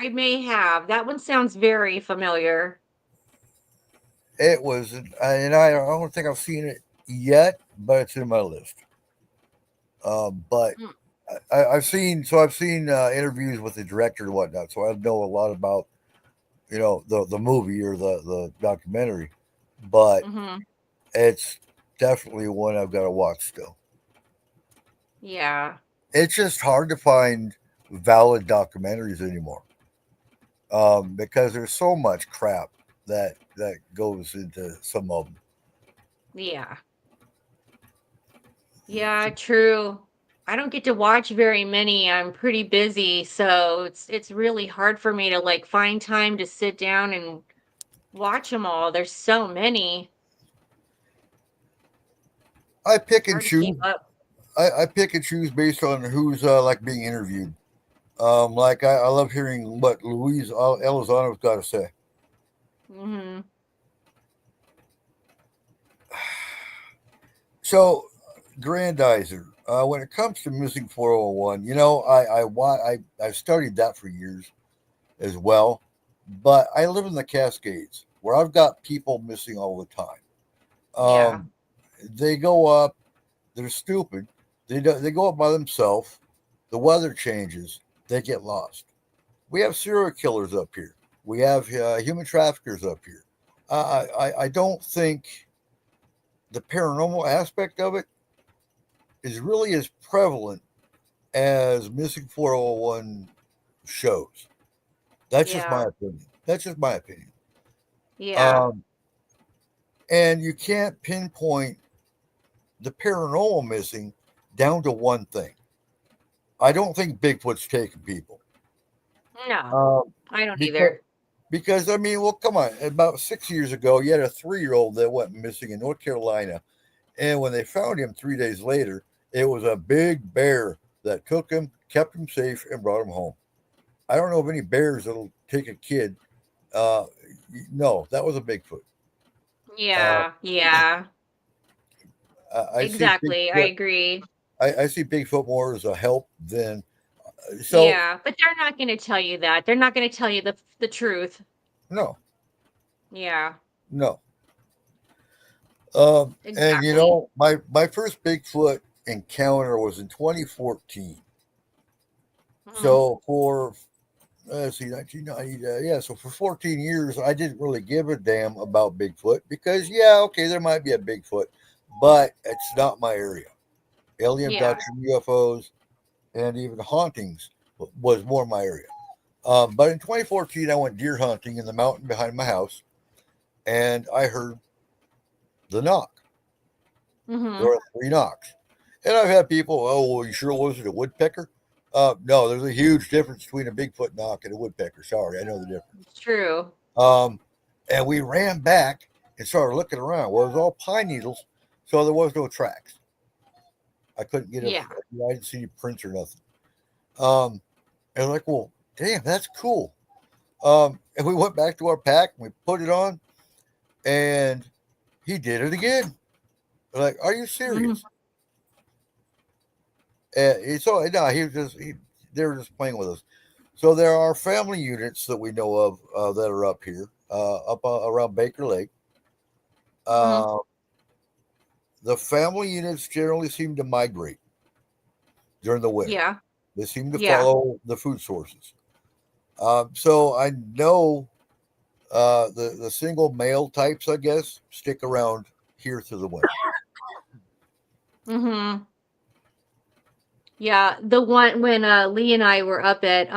[SPEAKER 5] I may have. That one sounds very familiar.
[SPEAKER 3] It was, and I don't think I've seen it yet, but it's in my list. But
[SPEAKER 5] Hmm.
[SPEAKER 3] I've seen interviews with the director and whatnot, so I know a lot about the movie or the documentary, but
[SPEAKER 5] Mm-hmm.
[SPEAKER 3] it's definitely one I've got to watch still.
[SPEAKER 5] Yeah.
[SPEAKER 3] It's just hard to find valid documentaries anymore, because there's so much crap that goes into some of them.
[SPEAKER 5] Yeah. Yeah, true. I don't get to watch very many. I'm pretty busy, so it's really hard for me to like find time to sit down and watch them all. There's so many.
[SPEAKER 3] I pick and
[SPEAKER 5] Hard to
[SPEAKER 3] choose.
[SPEAKER 5] keep up.
[SPEAKER 3] I pick and choose based on who's like being interviewed. Like I love hearing what Luis Elizono's got to say.
[SPEAKER 5] Hmm.
[SPEAKER 3] So, Grandizer, when it comes to missing 401, I've studied that for years as well. But I live in the Cascades where I've got people missing all the time.
[SPEAKER 5] Yeah.
[SPEAKER 3] They go up, they're stupid. They go up by themselves. The weather changes, they get lost. We have serial killers up here. We have human traffickers up here. I don't think the paranormal aspect of it is really as prevalent as missing 401 shows. That's just my
[SPEAKER 5] Yeah.
[SPEAKER 3] opinion. That's just my opinion.
[SPEAKER 5] Yeah.
[SPEAKER 3] Um, and you can't pinpoint the paranormal missing down to one thing. I don't think Bigfoot's taking people.
[SPEAKER 5] No,
[SPEAKER 3] Um,
[SPEAKER 5] I don't
[SPEAKER 3] because
[SPEAKER 5] either.
[SPEAKER 3] Because I mean, well, come on. About 6 years ago, you had a 3-year-old that went missing in North Carolina, and when they found him 3 days later, it was a big bear that took him, kept him safe, and brought him home. I don't know of any bears that'll take a kid. Uh, no, that was a Bigfoot. Uh,
[SPEAKER 5] Yeah. Yeah.
[SPEAKER 3] I see
[SPEAKER 5] Exactly. I
[SPEAKER 3] Bigfoot.
[SPEAKER 5] agree.
[SPEAKER 3] I see Bigfoot more as a help than so.
[SPEAKER 5] Yeah, but they're not going to tell you that. They're not going to tell you the truth.
[SPEAKER 3] No,
[SPEAKER 5] Yeah.
[SPEAKER 3] no. And
[SPEAKER 5] Exactly.
[SPEAKER 3] my first Bigfoot encounter was in 2014.
[SPEAKER 5] Mhm.
[SPEAKER 3] So for let's see, 1990, yeah. So for 14 years, I didn't really give a damn about Bigfoot because, yeah, okay, there might be a Bigfoot, but it's not my area. Alien
[SPEAKER 5] Yeah.
[SPEAKER 3] abduction, UFOs, and even hauntings was more my area. But in 2014, I went deer hunting in the mountain behind my house, and I heard the knock. There
[SPEAKER 5] Mhm.
[SPEAKER 3] were 3 knocks. And I've had people, oh, well, you sure it wasn't a woodpecker? No, there's a huge difference between a Bigfoot knock and a woodpecker. Sorry, I know the difference.
[SPEAKER 5] It's true.
[SPEAKER 3] Um, and we ran back and started looking around. Well, it was all pine needles, so there was no tracks. I couldn't get
[SPEAKER 5] Yeah.
[SPEAKER 3] I didn't see any prints or nothing. And I'm like, well, damn, that's cool. And we went back to our pack and we put it on, and he did it again. Like, are you
[SPEAKER 5] Mhm.
[SPEAKER 3] serious? So no, they were just playing with us. So there are family units that we know of that are up here, up around Baker Lake.
[SPEAKER 5] Mhm.
[SPEAKER 3] Uh, the family units generally seem to migrate during the winter.
[SPEAKER 5] Yeah.
[SPEAKER 3] They seem to
[SPEAKER 5] Yeah.
[SPEAKER 3] follow the food sources. So I know the single male types, I guess, stick around here through the winter.
[SPEAKER 5] Mhm. Yeah, the one when Lee and I were up at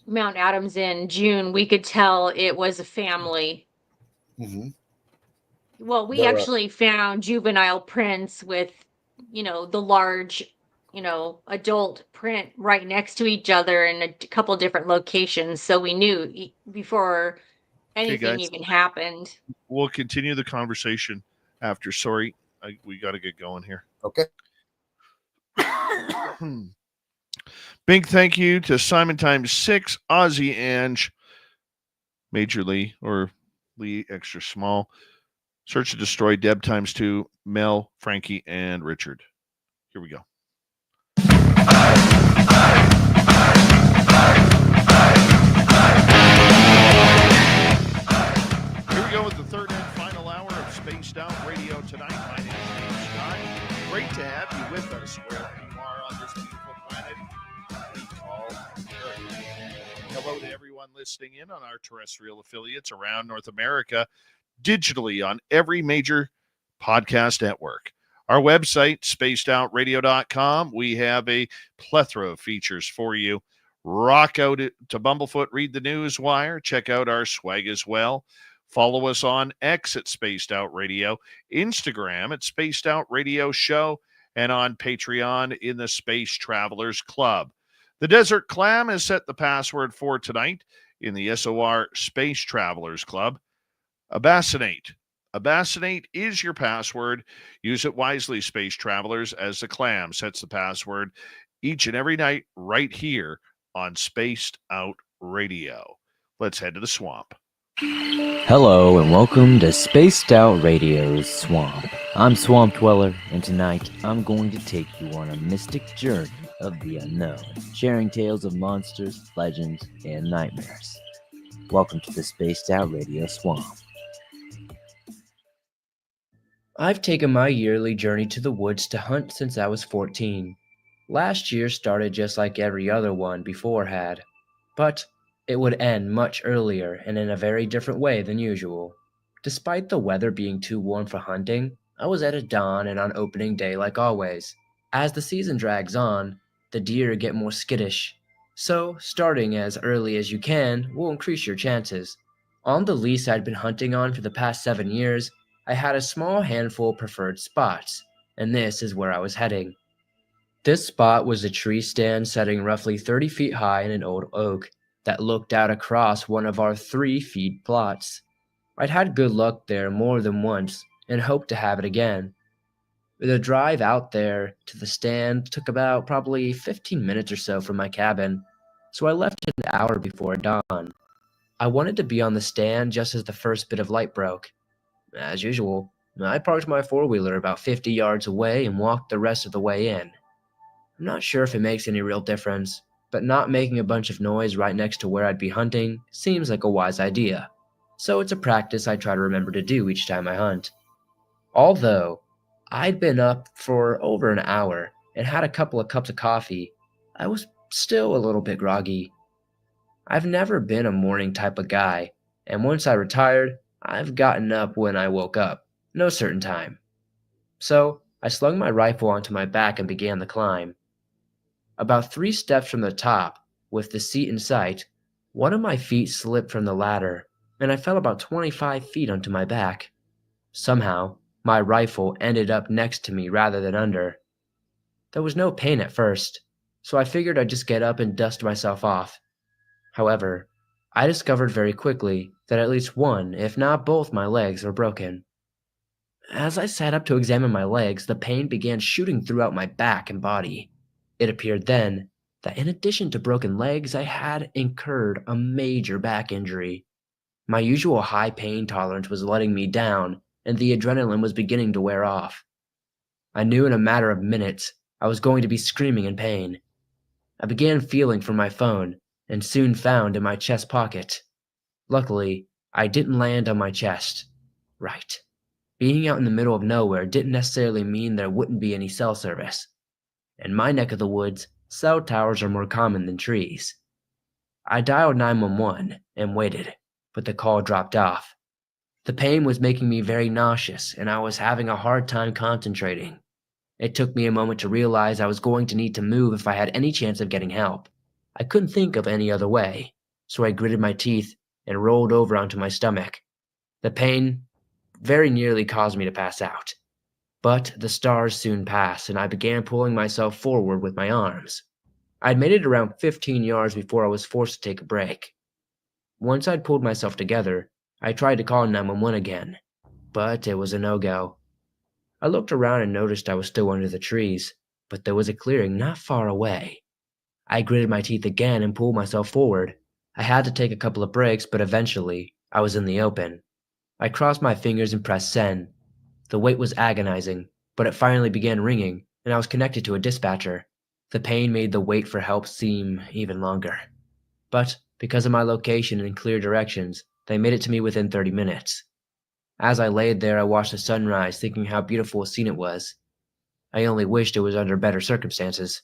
[SPEAKER 5] Mount Adams in June, we could tell it was a family.
[SPEAKER 3] Hmm.
[SPEAKER 5] Well, we
[SPEAKER 3] There are,
[SPEAKER 5] actually found juvenile prints with, the large, adult print right next to each other in a couple different locations. So we knew before
[SPEAKER 2] Okay,
[SPEAKER 5] anything
[SPEAKER 2] guys,
[SPEAKER 5] even happened.
[SPEAKER 2] we'll continue the conversation after. Sorry, we got to get going here.
[SPEAKER 3] okay.
[SPEAKER 2] Big thank you to Simon Times 6, Ozzy Ange, Major Lee, or Lee Extra Small, Search and Destroy, Deb Times 2, Mel, Frankie, and Richard. Here we go. Here we go with the third and final hour of Spaced Out Radio tonight. My name is Dave Scott. Great to have you with us wherever you are on this beautiful planet we call Earth. Hello to everyone listening in on our terrestrial affiliates around North America, digitally on every major podcast network. Our website, spacedoutradio.com, we have a plethora of features for you. Rock out to Bumblefoot, read the news wire, check out our swag as well. Follow us on X at Spaced Out Radio, Instagram at Spaced Out Radio Show, and on Patreon in the Space Travelers Club. The Desert Clam has set the password for tonight in the SOR Space Travelers Club. Abassinate. Abassinate is your password. Use it wisely, space travelers, as the clam sets the password each and every night right here on Spaced Out Radio. Let's head to the swamp.
[SPEAKER 6] Hello and welcome to Spaced Out Radio's Swamp. I'm Swamp Dweller, and tonight I'm going to take you on a mystic journey of the unknown, sharing tales of monsters, legends, and nightmares. Welcome to the Spaced Out Radio Swamp. I've taken my yearly journey to the woods to hunt since I was 14. Last year started just like every other one before had, but it would end much earlier and in a very different way than usual. Despite the weather being too warm for hunting, I was at dawn and on opening day like always. As the season drags on, the deer get more skittish, so starting as early as you can will increase your chances. On the lease I'd been hunting on for the past 7 years, I had a small handful of preferred spots, and this is where I was heading. This spot was a tree stand setting roughly 30 feet high in an old oak that looked out across one of our 3 feed plots. I'd had good luck there more than once and hoped to have it again. The drive out there to the stand took about probably 15 minutes or so from my cabin, so I left an hour before dawn. I wanted to be on the stand just as the first bit of light broke. As usual, I parked my four-wheeler about 50 yards away and walked the rest of the way in. I'm not sure if it makes any real difference, but not making a bunch of noise right next to where I'd be hunting seems like a wise idea. So it's a practice I try to remember to do each time I hunt. Although I'd been up for over an hour and had a couple of cups of coffee, I was still a little bit groggy. I've never been a morning type of guy, and once I retired, I've gotten up when I woke up, no certain time. So I slung my rifle onto my back and began the climb. About 3 steps from the top, with the seat in sight, one of my feet slipped from the ladder, and I fell about 25 feet onto my back. Somehow, my rifle ended up next to me rather than under. There was no pain at first, so I figured I'd just get up and dust myself off. However, I discovered very quickly that at least one, if not both, my legs were broken. As I sat up to examine my legs, the pain began shooting throughout my back and body. It appeared then that in addition to broken legs, I had incurred a major back injury. My usual high pain tolerance was letting me down, and the adrenaline was beginning to wear off. I knew in a matter of minutes I was going to be screaming in pain. I began feeling for my phone and soon found in my chest pocket. Luckily, I didn't land on my chest. Right. Being out in the middle of nowhere didn't necessarily mean there wouldn't be any cell service. In my neck of the woods, cell towers are more common than trees. I dialed 911 and waited, but the call dropped off. The pain was making me very nauseous, and I was having a hard time concentrating. It took me a moment to realize I was going to need to move if I had any chance of getting help. I couldn't think of any other way, so I gritted my teeth and rolled over onto my stomach. The pain very nearly caused me to pass out. But the stars soon passed, and I began pulling myself forward with my arms. I'd made it around 15 yards before I was forced to take a break. Once I'd pulled myself together, I tried to call 911 again, but it was a no-go. I looked around and noticed I was still under the trees, but there was a clearing not far away. I gritted my teeth again and pulled myself forward. I had to take a couple of breaks, but eventually, I was in the open. I crossed my fingers and pressed send. The wait was agonizing, but it finally began ringing, and I was connected to a dispatcher. The pain made the wait for help seem even longer. But because of my location and clear directions, they made it to me within 30 minutes. As I laid there, I watched the sunrise, thinking how beautiful a scene it was. I only wished it was under better circumstances.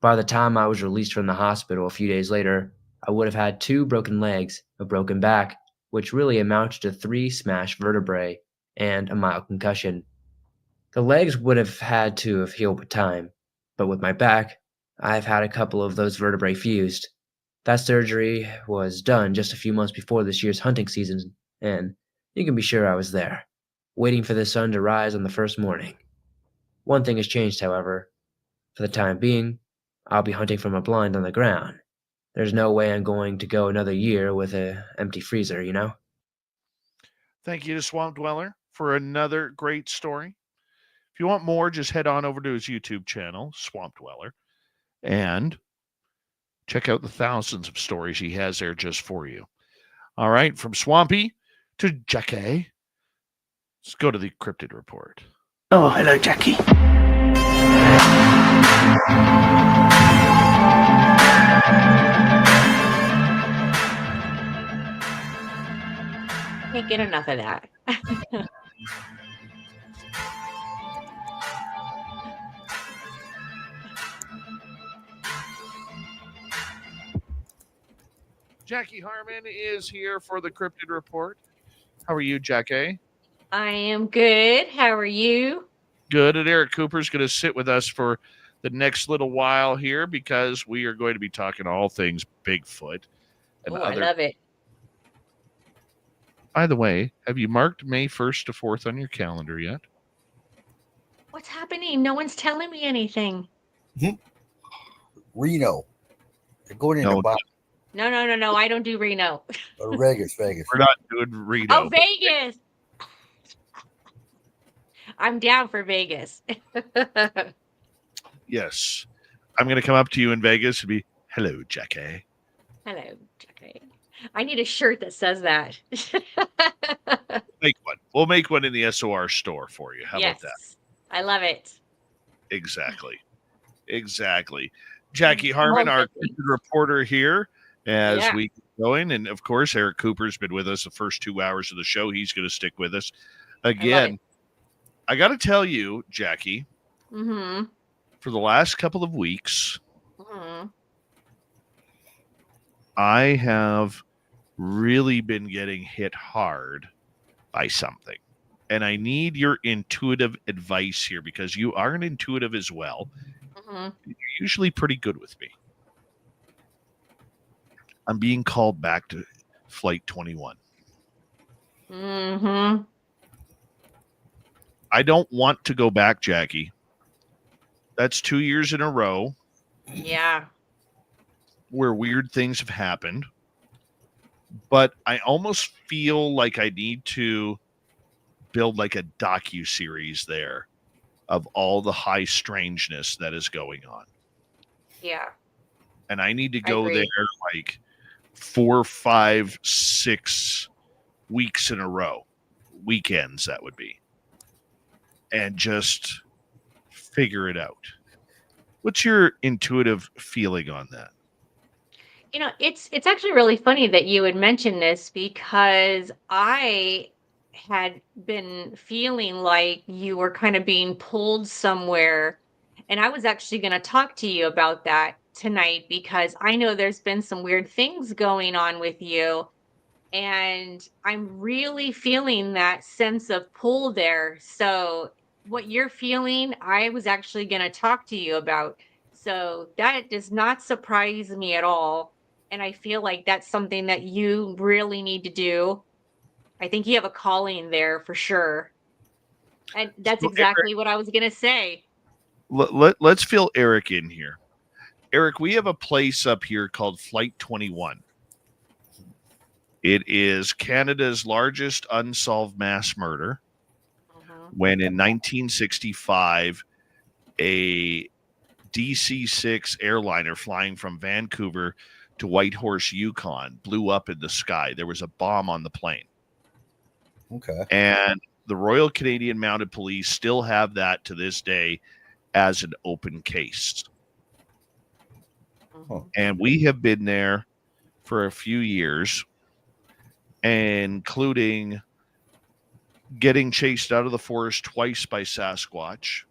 [SPEAKER 6] By the time I was released from the hospital a few days later, I would have had 2 broken legs, a broken back, which really amounted to 3 smashed vertebrae, and a mild concussion. The legs would have had to have healed with time, but with my back, I've had a couple of those vertebrae fused. That surgery was done just a few months before this year's hunting season, and you can be sure I was there, waiting for the sun to rise on the first morning. One thing has changed, however. For the time being, I'll be hunting from a blind on the ground. There's no way I'm going to go another year with an empty freezer, you know?
[SPEAKER 2] Thank you to Swamp Dweller for another great story. If you want more, just head on over to his YouTube channel, Swamp Dweller, and check out the thousands of stories he has there just for you. All right, from Swampy to Jackie, let's go to the Cryptid Report.
[SPEAKER 7] Oh, hello, Jackie.
[SPEAKER 5] Can't get enough of that.
[SPEAKER 2] Jackie Harmon is here for the Cryptid Report. How are you, Jackie?
[SPEAKER 5] I am good. How are you?
[SPEAKER 2] Good. And Eric Cooper's going to sit with us for the next little while here because we are going to be talking all things Bigfoot and
[SPEAKER 5] Oh,
[SPEAKER 2] other.
[SPEAKER 5] I love it.
[SPEAKER 2] By the way, have you marked May 1st to 4th on your calendar yet?
[SPEAKER 5] What's happening? No one's telling me anything.
[SPEAKER 3] Reno. They're going into
[SPEAKER 2] No.
[SPEAKER 5] No. I don't do Reno.
[SPEAKER 3] Vegas.
[SPEAKER 2] We're not doing Reno.
[SPEAKER 5] Oh, Vegas. I'm down for Vegas.
[SPEAKER 2] Yes. I'm going to come up to you in Vegas and be, hello, Jackie.
[SPEAKER 5] Hello, Jackie. I need a shirt that says that.
[SPEAKER 2] Make one. We'll make one in the SOR store for you. How about that?
[SPEAKER 5] I love it.
[SPEAKER 2] Exactly. Jackie Harmon, our reporter here, as we get going. And of course, Eric Cooper's been with us the first 2 hours of the show. He's going to stick with us. Again, I got to tell you, Jackie, for the last couple of weeks, I have really been getting hit hard by something. And I need your intuitive advice here because you are an intuitive as well. You're usually pretty good with me. I'm being called back to Flight 21. I don't want to go back, Jackie. That's 2 years in a row.
[SPEAKER 5] Yeah.
[SPEAKER 2] Where weird things have happened. But I almost feel like I need to build like a docu-series there of all the high strangeness that is going on.
[SPEAKER 5] Yeah.
[SPEAKER 2] And I need to go there like 4, 5, 6 weeks in a row weekends that would be, and just figure it out. What's your intuitive feeling on that?
[SPEAKER 5] It's actually really funny that you would mention this because I had been feeling like you were kind of being pulled somewhere. And I was actually going to talk to you about that tonight because I know there's been some weird things going on with you. And I'm really feeling that sense of pull there. So, what you're feeling, I was actually going to talk to you about. So, that does not surprise me at all. And I feel like that's something that you really need to do. I think you have a calling there for sure. And that's
[SPEAKER 2] So, Eric,
[SPEAKER 5] exactly what I was going to say.
[SPEAKER 2] let's fill Eric in here. Eric, we have a place up here called Flight 21. It is Canada's largest unsolved mass murder. When in 1965, a DC-6 airliner flying from Vancouver to Whitehorse, Yukon, blew up in the sky. There was a bomb on the plane.
[SPEAKER 3] Okay.
[SPEAKER 2] And the Royal Canadian Mounted Police still have that to this day as an open case. And we have been there for a few years, including getting chased out of the forest twice by Sasquatch.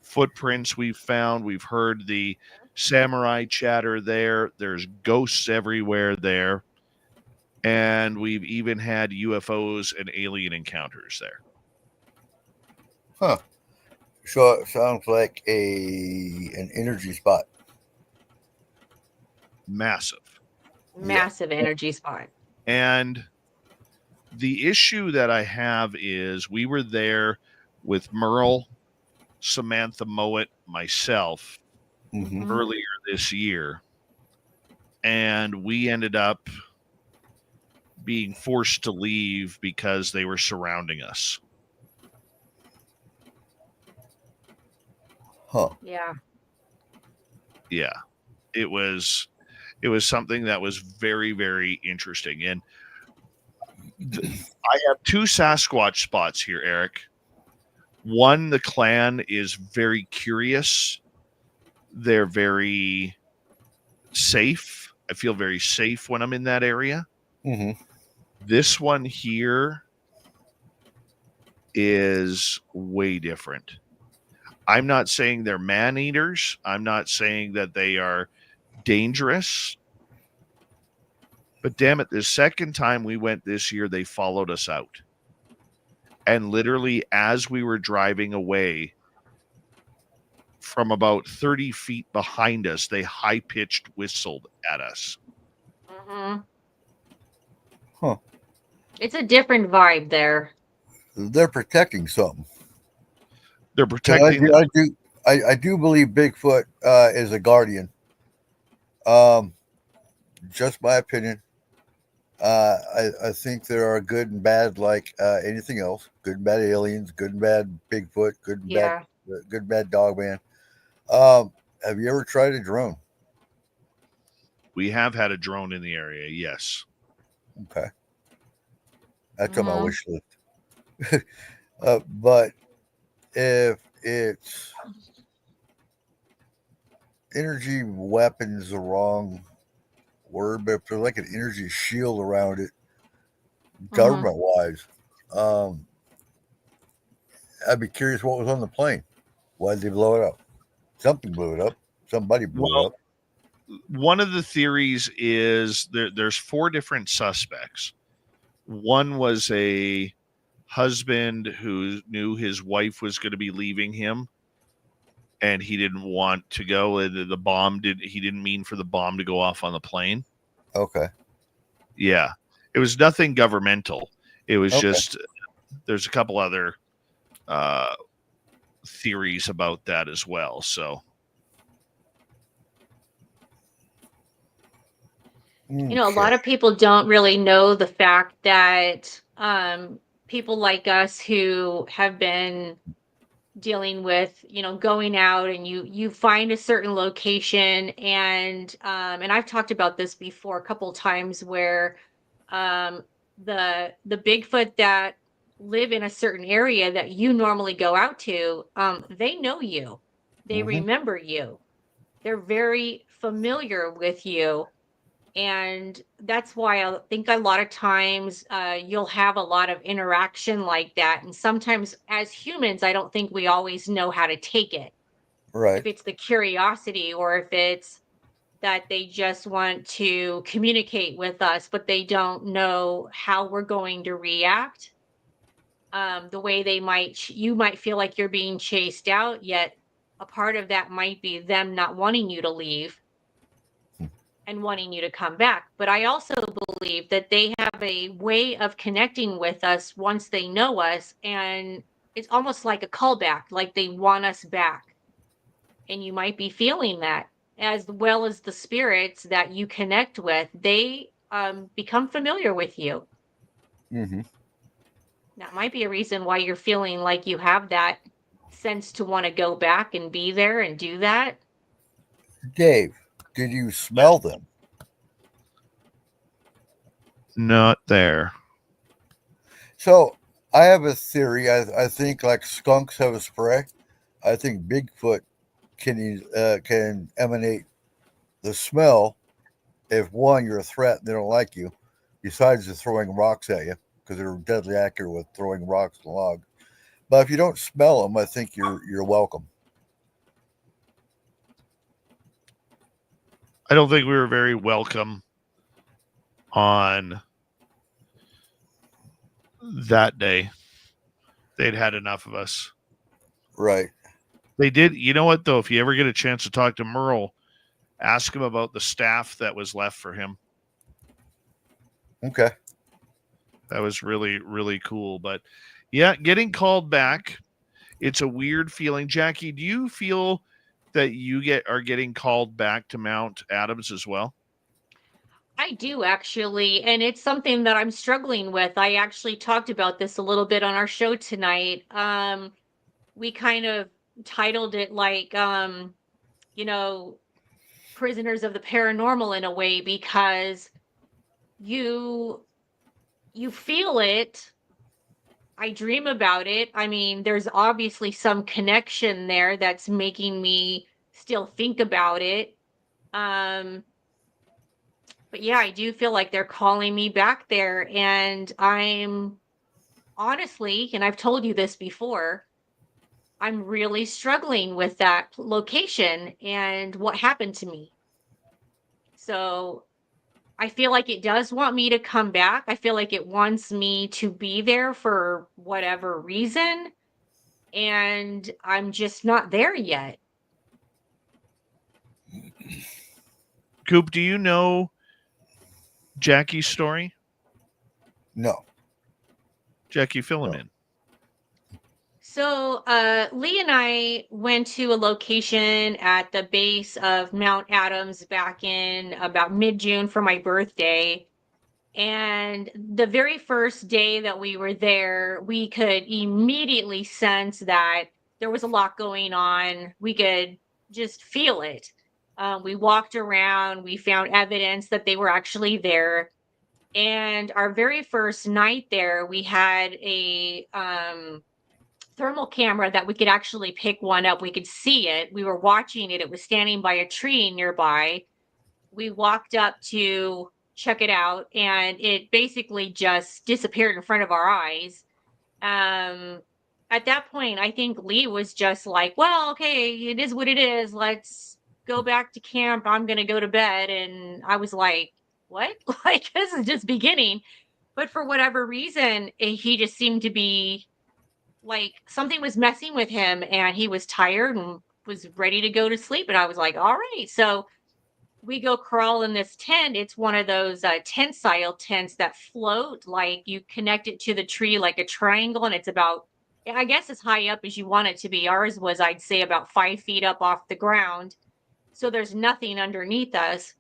[SPEAKER 2] Footprints we've found. We've heard the samurai chatter there. There's ghosts everywhere there. And we've even had UFOs and alien encounters there.
[SPEAKER 3] Huh. So it sounds like an energy spot.
[SPEAKER 2] Massive.
[SPEAKER 5] Massive energy spot.
[SPEAKER 2] And the issue that I have is we were there with Merle, Samantha Mowat, myself, earlier this year. And we ended up being forced to leave because they were surrounding us.
[SPEAKER 3] Huh.
[SPEAKER 5] Yeah.
[SPEAKER 2] Yeah. It was something that was very, very interesting. And I have two Sasquatch spots here, Eric. One, the clan is very curious. They're very safe. I feel very safe when I'm in that area. This one here is way different. I'm not saying they're man-eaters. I'm not saying that they are dangerous. But damn it, the second time we went this year, they followed us out. And literally, as we were driving away, from about 30 feet behind us, they high-pitched whistled at us.
[SPEAKER 3] Huh.
[SPEAKER 5] It's a different vibe there.
[SPEAKER 3] They're protecting something.
[SPEAKER 2] They're protecting.
[SPEAKER 3] I do believe Bigfoot is a guardian. Just my opinion. I think there are good and bad, like anything else. Good and bad aliens, good and bad Bigfoot, good and bad Dogman. Have you ever tried a drone?
[SPEAKER 2] We have had a drone in the area, yes.
[SPEAKER 3] Okay. That's on my wish list. But if it's energy weapons, the wrong word, but if there's like an energy shield around it, government wise, I'd be curious what was on the plane. Why did they blow it up? Something blew it up. Somebody blew it up.
[SPEAKER 2] One of the theories is there's 4 different suspects. One was a husband who knew his wife was going to be leaving him, and he didn't want to go. The bomb he didn't mean for the bomb to go off on the plane.
[SPEAKER 3] Okay.
[SPEAKER 2] Yeah. It was nothing governmental. It was just, there's a couple other theories about that as well. So,
[SPEAKER 5] a lot of people don't really know the fact that people like us who have been dealing with, going out and you find a certain location and I've talked about this before a couple times where the Bigfoot that live in a certain area that you normally go out to, they know you. They remember you. They're very familiar with you. And that's why I think a lot of times you'll have a lot of interaction like that. And sometimes as humans, I don't think we always know how to take it.
[SPEAKER 3] Right.
[SPEAKER 5] If it's the curiosity or if it's that they just want to communicate with us, but they don't know how we're going to react. The way you might feel like you're being chased out, yet a part of that might be them not wanting you to leave and wanting you to come back. But I also believe that they have a way of connecting with us once they know us, and it's almost like a callback, like they want us back. And you might be feeling that, as well as the spirits that you connect with. They become familiar with you.
[SPEAKER 3] Mm-hmm.
[SPEAKER 5] That might be a reason why you're feeling like you have that sense to want to go back and be there and do that.
[SPEAKER 3] Dave, did you smell them?
[SPEAKER 2] Not there.
[SPEAKER 3] So I have a theory. I think like skunks have a spray. I think Bigfoot can emanate the smell if one, you're a threat and they don't like you, besides just throwing rocks at you because they're deadly accurate with throwing rocks and log. But if you don't smell them, I think you're welcome.
[SPEAKER 2] I don't think we were very welcome on that day. They'd had enough of us.
[SPEAKER 3] Right.
[SPEAKER 2] They did. You know what, though? If you ever get a chance to talk to Merle, ask him about the staff that was left for him.
[SPEAKER 3] Okay.
[SPEAKER 2] That was really, really cool. But yeah, getting called back, it's a weird feeling. Jackie, do you feel that you are getting called back to Mount Adams as well?
[SPEAKER 5] I do actually, and it's something that I'm struggling with. I actually talked about this a little bit on our show tonight. We kind of titled it like, you know, prisoners of the paranormal in a way, because you feel it. I dream about it. I mean, there's obviously some connection there that's making me still think about it. Um, but yeah, I do feel like they're calling me back there, and I'm honestly, and I've told you this before, I'm really struggling with that location and what happened to me. So I feel like it does want me to come back. I feel like it wants me to be there for whatever reason. And I'm just not there yet.
[SPEAKER 2] Coop, do you know Jackie's story?
[SPEAKER 3] No.
[SPEAKER 2] Jackie, fill him in.
[SPEAKER 5] So Lee and I went to a location at the base of Mount Adams back in about mid-June for my birthday. And the very first day that we were there, we could immediately sense that there was a lot going on. We could just feel it. We walked around, we found evidence that they were actually there. And our very first night there, we had a thermal camera that we could actually pick one up. We could see it. We were watching it. It was standing by a tree nearby. We walked up to check it out, and it basically just disappeared in front of our eyes. At that point, I think Lee was just like, well, okay, it is what it is. Let's go back to camp. I'm going to go to bed. And I was like, what? Like, this is just beginning. But for whatever reason, he just seemed to be like something was messing with him, and he was tired and was ready to go to sleep. And I was like, all right. So we go crawl in this tent. It's one of those tensile tents that float, like you connect it to the tree like a triangle, and it's about, I guess, as high up as you want it to be. Ours was, I'd say, about 5 feet up off the ground. So there's nothing underneath us.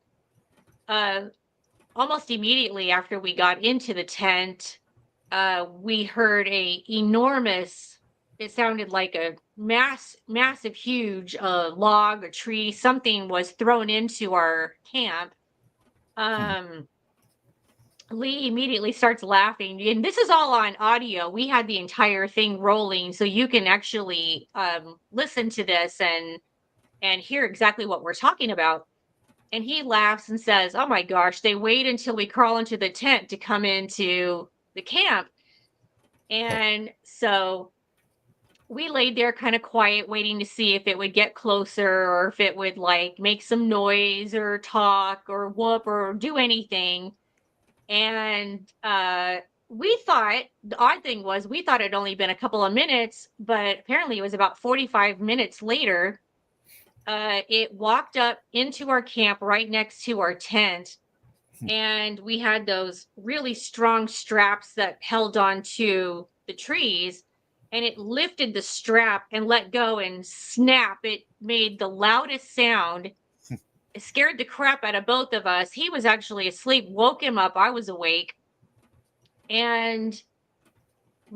[SPEAKER 5] Almost immediately after we got into the tent, we heard a enormous, it sounded like a massive, huge log, a tree, something was thrown into our camp. Lee immediately starts laughing, and this is all on audio. We had the entire thing rolling, so you can actually listen to this and hear exactly what we're talking about. And he laughs and says, "Oh my gosh, they wait until we crawl into the tent to come into the camp." And so we laid there kind of quiet, waiting to see if it would get closer or if it would like make some noise or talk or whoop or do anything. And we thought the odd thing was we thought it'd only been a couple of minutes, but apparently it was about 45 minutes later. It walked up into our camp right next to our tent, and we had those really strong straps that held on to the trees, and it lifted the strap and let go and snap. It made the loudest sound. It scared the crap out of both of us. He was actually asleep, woke him up. I was awake. And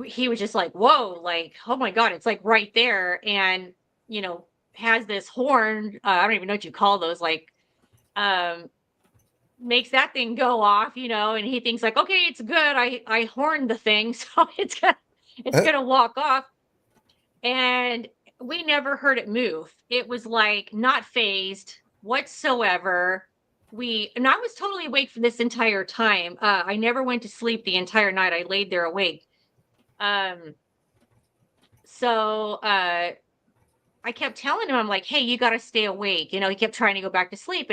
[SPEAKER 5] he was just like, whoa, like, oh my God, it's like right there. And, you know, has this horn. I don't even know what you call those, like, um, makes that thing go off, you know, and he thinks like, okay, it's good. I horned the thing, so it's gonna walk off. And we never heard it move. It was like not phased whatsoever. And I was totally awake for this entire time. I never went to sleep the entire night. I laid there awake. Um, so I kept telling him, I'm like, hey, you got to stay awake. You know, he kept trying to go back to sleep.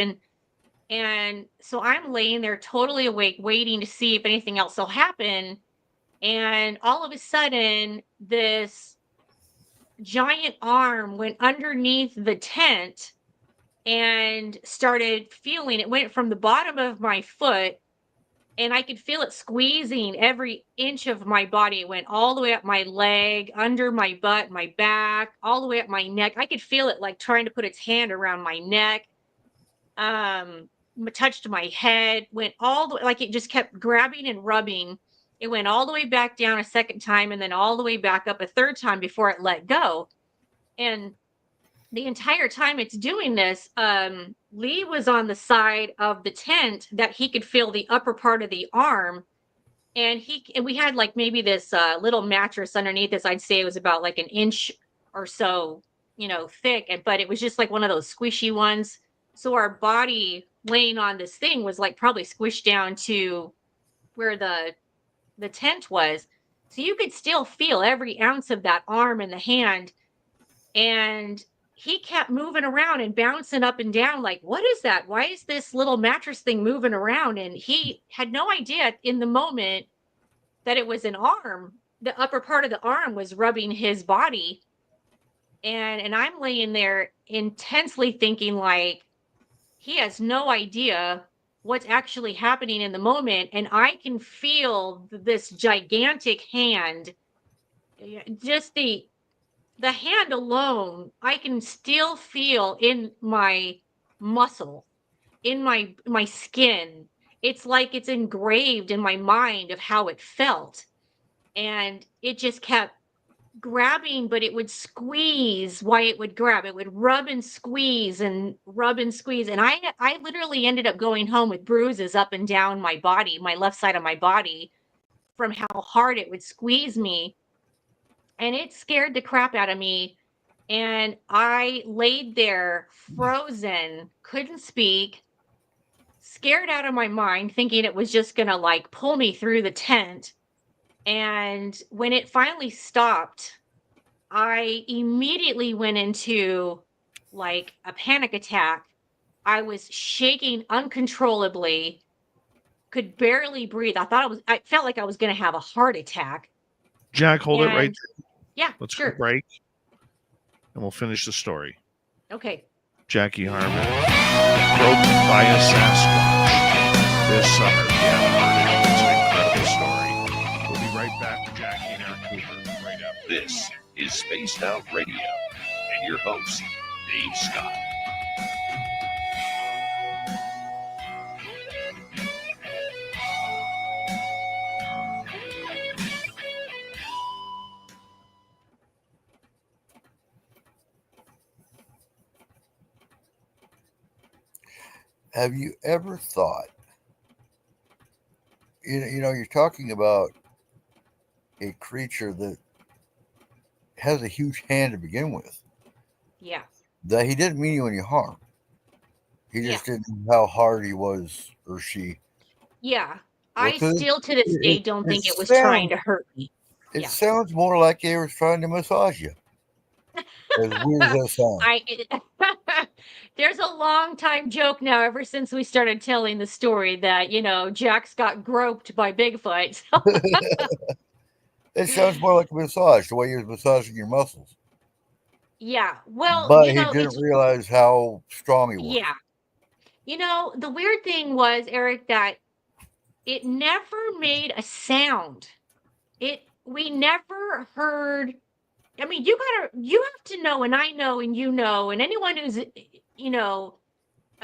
[SPEAKER 5] And so I'm laying there totally awake, waiting to see if anything else will happen. And all of a sudden, this giant arm went underneath the tent and started feeling it. Went from the bottom of my foot, and I could feel it squeezing every inch of my body. It went all the way up my leg, under my butt, my back, all the way up my neck. I could feel it like trying to put its hand around my neck. Touched my head, went all the way, like it just kept grabbing and rubbing. It went all the way back down a second time and then all the way back up a third time before it let go. And the entire time it's doing this, Lee was on the side of the tent that he could feel the upper part of the arm. And we had like maybe this little mattress underneath this. I'd say it was about like an inch or so, you know, thick, but it was just like one of those squishy ones. So our body laying on this thing was like probably squished down to where the tent was. So you could still feel every ounce of that arm and the hand. And he kept moving around and bouncing up and down like, what is that? Why is this little mattress thing moving around? And he had no idea in the moment that it was an arm. The upper part of the arm was rubbing his body. And I'm laying there intensely thinking like, he has no idea what's actually happening in the moment. And I can feel this gigantic hand, just the hand alone, I can still feel in my muscle, in my skin. It's like it's engraved in my mind of how it felt. And it just kept grabbing, but it would squeeze why it would grab. It would rub and squeeze and rub and squeeze. And I literally ended up going home with bruises up and down my body, my left side of my body, from how hard it would squeeze me. And it scared the crap out of me. And I laid there frozen, couldn't speak, scared out of my mind, thinking it was just going to like pull me through the tent. And when it finally stopped, I immediately went into like a panic attack. I was shaking uncontrollably, could barely breathe. I felt like I was going to have a heart attack.
[SPEAKER 2] Jack, hold it right
[SPEAKER 5] And
[SPEAKER 2] there.
[SPEAKER 5] yeah,
[SPEAKER 2] Let's
[SPEAKER 5] sure.
[SPEAKER 2] go break, and we'll finish the story.
[SPEAKER 5] Okay.
[SPEAKER 2] Jackie Harmon, broken by a Sasquatch this summer. If you haven't heard it, it's an incredible story. We'll be right back with Jackie and Eric Cooper right after.
[SPEAKER 4] This is Spaced Out Radio and your host, Dave Scott.
[SPEAKER 3] Have you ever thought you're talking about a creature that has a huge hand to begin with.
[SPEAKER 5] Yeah.
[SPEAKER 3] That he didn't mean you any harm. He
[SPEAKER 5] Yeah.
[SPEAKER 3] just didn't know how hard he was or she.
[SPEAKER 5] Yeah.
[SPEAKER 3] Well,
[SPEAKER 5] I still to this day don't think it was trying
[SPEAKER 3] sounds
[SPEAKER 5] to hurt me.
[SPEAKER 3] it
[SPEAKER 5] Yeah.
[SPEAKER 3] sounds more like they was trying to massage you. As weird as that sounds.
[SPEAKER 5] There's a long time joke now ever since we started telling the story that, Jax got groped by Bigfoot.
[SPEAKER 3] It sounds more like a massage, the way he was massaging your muscles.
[SPEAKER 5] Yeah. Well,
[SPEAKER 3] But he didn't
[SPEAKER 5] it's
[SPEAKER 3] realize how strong he was.
[SPEAKER 5] yeah. The weird thing was, Eric, that it never made a sound. We never heard. I mean, you have to know, and I know, and and anyone who's,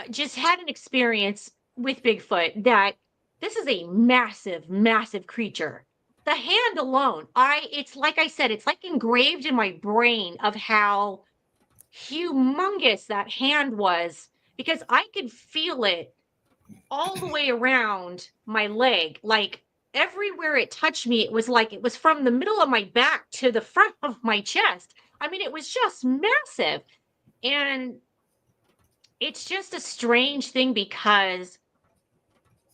[SPEAKER 5] just had an experience with Bigfoot, that this is a massive, massive creature. The hand alone, it's like I said, it's like engraved in my brain of how humongous that hand was, because I could feel it all the way around my leg. Like everywhere it touched me, it was like it was from the middle of my back to the front of my chest. I mean, it was just massive. And it's just a strange thing, because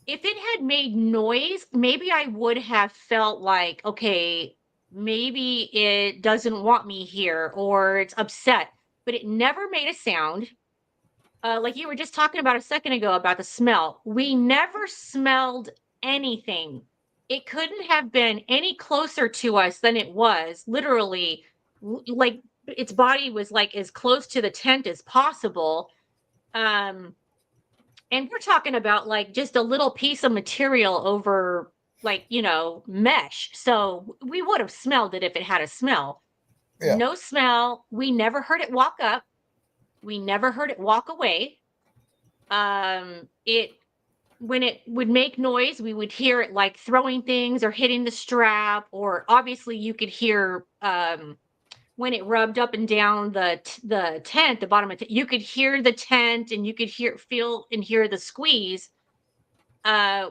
[SPEAKER 5] if it had made noise, maybe I would have felt like, okay, maybe it doesn't want me here or it's upset, but it never made a sound. Like you were just talking about a second ago about the smell. We never smelled anything. It couldn't have been any closer to us than it was. Literally, like its body was like as close to the tent as possible. Um, and we're talking about like just a little piece of material over, like, mesh. So we would have smelled it if it had a smell.
[SPEAKER 3] Yeah.
[SPEAKER 5] No smell. We never heard it walk up. We never heard it walk away. It When it would make noise, we would hear it like throwing things or hitting the strap, or obviously you could hear when it rubbed up and down the tent, the bottom of you could hear the tent, and you could feel and hear the squeeze,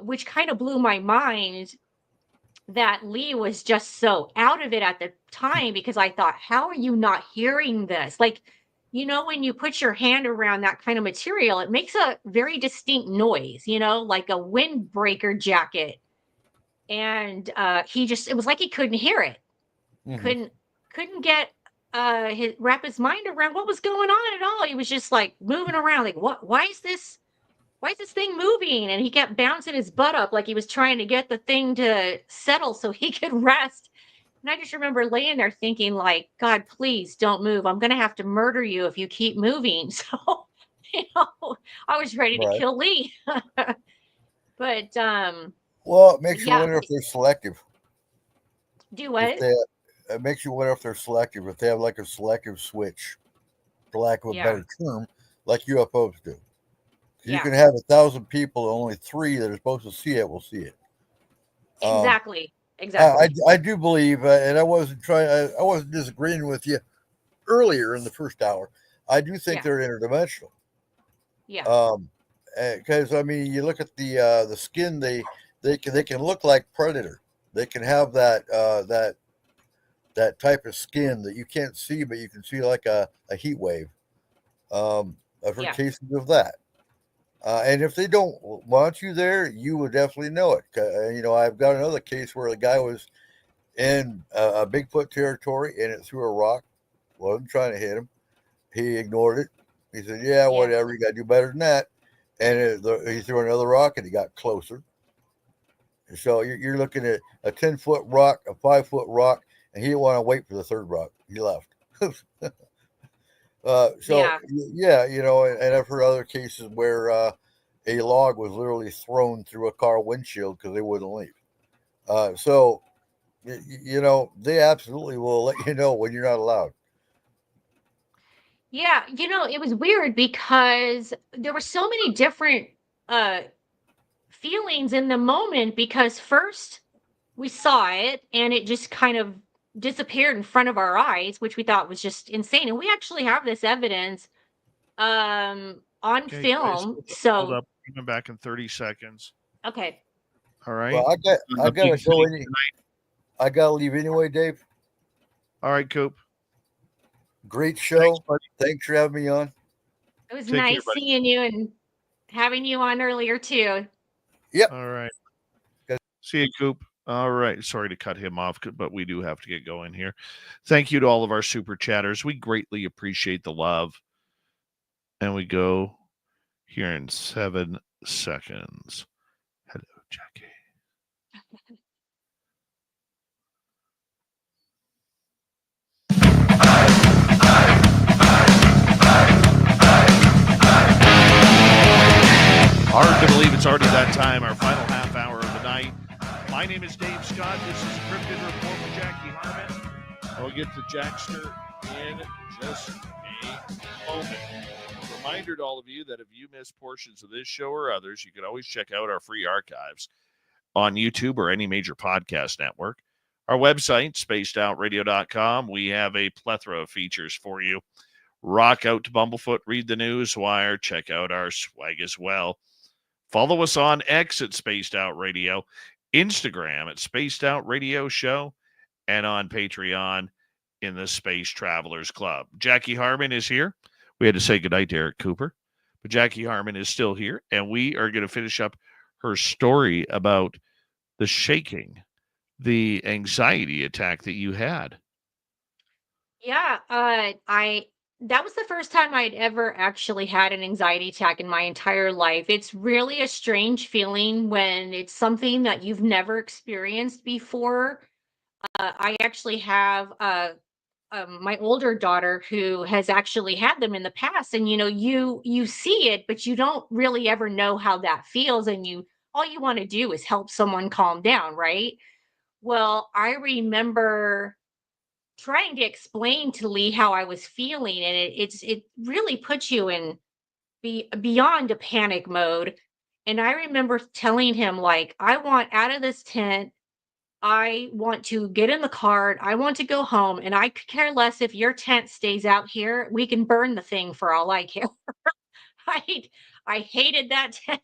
[SPEAKER 5] which kind of blew my mind that Lee was just so out of it at the time, because I thought, how are you not hearing this? Like, when you put your hand around that kind of material, it makes a very distinct noise, like a windbreaker jacket. And it was like he couldn't hear it.
[SPEAKER 3] Mhm.
[SPEAKER 5] Couldn't get wrap his mind around what was going on at all. He was just like moving around, like, why is this thing moving? And he kept bouncing his butt up like he was trying to get the thing to settle so he could rest. And I just remember laying there thinking, like, God, please don't move. I'm going to have to murder you if you keep moving. So, I was ready to
[SPEAKER 3] Right.
[SPEAKER 5] kill Lee. But,
[SPEAKER 3] Well, it makes you
[SPEAKER 5] yeah.
[SPEAKER 3] wonder if they're selective.
[SPEAKER 5] Do what?
[SPEAKER 3] It makes you wonder if they're selective, if they have like a selective switch, for lack of a
[SPEAKER 5] Yeah.
[SPEAKER 3] better term, like UFOs do. You
[SPEAKER 5] Yeah.
[SPEAKER 3] can have 1,000 people, only 3 that are supposed to see it will see it.
[SPEAKER 5] Exactly.
[SPEAKER 3] I do believe, and I wasn't disagreeing with you earlier in the first hour. I do think
[SPEAKER 5] Yeah.
[SPEAKER 3] they're interdimensional.
[SPEAKER 5] Yeah.
[SPEAKER 3] Because I mean, you look at the skin; they can look like Predator. They can have that type of skin that you can't see, but you can see like a heat wave. I've heard
[SPEAKER 5] Yeah.
[SPEAKER 3] cases of that. And if they don't want you there, you would definitely know it. I've got another case where the guy was in a Bigfoot territory and it threw a rock. Wasn't trying to hit him. He ignored it. He said, "Yeah, whatever. You got to do better than that." And he threw another rock and he got closer. So you're looking at a 10-foot rock, a 5-foot rock, and he didn't want to wait for the third rock. He left. And I've heard other cases where a log was literally thrown through a car windshield because they wouldn't leave. They absolutely will let you know when you're not allowed.
[SPEAKER 5] Yeah, it was weird because there were so many different feelings in the moment, because first we saw it and it just kind of disappeared in front of our eyes, which we thought was just insane. And we actually have this evidence on
[SPEAKER 2] Okay, guys,
[SPEAKER 5] film.
[SPEAKER 2] hold
[SPEAKER 5] So
[SPEAKER 2] up. Coming back in 30 seconds.
[SPEAKER 5] okay.
[SPEAKER 2] All right.
[SPEAKER 3] Well, I
[SPEAKER 2] A
[SPEAKER 3] gotta
[SPEAKER 2] big
[SPEAKER 3] go.
[SPEAKER 2] thank you tonight.
[SPEAKER 3] I gotta leave anyway, Dave.
[SPEAKER 2] All right, Coop.
[SPEAKER 3] Great
[SPEAKER 2] Thanks,
[SPEAKER 3] show.
[SPEAKER 2] buddy.
[SPEAKER 3] Thanks for having me on.
[SPEAKER 5] It was
[SPEAKER 2] Take care,
[SPEAKER 5] nice
[SPEAKER 2] buddy.
[SPEAKER 5] seeing you and having you on earlier too.
[SPEAKER 3] Yep.
[SPEAKER 2] All right.
[SPEAKER 3] Good.
[SPEAKER 2] See you, Coop. All right. Sorry to cut him off, but we do have to get going here. Thank you to all of our super chatters. We greatly appreciate the love. And we go here in 7 seconds. Hello, Jackie. Hard to believe it's already that time, our final half hour of the night. My name is Dave Scott. This is Crypted Report with Jackie Harmon. I'll get to Jackster in just a moment. Reminder to all of you that if you miss portions of this show or others, you can always check out our free archives on YouTube or any major podcast network. Our website, spacedoutradio.com, we have a plethora of features for you. Rock out to Bumblefoot, read the news wire, check out our swag as well. Follow us on X at Spaced Out Radio, Instagram at Spaced Out Radio Show, and on Patreon in the Space Travelers Club. Jackie Harmon is here. We had to say goodnight to Eric Cooper, but Jackie Harmon is still here, and we are going to finish up her story about the shaking, the anxiety attack that you had.
[SPEAKER 5] Yeah, that was the first time I'd ever actually had an anxiety attack in my entire life. It's really a strange feeling when it's something that you've never experienced before. I actually have my older daughter who has actually had them in the past, and you see it, but you don't really ever know how that feels, and all you want to do is help someone calm down, right? Well, I remember trying to explain to Lee how I was feeling, and it really puts you in beyond a panic mode. And I remember telling him, like, I want out of this tent. I want to get in the car. I want to go home, and I could care less if your tent stays out here. We can burn the thing for all I care. I I hated that tent.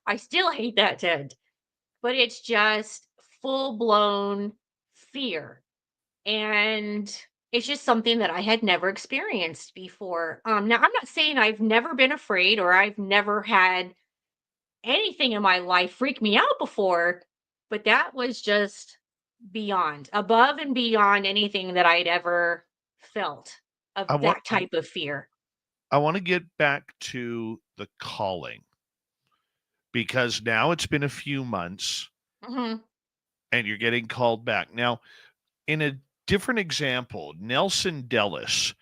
[SPEAKER 5] I still hate that tent, but it's just full blown fear. And it's just something that I had never experienced before. Now I'm not saying I've never been afraid or I've never had anything in my life freak me out before, but that was just beyond, above and beyond anything that I'd ever felt of
[SPEAKER 2] I want
[SPEAKER 5] that type of fear.
[SPEAKER 2] I want to get back to the calling because now it's been a few months
[SPEAKER 5] Hmm.
[SPEAKER 2] and you're getting called back. Now, in a different example, Nelson Dellis,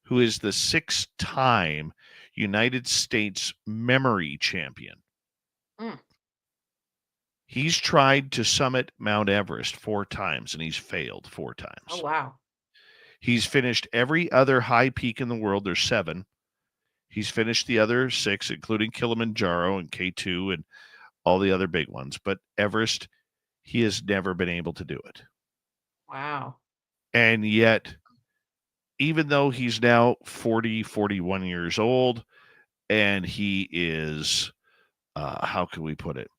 [SPEAKER 2] who is the 6-time United States memory champion,
[SPEAKER 5] Mm.
[SPEAKER 2] he's tried to summit Mount Everest 4 times and he's failed 4
[SPEAKER 5] Oh,
[SPEAKER 2] times.
[SPEAKER 5] wow.
[SPEAKER 2] He's finished every other high peak in the world. There's 7. He's finished the other 6, including Kilimanjaro and K2 and all the other big ones. But Everest, he has never been able to do it.
[SPEAKER 5] Wow.
[SPEAKER 2] And yet, even though he's now 40, 41 years old, and he is, how can we put it?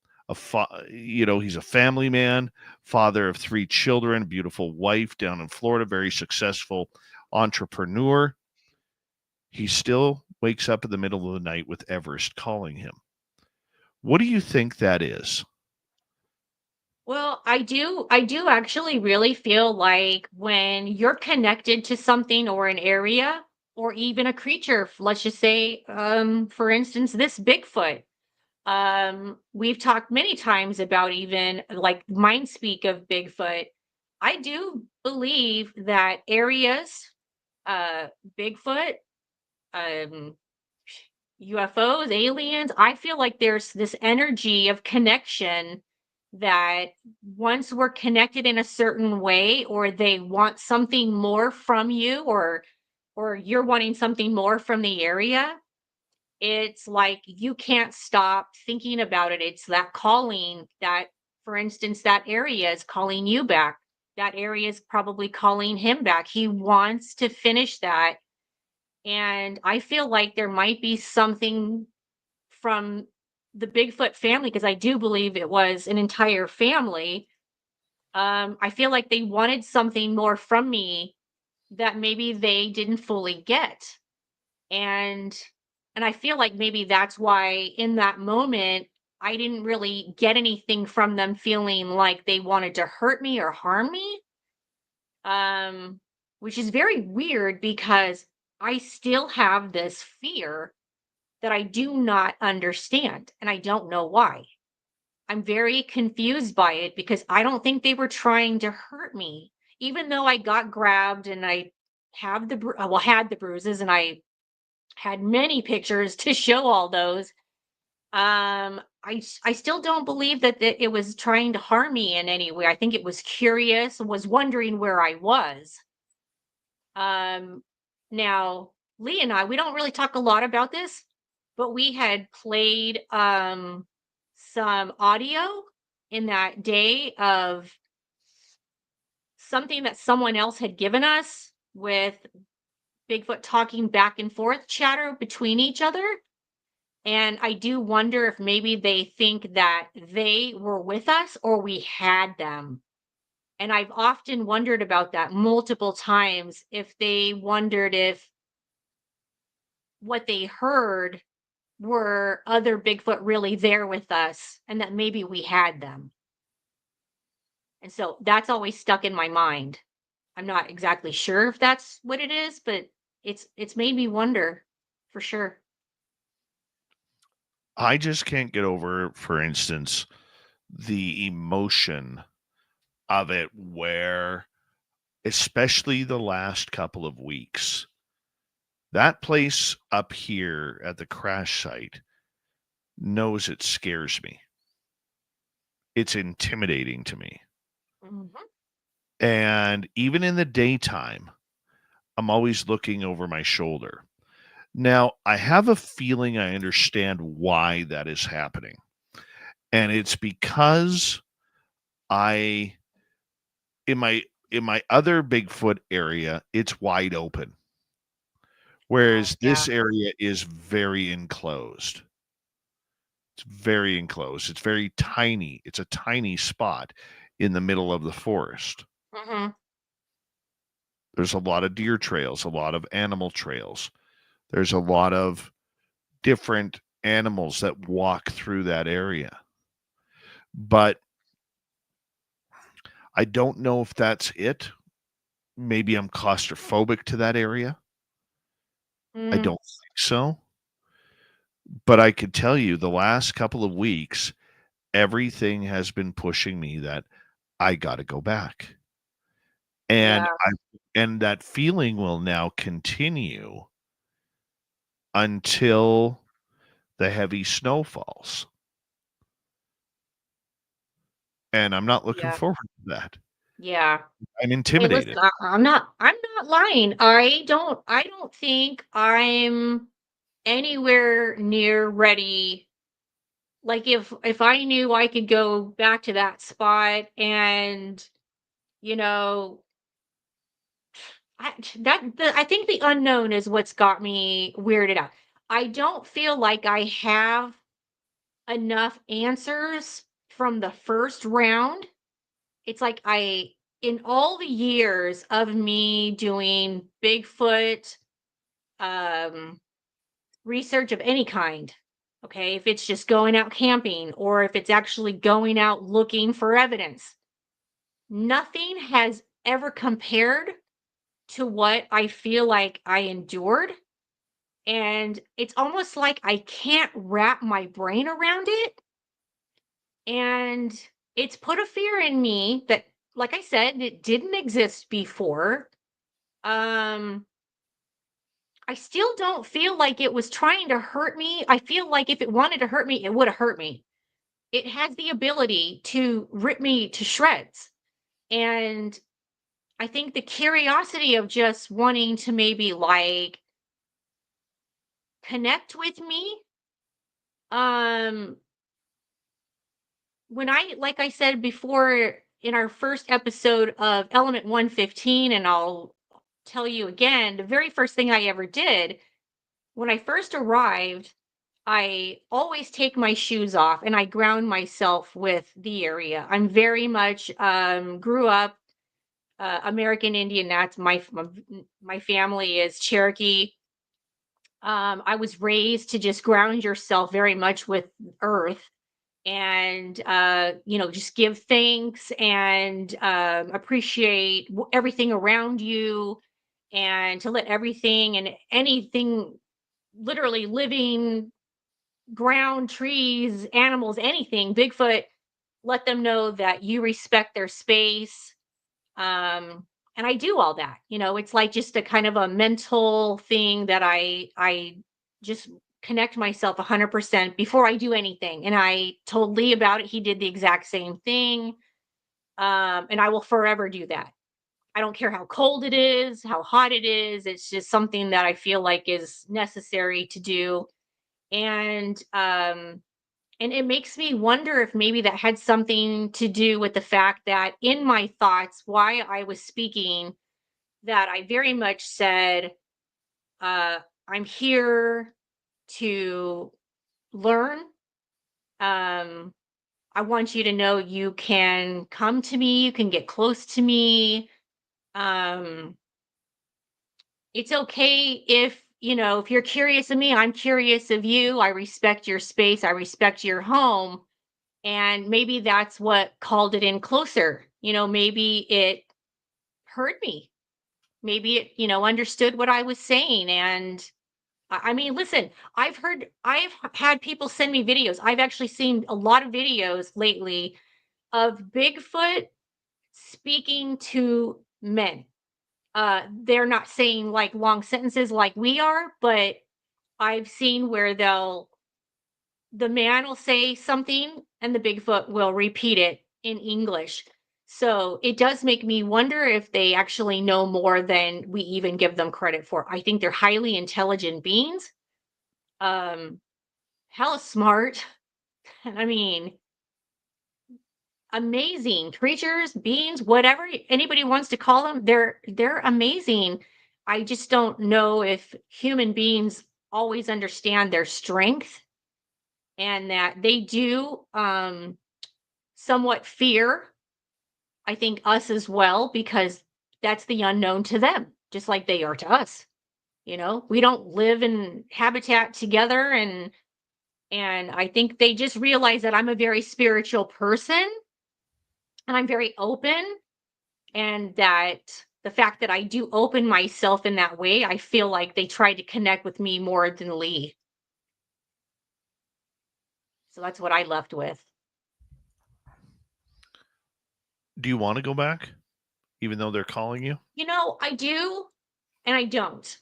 [SPEAKER 2] He's a family man, father of 3 children, beautiful wife down in Florida, very successful entrepreneur. He still wakes up in the middle of the night with Everest calling him. What do you think that is?
[SPEAKER 5] Well, I do actually really feel like when you're connected to something or an area or even a creature, let's just say, for instance, this Bigfoot. We've talked many times about even like mind speak of Bigfoot. I do believe that areas, uh, Bigfoot, um, UFOs, aliens, I feel like there's this energy of connection that once we're connected in a certain way, or they want something more from you, or you're wanting something more from the area, it's like you can't stop thinking about it. It's that calling that, for instance, that area is calling you back. That area is probably calling him back. He wants to finish that. And I feel like there might be something from the Bigfoot family, because I do believe it was an entire family, I feel like they wanted something more from me that maybe they didn't fully get. And I feel like maybe that's why in that moment I didn't really get anything from them feeling like they wanted to hurt me or harm me. Um which is very weird because I still have this fear that I do not understand and I don't know why. I'm very confused by it because I don't think they were trying to hurt me. Even though I got grabbed and I have the had the bruises and I had many pictures to show all those. I still don't believe that it was trying to harm me in any way. I think it was curious, was wondering where I was. Um, Now Lee and I, we don't really talk a lot about this, but we had played some audio in that day of something that someone else had given us with Bigfoot talking back and forth chatter between each other. And I do wonder if maybe they think that they were with us or we had them. And I've often wondered about that multiple times, if they wondered if what they heard were other Bigfoot really there with us and that maybe we had them. And so that's always stuck in my mind. I'm not exactly sure if that's what it is, but it's made me wonder for sure.
[SPEAKER 2] I just can't get over, for instance, the emotion of it, where, especially the last couple of weeks, that place up here at the crash site knows it scares me. It's intimidating to me.
[SPEAKER 5] Mhm.
[SPEAKER 2] And even in the daytime, I'm always looking over my shoulder. Now, I have a feeling I understand why that is happening. And it's because I in my other Bigfoot area, it's wide open.
[SPEAKER 5] Oh,
[SPEAKER 2] Whereas
[SPEAKER 5] yeah.
[SPEAKER 2] this area is very enclosed. It's very enclosed. It's very tiny. It's a tiny spot in the middle of the forest.
[SPEAKER 5] Mhm.
[SPEAKER 2] There's a lot of deer trails, a lot of animal trails. There's a lot of different animals that walk through that area. But I don't know if that's it. Maybe I'm claustrophobic to that area. I
[SPEAKER 5] Mm,
[SPEAKER 2] don't think so. But I could tell you the last couple of weeks, everything has been pushing me that I got to go back. And
[SPEAKER 5] yeah.
[SPEAKER 2] that feeling will now continue until the heavy snow falls. And I'm not looking
[SPEAKER 5] Yeah.
[SPEAKER 2] forward to that.
[SPEAKER 5] Yeah.
[SPEAKER 2] I'm
[SPEAKER 5] Hey,
[SPEAKER 2] intimidated.
[SPEAKER 5] listen, I'm not lying. I don't think I'm anywhere near ready. Like if I knew I could go back to that spot and you know, I think the unknown is what's got me weirded out. I don't feel like I have enough answers from the first round. It's like in all the years of me doing Bigfoot um research of any kind, okay, if it's just going out camping or if it's actually going out looking for evidence, nothing has ever compared to what I feel like I endured. And it's almost like I can't wrap my brain around it. And it's put a fear in me that, like I said, it didn't exist before. Um, I still don't feel like it was trying to hurt me. I feel like if it wanted to hurt me, it would have hurt me. It has the ability to rip me to shreds. And I think the curiosity of just wanting to maybe like connect with me, um when I like I said before in our first episode of Element 115, and I'll tell you again, the very first thing I ever did when I first arrived, I always take my shoes off and I ground myself with the area. I'm very much grew up American Indian. That's my family is Cherokee. I was raised to just ground yourself very much with earth and just give thanks and appreciate everything around you, and to let everything and anything literally living, ground, trees, animals, anything, Bigfoot, let them know that you respect their space. And I do all that. It's like just a kind of a mental thing that I just connect myself 100% before I do anything. And I told Lee about it. He did the exact same thing. And I will forever do that. I don't care how cold it is, how hot it is. It's just something that I feel like is necessary to do. And it makes me wonder if maybe that had something to do with the fact that in my thoughts, why I was speaking, that I very much said, I'm here to learn. I want you to know you can come to me, you can get close to me. Um, it's okay if you're curious of me, I'm curious of you. I respect your space, I respect your home. And maybe that's what called it in closer. Maybe it heard me. Maybe it understood what I was saying. And I mean, listen, I've had people send me videos. I've actually seen a lot of videos lately of Bigfoot speaking to men. They're not saying like long sentences like we are, but I've seen where the man will say something and the Bigfoot will repeat it in English. So it does make me wonder if they actually know more than we even give them credit for. I think they're highly intelligent beings, um, hella smart. And I mean, amazing creatures, beings, whatever anybody wants to call them. They're amazing. I just don't know if human beings always understand their strength, and that they do somewhat fear, I think, us as well, because that's the unknown to them, just like they are to us. We don't live in habitat together, and I think they just realize that I'm a very spiritual person and I'm very open, and that the fact that I do open myself in that way, I feel like they try to connect with me more than Lee. So that's what I left with.
[SPEAKER 2] Do you want to go back, even though they're calling you?
[SPEAKER 5] I do and I don't.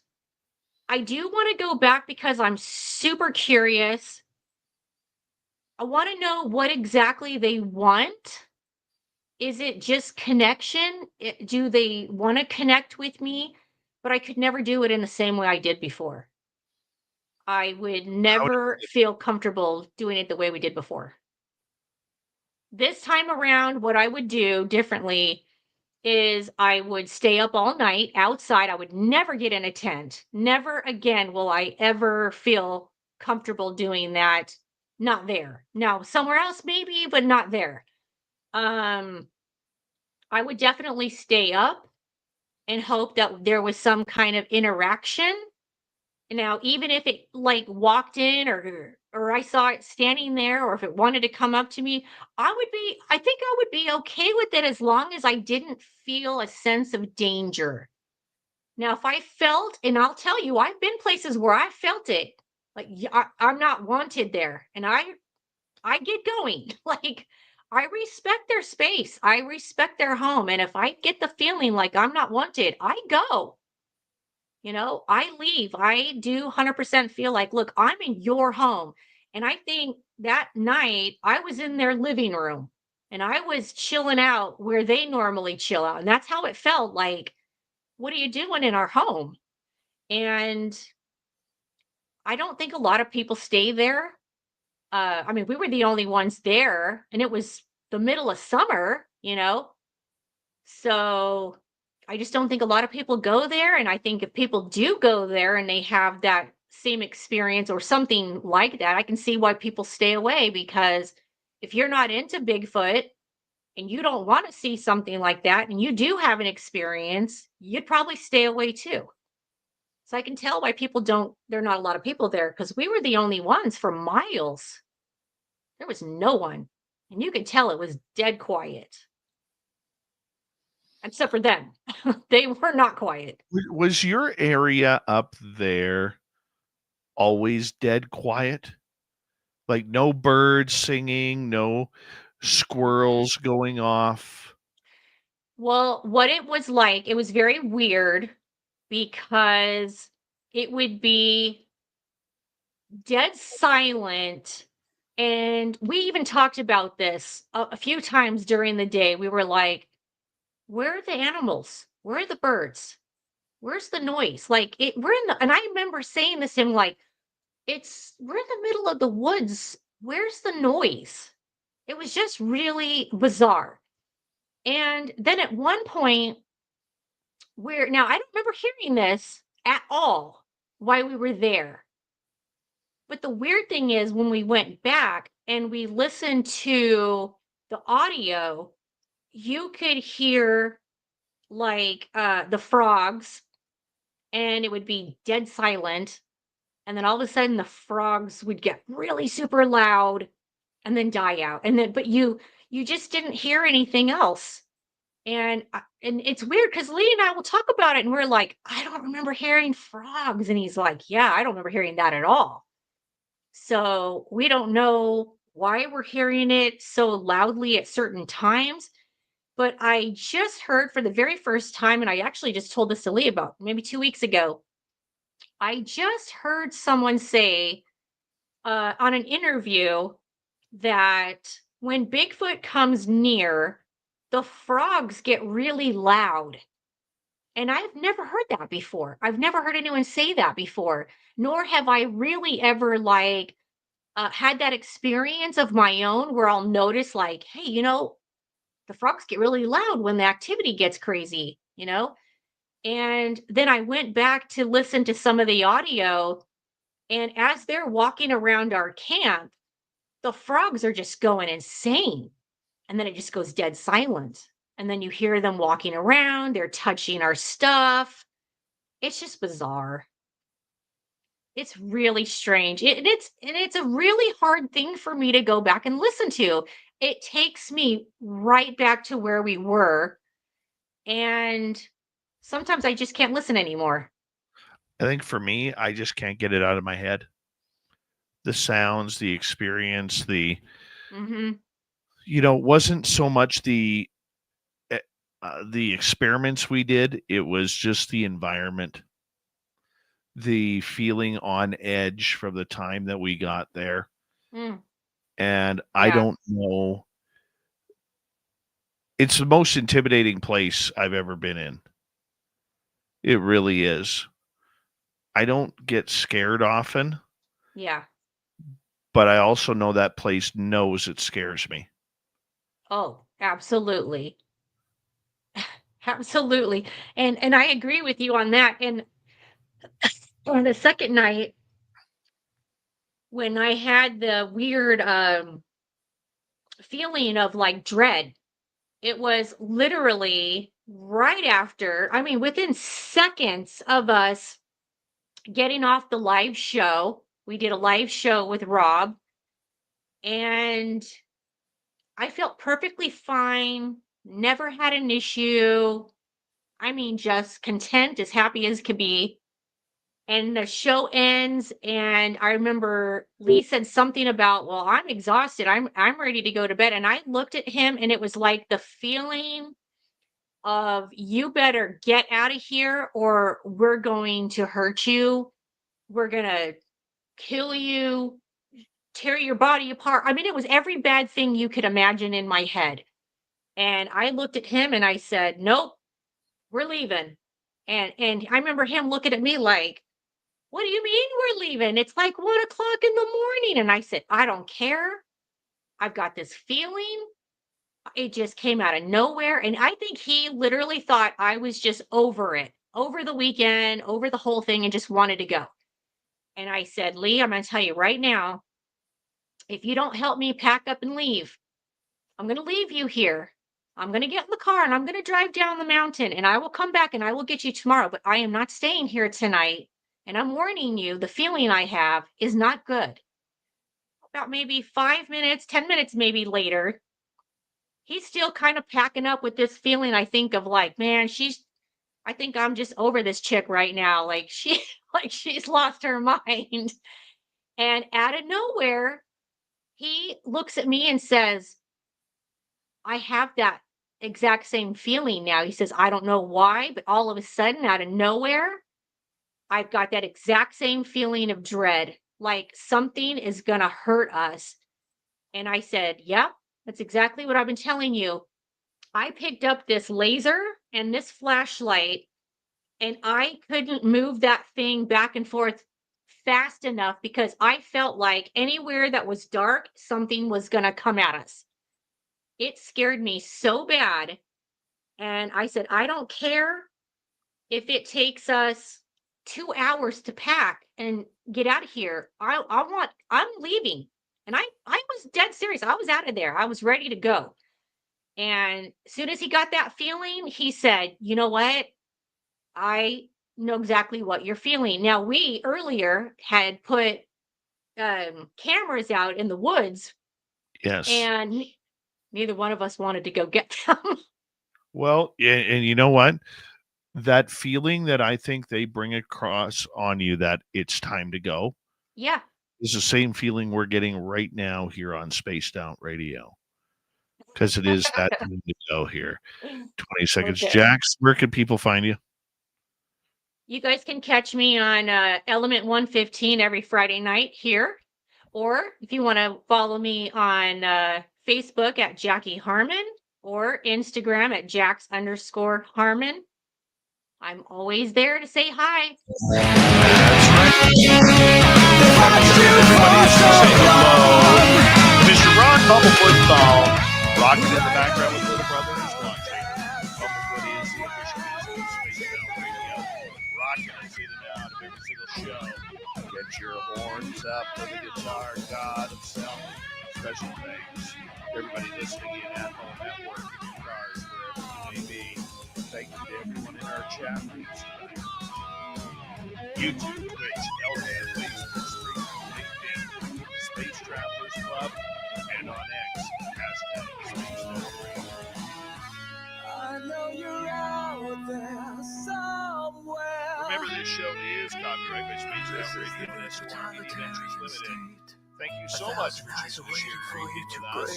[SPEAKER 5] I do want to go back because I'm super curious. I want to know what exactly they want. Is it just connection? Do they want to connect with me? But I could never do it in the same way I did before. I would
[SPEAKER 2] How would
[SPEAKER 5] never feel comfortable doing it the way we did before. This time around, what I would do differently is I would stay up all night outside. I would never get in a tent. Never again will I ever feel comfortable doing that. Not there. Now, somewhere else maybe, but not there. Um, I would definitely stay up and hope that there was some kind of interaction. Now, even if it like walked in, or I saw it standing there, or if it wanted to come up to me, I think I would be okay with it as long as I didn't feel a sense of danger. Now, if I felt, and I'll tell you, I've been places where I felt it, like I'm not wanted there, and I get going. Like, I respect their space, I respect their home, and if I get the feeling like I'm not wanted, I go. I leave. I do 100% feel like, look, I'm in your home. And I think that night I was in their living room and I was chilling out where they normally chill out. And that's how it felt like, what are you doing in our home? And I don't think a lot of people stay there. I mean, we were the only ones there, and it was the middle of summer. So I just don't think a lot of people go there. And I think if people do go there and they have that same experience or something like that, I can see why people stay away, because if you're not into Bigfoot and you don't want to see something like that and you do have an experience, you'd probably stay away too. So I can tell why people don't, there are not a lot of people there, because we were the only ones for miles. There was no one. And you could tell it was dead quiet, except for them. They were not quiet.
[SPEAKER 2] Was your area up there always dead quiet? Like no birds singing, no squirrels going off?
[SPEAKER 5] Well, what it was like, it was very weird, because it would be dead silent. And we even talked about this a few times during the day. We were like, where are the animals? Where are the birds? Where's the noise? Like, we're in the, and I remember saying this to him, like, we're in the middle of the woods. Where's the noise? It was just really bizarre. And then at one point, now I don't remember hearing this at all while we were there. But the weird thing is, when we went back and we listened to the audio, you could hear like the frogs, and it would be dead silent. And then all of a sudden the frogs would get really super loud and then die out. And then, but you just didn't hear anything else. And it's weird, because Lee and I will talk about it and we're like, I don't remember hearing frogs. And he's like, yeah, I don't remember hearing that at all. So we don't know why we're hearing it so loudly at certain times. But I just heard for the very first time, and I actually just told this to Lee about maybe 2 weeks ago. I just heard someone say on an interview that when Bigfoot comes near, the frogs get really loud. And I've never heard that before. I've never heard anyone say that before, nor have I really ever like had that experience of my own where I'll notice, like, hey, the frogs get really loud when the activity gets crazy. And then I went back to listen to some of the audio, and as they're walking around our camp, the frogs are just going insane. And then it just goes dead silent. And then you hear them walking around, they're touching our stuff. It's just bizarre. It's really strange. And it's a really hard thing for me to go back and listen to. It takes me right back to where we were. And sometimes I just can't listen anymore.
[SPEAKER 2] I think for me, I just can't get it out of my head. The sounds, the experience,
[SPEAKER 5] Hmm.
[SPEAKER 2] wasn't so much the experiments we did. It was just the environment, the feeling on edge from the time that we got there.
[SPEAKER 5] Mm,
[SPEAKER 2] And I
[SPEAKER 5] yeah.
[SPEAKER 2] don't know. It's the most intimidating place I've ever been in. It really is. I don't get scared often,
[SPEAKER 5] Yeah.
[SPEAKER 2] but I also know that place knows it scares me.
[SPEAKER 5] Oh, absolutely. Absolutely. And I agree with you on that. And on the second night, when I had the weird feeling of like dread, it was literally right after, I mean, within seconds of us getting off the live show. We did a live show with Rob, and I felt perfectly fine, never had an issue. I mean, just content, as happy as could be. And the show ends, and I remember Lee said something about, well, I'm exhausted. I'm ready to go to bed. And I looked at him, and it was like the feeling of, you better get out of here or we're going to hurt you. We're going to kill you, tear your body apart. I mean, it was every bad thing you could imagine in my head. And I looked at him and I said, nope, we're leaving. And I remember him looking at me like, what do you mean we're leaving? It's like 1 o'clock in the morning. And I said, I don't care. I've got this feeling. It just came out of nowhere. And I think he literally thought I was just over it, over the weekend, over the whole thing, and just wanted to go. And I said, Lee, I'm going to tell you right now, if you don't help me pack up and leave, I'm going to leave you here. I'm going to get in the car and I'm going to drive down the mountain and I will come back and I will get you tomorrow. But I am not staying here tonight. And I'm warning you, the feeling I have is not good. About maybe 5 minutes, 10 minutes, maybe later, he's still kind of packing up with this feeling. I think of like, man, I think I'm just over this chick right now. Like like she's lost her mind. And out of nowhere, he looks at me and says, I have that exact same feeling now. He says, I don't know why, but all of a sudden, out of nowhere, I've got that exact same feeling of dread, like something is going to hurt us. And I said, yep, that's exactly what I've been telling you. I picked up this laser and this flashlight, and I couldn't move that thing back and forth fast enough because I felt like anywhere that was dark, something was going to come at us. It scared me so bad. And I said, I don't care if it takes us 2 hours to pack and get out of here. I'm leaving. And I was dead serious. I was out of there. I was ready to go. And as soon as he got that feeling, he said, you know what? I know exactly what you're feeling. Now, we earlier had put cameras out in the woods,
[SPEAKER 2] Yes.
[SPEAKER 5] and neither one of us wanted to go get them.
[SPEAKER 2] Well, and you know what? That feeling that I think they bring across on you that it's time to go
[SPEAKER 5] Yeah.
[SPEAKER 2] is the same feeling we're getting right now here on Spaced Out Radio. Because it is that time to go here. 20 seconds.
[SPEAKER 5] Okay.
[SPEAKER 2] Jax, where can people find you?
[SPEAKER 5] You guys can catch me on Element 115 every Friday night here. Or if you want to follow me on Facebook at Jackie Harmon or Instagram at Jax_Harmon. I'm always there to say hi.
[SPEAKER 2] Everybody say hello. Mr. Ron Bumblefoot Ball, rocking in the background with Little Brother is watching. Bumblefoot is the official music of Spaced Out Radio. Rocking us in and out of every single show. Get your horns up for the guitar god of self. Special thanks. Everybody listening in at home, at work, in your cars, wherever you may be. Thank you to everyone in our chat rooms tonight. YouTube, Twitch, LDN, Facebook Stream, LinkedIn, Space Travelers Club, and on X, #SpaceOutRadio.
[SPEAKER 7] I know you're out there somewhere.
[SPEAKER 2] Remember, this show is copyright by Space Out Radio and SOR Media Ventures Limited. Thank you so much for choosing to share Creepy with us.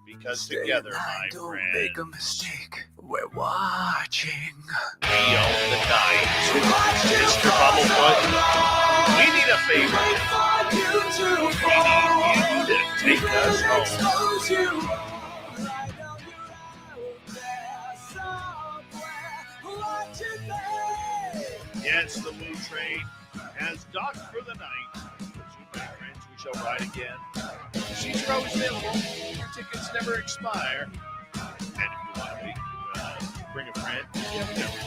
[SPEAKER 2] Because together, my
[SPEAKER 7] don't
[SPEAKER 2] friend,
[SPEAKER 7] make a mistake. We're watching.
[SPEAKER 2] we own the night. Mr. Bumblefoot, we need a favor. We need you to take us home. Yes, the Blue Train has docked for the night. Soon, my friends, we shall ride again. Seats are always available. Your tickets never expire. And if you want to bring a friend, yeah, whatever.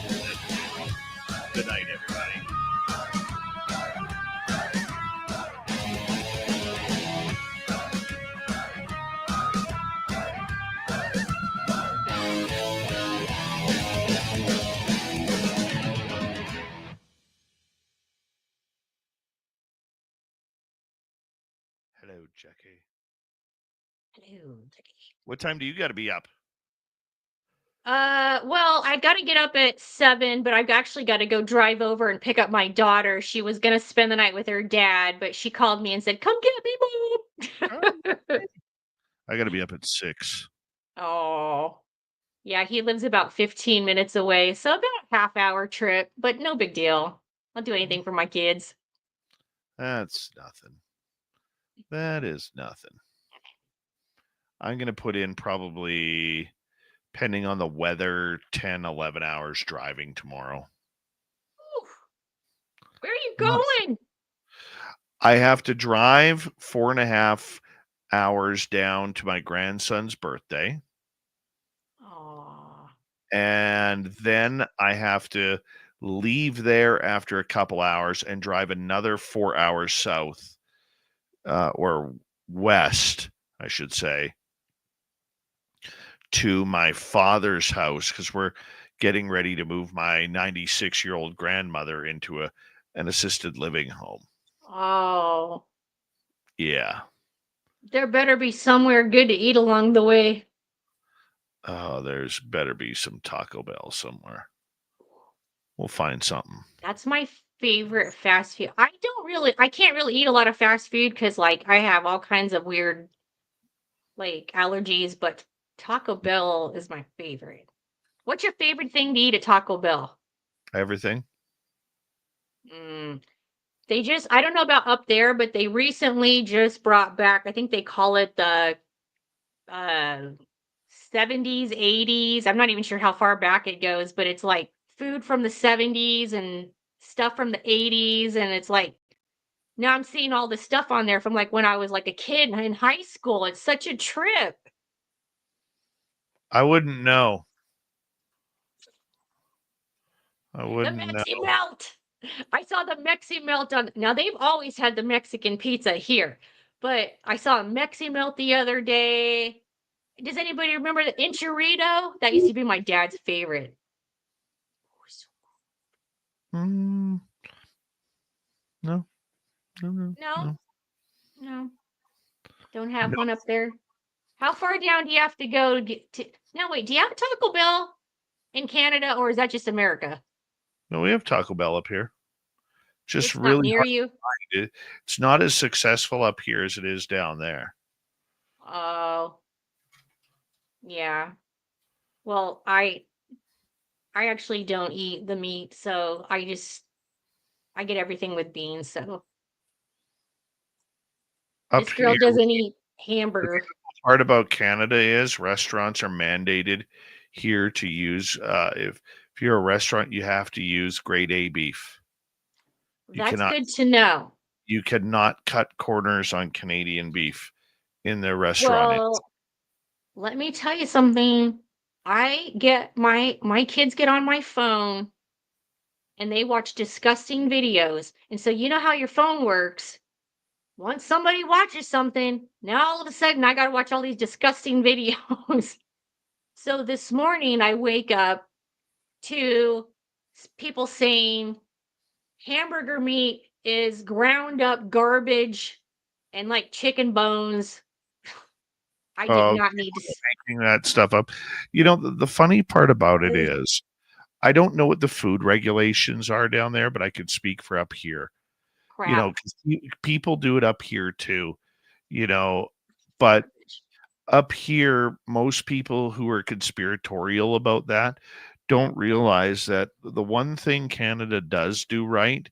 [SPEAKER 2] Good night, everybody. Hello, Jackie.
[SPEAKER 5] Hello, Jackie.
[SPEAKER 2] What time do you got to be up?
[SPEAKER 5] Well, I got to get up at 7, but I've actually got to go drive over and pick up my daughter. She was going to spend the night with her dad, but she called me and said, come get me, Mom.
[SPEAKER 2] I got to be up at 6.
[SPEAKER 5] Oh, yeah, he lives about 15 minutes away, so about a half-hour trip, but no big deal. I'll do anything for my kids.
[SPEAKER 2] That's nothing. That is nothing. I'm going to put in probably, depending on the weather, 10, 11 hours driving tomorrow.
[SPEAKER 5] Ooh, where are you going?
[SPEAKER 2] I have to drive 4.5 hours down to my grandson's birthday.
[SPEAKER 5] Aw.
[SPEAKER 2] And then I have to leave there after a couple hours, and drive another 4 hours south or west, I should say, to my father's house, because we're getting ready to move my 96-year-old grandmother into an assisted living home.
[SPEAKER 5] Oh,
[SPEAKER 2] Yeah.
[SPEAKER 5] there better be somewhere good to eat along the way.
[SPEAKER 2] Oh, there's better be some Taco Bell somewhere. We'll find something.
[SPEAKER 5] That's my favorite fast food. I can't really eat a lot of fast food because, like, I have all kinds of weird, like, allergies, but Taco Bell is my favorite. What's your favorite thing to eat at Taco Bell?
[SPEAKER 2] Everything.
[SPEAKER 5] Mm, I don't know about up there, but they recently just brought back, I think they call it the uh 70s, 80s. I'm not even sure how far back it goes, but it's like food from the 70s and stuff from the 80s. And it's like, now I'm seeing all this stuff on there from like when I was like a kid in high school. It's such a trip.
[SPEAKER 2] I wouldn't know. I
[SPEAKER 5] The
[SPEAKER 2] wouldn't know.
[SPEAKER 5] Mexi Melt. I saw the Mexi Melt on. Now they've always had the Mexican pizza here, but I saw a Mexi Melt the other day. Does anybody remember the Enchilito? That used to be my dad's favorite.
[SPEAKER 2] Mm, no. No, no,
[SPEAKER 5] No,
[SPEAKER 2] no.
[SPEAKER 5] no, don't have
[SPEAKER 2] No.
[SPEAKER 5] one up there. How far down do you have to go to get to? No, wait. Do you have a Taco Bell in Canada, or is that just America?
[SPEAKER 2] No, we have Taco Bell up here. Just
[SPEAKER 5] It's not
[SPEAKER 2] really
[SPEAKER 5] near
[SPEAKER 2] hard
[SPEAKER 5] you.
[SPEAKER 2] to find it. It's not as successful up here as it is down there.
[SPEAKER 5] Oh, yeah. Well, I actually don't eat the meat, so I get everything with beans. So
[SPEAKER 2] Up
[SPEAKER 5] this girl
[SPEAKER 2] here,
[SPEAKER 5] doesn't eat
[SPEAKER 2] the
[SPEAKER 5] hamburger.
[SPEAKER 2] part about Canada is restaurants are mandated here to use if you're a restaurant, you have to use grade A beef. You
[SPEAKER 5] That's
[SPEAKER 2] cannot
[SPEAKER 5] good to know.
[SPEAKER 2] you cannot cut corners on Canadian beef in their restaurant.
[SPEAKER 5] Well, let me tell you something. I get my kids get on my phone and they watch disgusting videos. And so you know how your phone works. Once somebody watches something, now all of a sudden I got to watch all these disgusting videos. So this morning I wake up to people saying hamburger meat is ground up garbage and like chicken bones. I did
[SPEAKER 2] Of
[SPEAKER 5] not need to
[SPEAKER 2] making that stuff up. You know, the funny part about it
[SPEAKER 5] Ugh.
[SPEAKER 2] is I don't know what the food regulations are down there, but I could speak for up here. You know,
[SPEAKER 5] crap.
[SPEAKER 2] 'cause people do it up here too, you know, but up here, most people who are conspiratorial about that don't realize that the one thing Canada does do right,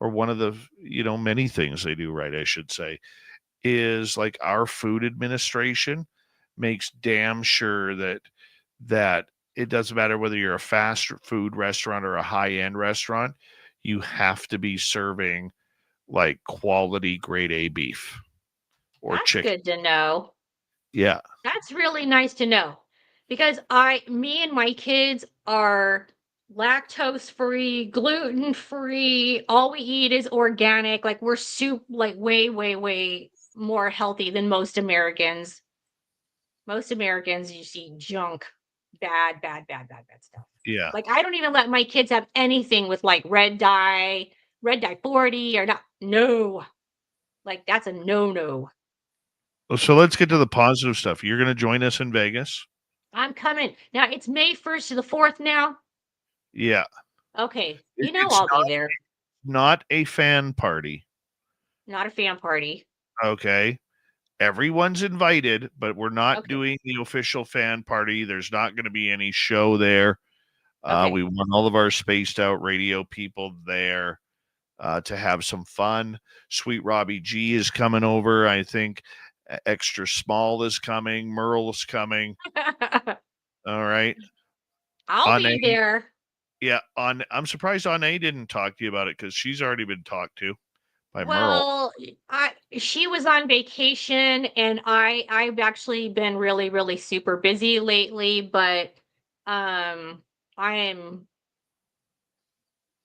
[SPEAKER 2] or one of the, many things they do right, I should say, is like our food administration makes damn sure that it doesn't matter whether you're a fast food restaurant or a high-end restaurant, you have to be serving like quality grade A beef or
[SPEAKER 5] That's
[SPEAKER 2] chicken.
[SPEAKER 5] good to know.
[SPEAKER 2] Yeah.
[SPEAKER 5] That's really nice to know because me and my kids are lactose free, gluten free. All we eat is organic. Like we're like way, way, way more healthy than most Americans. Most Americans just eat junk, bad, bad, bad, bad, bad stuff.
[SPEAKER 2] Yeah.
[SPEAKER 5] Like I don't even let my kids have anything with like red dye 40 or not. No, like that's a no.
[SPEAKER 2] So let's get to the positive stuff. You're going to join us in Vegas?
[SPEAKER 5] I'm coming. Now it's May 1st to the 4th now.
[SPEAKER 2] Yeah.
[SPEAKER 5] Okay.
[SPEAKER 2] It's
[SPEAKER 5] I'll be there.
[SPEAKER 2] not a fan party.
[SPEAKER 5] Not a fan party.
[SPEAKER 2] Okay. Everyone's invited, but we're not
[SPEAKER 5] Okay.
[SPEAKER 2] doing the official fan party. There's not going to be any show there.
[SPEAKER 5] Okay.
[SPEAKER 2] We want all of our spaced out radio people there to have some fun. Sweet Robbie G is coming over. I think Extra Small is coming. Merle's coming. All right.
[SPEAKER 5] I'll be there.
[SPEAKER 2] Yeah. I'm surprised Ane didn't talk to you about it because she's already been talked to by Merle.
[SPEAKER 5] Well, she was on vacation and I've actually been really, really super busy lately, but I am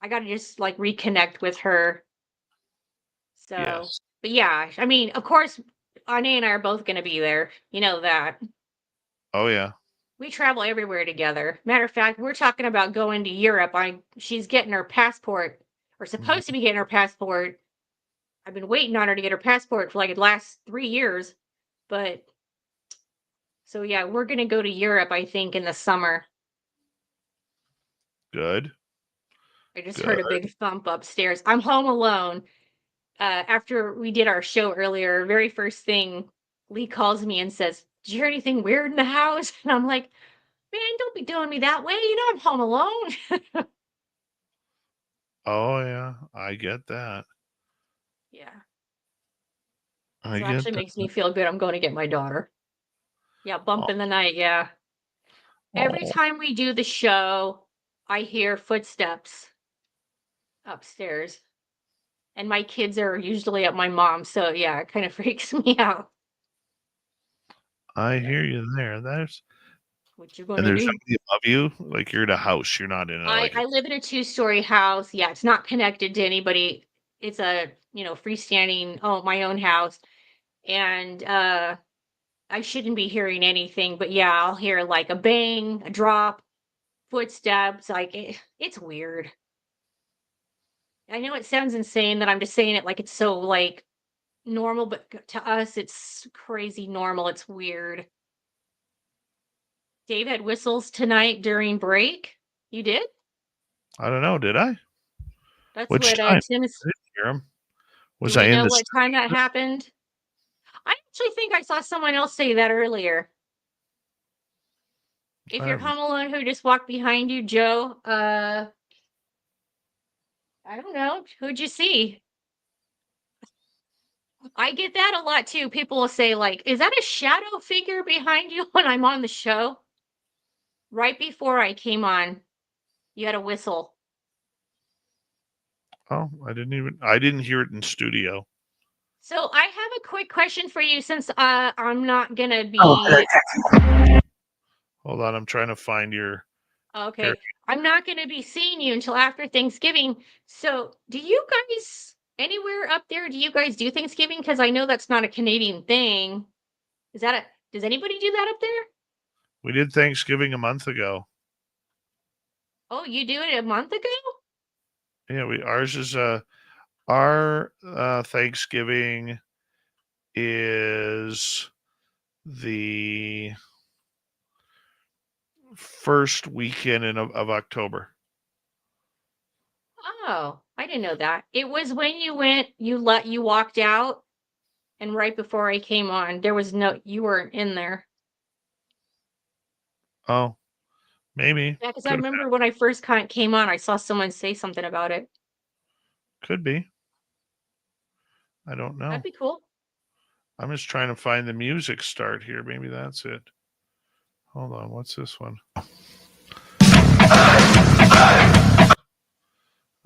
[SPEAKER 5] I got to just like reconnect with her. So,
[SPEAKER 2] Yes.
[SPEAKER 5] but yeah, I mean, of course, Anya and I are both going to be there. You know that.
[SPEAKER 2] Oh yeah.
[SPEAKER 5] We travel everywhere together. Matter of fact, we're talking about going to Europe. She's getting her passport, or
[SPEAKER 2] Mhm.
[SPEAKER 5] supposed to be getting her passport. I've been waiting on her to get her passport for like the last 3 years. But so yeah, we're gonna go to Europe, I think, in the summer.
[SPEAKER 2] Good.
[SPEAKER 5] I just
[SPEAKER 2] Good.
[SPEAKER 5] heard a big thump upstairs. I'm home alone. After we did our show earlier, very first thing, Lee calls me and says, "Did you hear anything weird in the house?" And I'm like, "Man, don't be doing me that way. You know I'm home alone."
[SPEAKER 2] Oh yeah. I get that.
[SPEAKER 5] Yeah.
[SPEAKER 2] I
[SPEAKER 5] So
[SPEAKER 2] get
[SPEAKER 5] actually
[SPEAKER 2] that.
[SPEAKER 5] makes me feel good. I'm going to get my daughter. Yeah, bump
[SPEAKER 2] Oh,
[SPEAKER 5] in the night. Yeah. Every
[SPEAKER 2] oh,
[SPEAKER 5] time we do the show, I hear footsteps upstairs. And my kids are usually at my mom's. So yeah, it kind of freaks me out.
[SPEAKER 2] I
[SPEAKER 5] But
[SPEAKER 2] hear you there. There's
[SPEAKER 5] what you
[SPEAKER 2] and
[SPEAKER 5] gonna
[SPEAKER 2] there's
[SPEAKER 5] do?
[SPEAKER 2] somebody above you. Like you're in a house. You're not in a
[SPEAKER 5] I
[SPEAKER 2] like a
[SPEAKER 5] I live in a two-story house. Yeah, it's not connected to anybody. It's a, freestanding, my own house. And I shouldn't be hearing anything, but yeah, I'll hear like a bang, a drop, footsteps. Like it's weird. I know it sounds insane that I'm just saying it like it's so like normal, but to us it's crazy normal. It's weird. Dave had whistles tonight during break. You did?
[SPEAKER 2] I don't know. Did I?
[SPEAKER 5] That's
[SPEAKER 2] Which
[SPEAKER 5] what
[SPEAKER 2] time?
[SPEAKER 5] Tim is.
[SPEAKER 2] I didn't hear him.
[SPEAKER 5] Do
[SPEAKER 2] Was I
[SPEAKER 5] we
[SPEAKER 2] in
[SPEAKER 5] know
[SPEAKER 2] the
[SPEAKER 5] what time that
[SPEAKER 2] studio?
[SPEAKER 5] happened? I actually think I saw someone else say that earlier. If you're
[SPEAKER 2] Um,
[SPEAKER 5] home alone, who just walked behind you, Joe? I don't know. Who'd you see? I get that a lot too. People will say, like, is that a shadow figure behind you when I'm on the show? Right before I came on, you had a whistle.
[SPEAKER 2] oh, I didn't hear it in studio.
[SPEAKER 5] So I have a quick question for you since I'm not gonna be
[SPEAKER 2] Hold on. I'm trying to find your area.
[SPEAKER 5] okay. I'm not gonna be seeing you until after Thanksgiving. So do you guys anywhere up there, do you guys do Thanksgiving? Because I know that's not a Canadian thing. Is that a does anybody do that up there?
[SPEAKER 2] We did Thanksgiving a month ago.
[SPEAKER 5] Oh, you do it a month ago?
[SPEAKER 2] Yeah, we ours is our Thanksgiving is the first weekend of October.
[SPEAKER 5] Oh, I didn't know that. It was when you walked out and right before I came on, you weren't in there.
[SPEAKER 2] Oh, maybe.
[SPEAKER 5] Yeah, because I
[SPEAKER 2] Could
[SPEAKER 5] remember when I first came on, I saw someone say something about it.
[SPEAKER 2] could be. I don't
[SPEAKER 5] That'd
[SPEAKER 2] know.
[SPEAKER 5] be cool.
[SPEAKER 2] I'm just trying to find the music start here. Maybe that's it. Hold on. What's this one?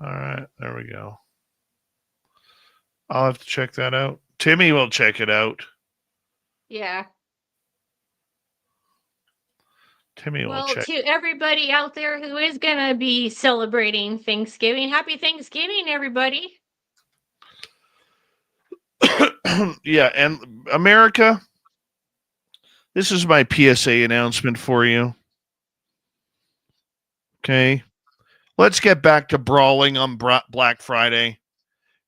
[SPEAKER 2] All right. There we go. I'll have to check that out. Timmy will check it out.
[SPEAKER 5] Yeah.
[SPEAKER 2] Timmy will
[SPEAKER 5] Well,
[SPEAKER 2] check.
[SPEAKER 5] to everybody out there who is gonna be celebrating Thanksgiving, happy Thanksgiving, everybody.
[SPEAKER 2] Yeah. And America, this is my PSA announcement for you. Okay. Let's get back to brawling on Black Friday.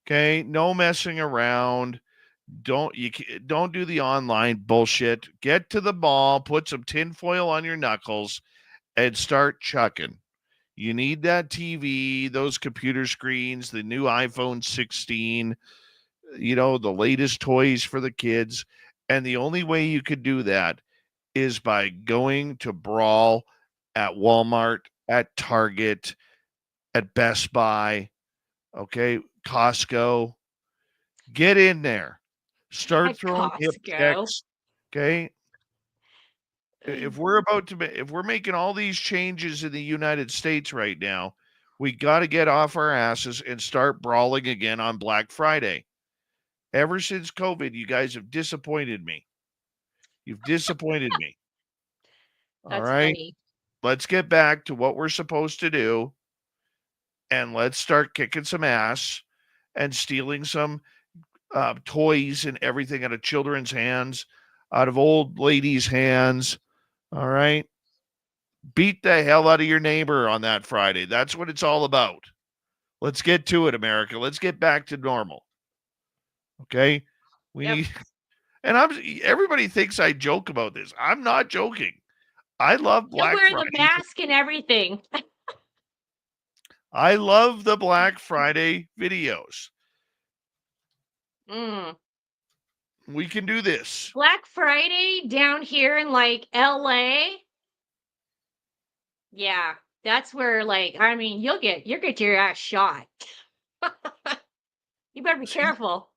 [SPEAKER 2] Okay. No messing around. Don't do the online bullshit. Get to the mall, put some tinfoil on your knuckles, and start chucking. You need that TV, those computer screens, the new iPhone 16, the latest toys for the kids. And the only way you could do that is by going to brawl at Walmart, at Target, at Best Buy, okay, Costco. Get in there. Start
[SPEAKER 5] At
[SPEAKER 2] throwing hip
[SPEAKER 5] Costco.
[SPEAKER 2] checks. Okay. If we're making all these changes in the United States right now, we got to get off our asses and start brawling again on Black Friday. Ever since COVID, you guys have disappointed me. You've disappointed me. All
[SPEAKER 5] That's
[SPEAKER 2] right.
[SPEAKER 5] funny.
[SPEAKER 2] Let's get back to what we're supposed to do. and let's start kicking some ass and stealing some toys and everything out of children's hands, out of old ladies' hands. All right. Beat the hell out of your neighbor on that Friday. That's what it's all about. Let's get to it, America. Let's get back to normal. Okay? We
[SPEAKER 5] Yep.
[SPEAKER 2] need, and everybody thinks I joke about this. I'm not joking. I love
[SPEAKER 5] You
[SPEAKER 2] Black
[SPEAKER 5] wear
[SPEAKER 2] Friday.
[SPEAKER 5] the mask and everything.
[SPEAKER 2] I love the Black Friday videos. We can do this.
[SPEAKER 5] Black Friday down here in like LA. Yeah, that's where you'll get your ass shot. You better be careful.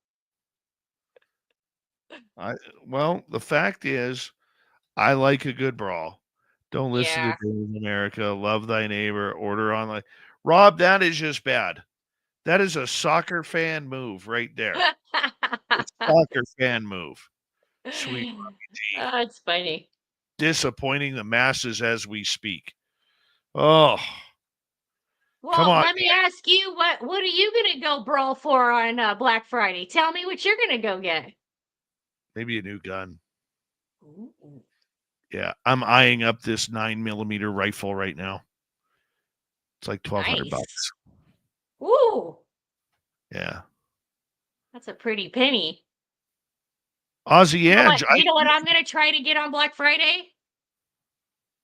[SPEAKER 2] Well, the fact is, I like a good brawl. Don't listen
[SPEAKER 5] Yeah.
[SPEAKER 2] to Dave America. Love thy neighbor. Order online. Rob, that is just bad. That is a soccer fan move right there. Soccer fan move. Sweet Robbie G.
[SPEAKER 5] That's funny.
[SPEAKER 2] Disappointing the masses as we speak. Oh,
[SPEAKER 5] Well,
[SPEAKER 2] come on.
[SPEAKER 5] let me ask you, what are you gonna go brawl for on Black Friday? Tell me what you're gonna go get.
[SPEAKER 2] Maybe a new gun.
[SPEAKER 5] Ooh.
[SPEAKER 2] Yeah, I'm eyeing up this 9mm rifle right now. It's like $1,200 bucks.
[SPEAKER 5] Ooh,
[SPEAKER 2] Yeah.
[SPEAKER 5] that's a pretty penny.
[SPEAKER 2] Aussie
[SPEAKER 5] You know
[SPEAKER 2] Ange.
[SPEAKER 5] what, I'm gonna try to get on Black Friday?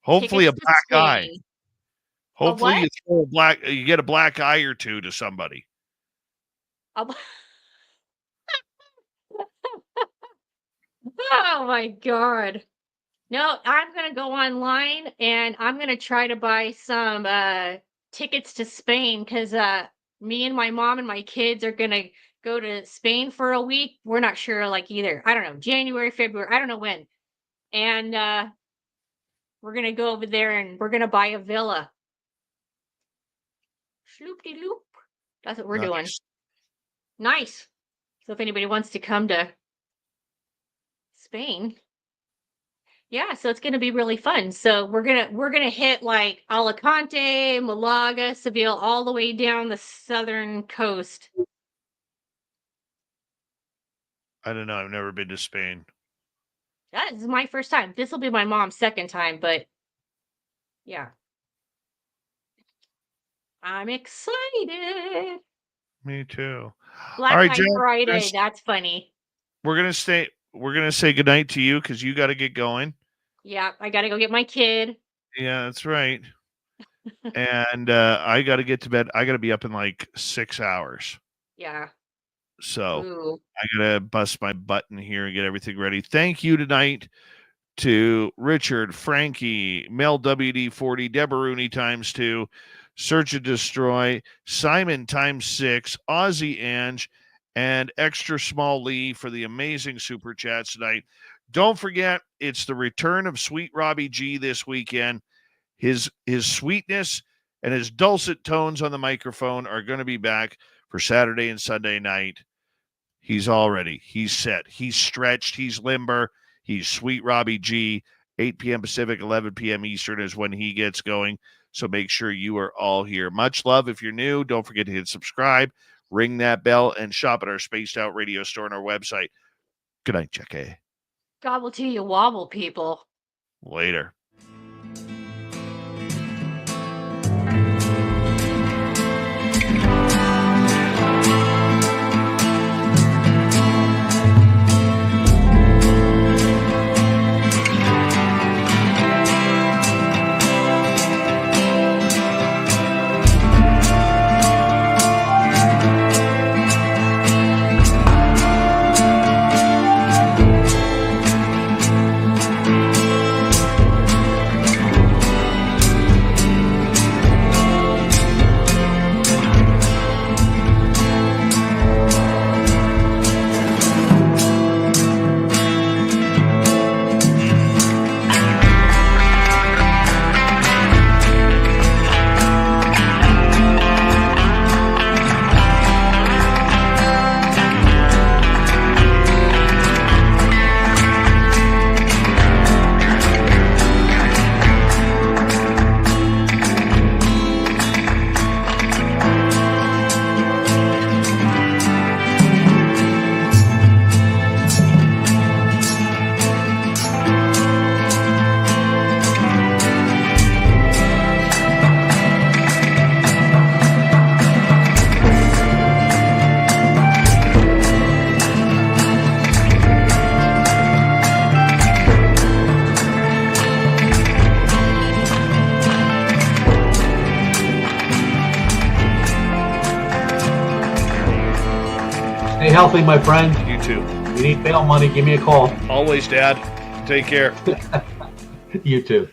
[SPEAKER 2] Hopefully a
[SPEAKER 5] Tickets to
[SPEAKER 2] black eye.
[SPEAKER 5] Spain.
[SPEAKER 2] Hopefully
[SPEAKER 5] what?
[SPEAKER 2] you get a black eye or two to somebody.
[SPEAKER 5] Oh my God. No, I'm gonna go online and I'm gonna try to buy some tickets to Spain because me and my mom and my kids are gonna go to Spain for a week. We're not sure either. I don't know, January, February, I don't know when. And we're gonna go over there and we're gonna buy a villa. Sloop-de-loop. That's what we're doing. Nice. So if anybody wants to come to Spain. Yeah, so it's going to be really fun. So we're going to hit like Alicante, Malaga, Seville, all the way down the southern coast.
[SPEAKER 2] I don't know. I've never been to Spain.
[SPEAKER 5] That is my first time. This will be my mom's second time, but yeah. I'm excited.
[SPEAKER 2] Me too.
[SPEAKER 5] Black
[SPEAKER 2] All right,
[SPEAKER 5] Eye
[SPEAKER 2] Jen,
[SPEAKER 5] Friday. That's funny.
[SPEAKER 2] we're gonna say goodnight to you because you got to get going.
[SPEAKER 5] Yeah, I got to go get my kid.
[SPEAKER 2] Yeah, that's right. And I got to get to bed. I got to be up in like 6 hours.
[SPEAKER 5] Yeah.
[SPEAKER 2] So
[SPEAKER 5] Ooh.
[SPEAKER 2] I got to bust my butt in here and get everything ready. Thank you tonight to Richard, Frankie, Mel WD40, Deborah Rooney ×2, Search and Destroy, Simon ×6, Aussie Ange, and Extra Small Lee for the amazing super chats tonight. Don't forget, it's the return of Sweet Robbie G this weekend. His sweetness and his dulcet tones on the microphone are going to be back for Saturday and Sunday night. He's all ready. He's set. He's stretched. He's limber. He's Sweet Robbie G. 8 p.m. Pacific, 11 p.m. Eastern is when he gets going. So make sure you are all here. Much love. If you're new, don't forget to hit subscribe, ring that bell, and shop at our Spaced Out Radio store on our website. Good night, Jackie.
[SPEAKER 5] Gobble to you wobble, people.
[SPEAKER 2] Later.
[SPEAKER 8] healthy, my friend.
[SPEAKER 2] You too.
[SPEAKER 8] If you need bail money, give me a call.
[SPEAKER 2] Always, Dad. Take care.
[SPEAKER 8] You too.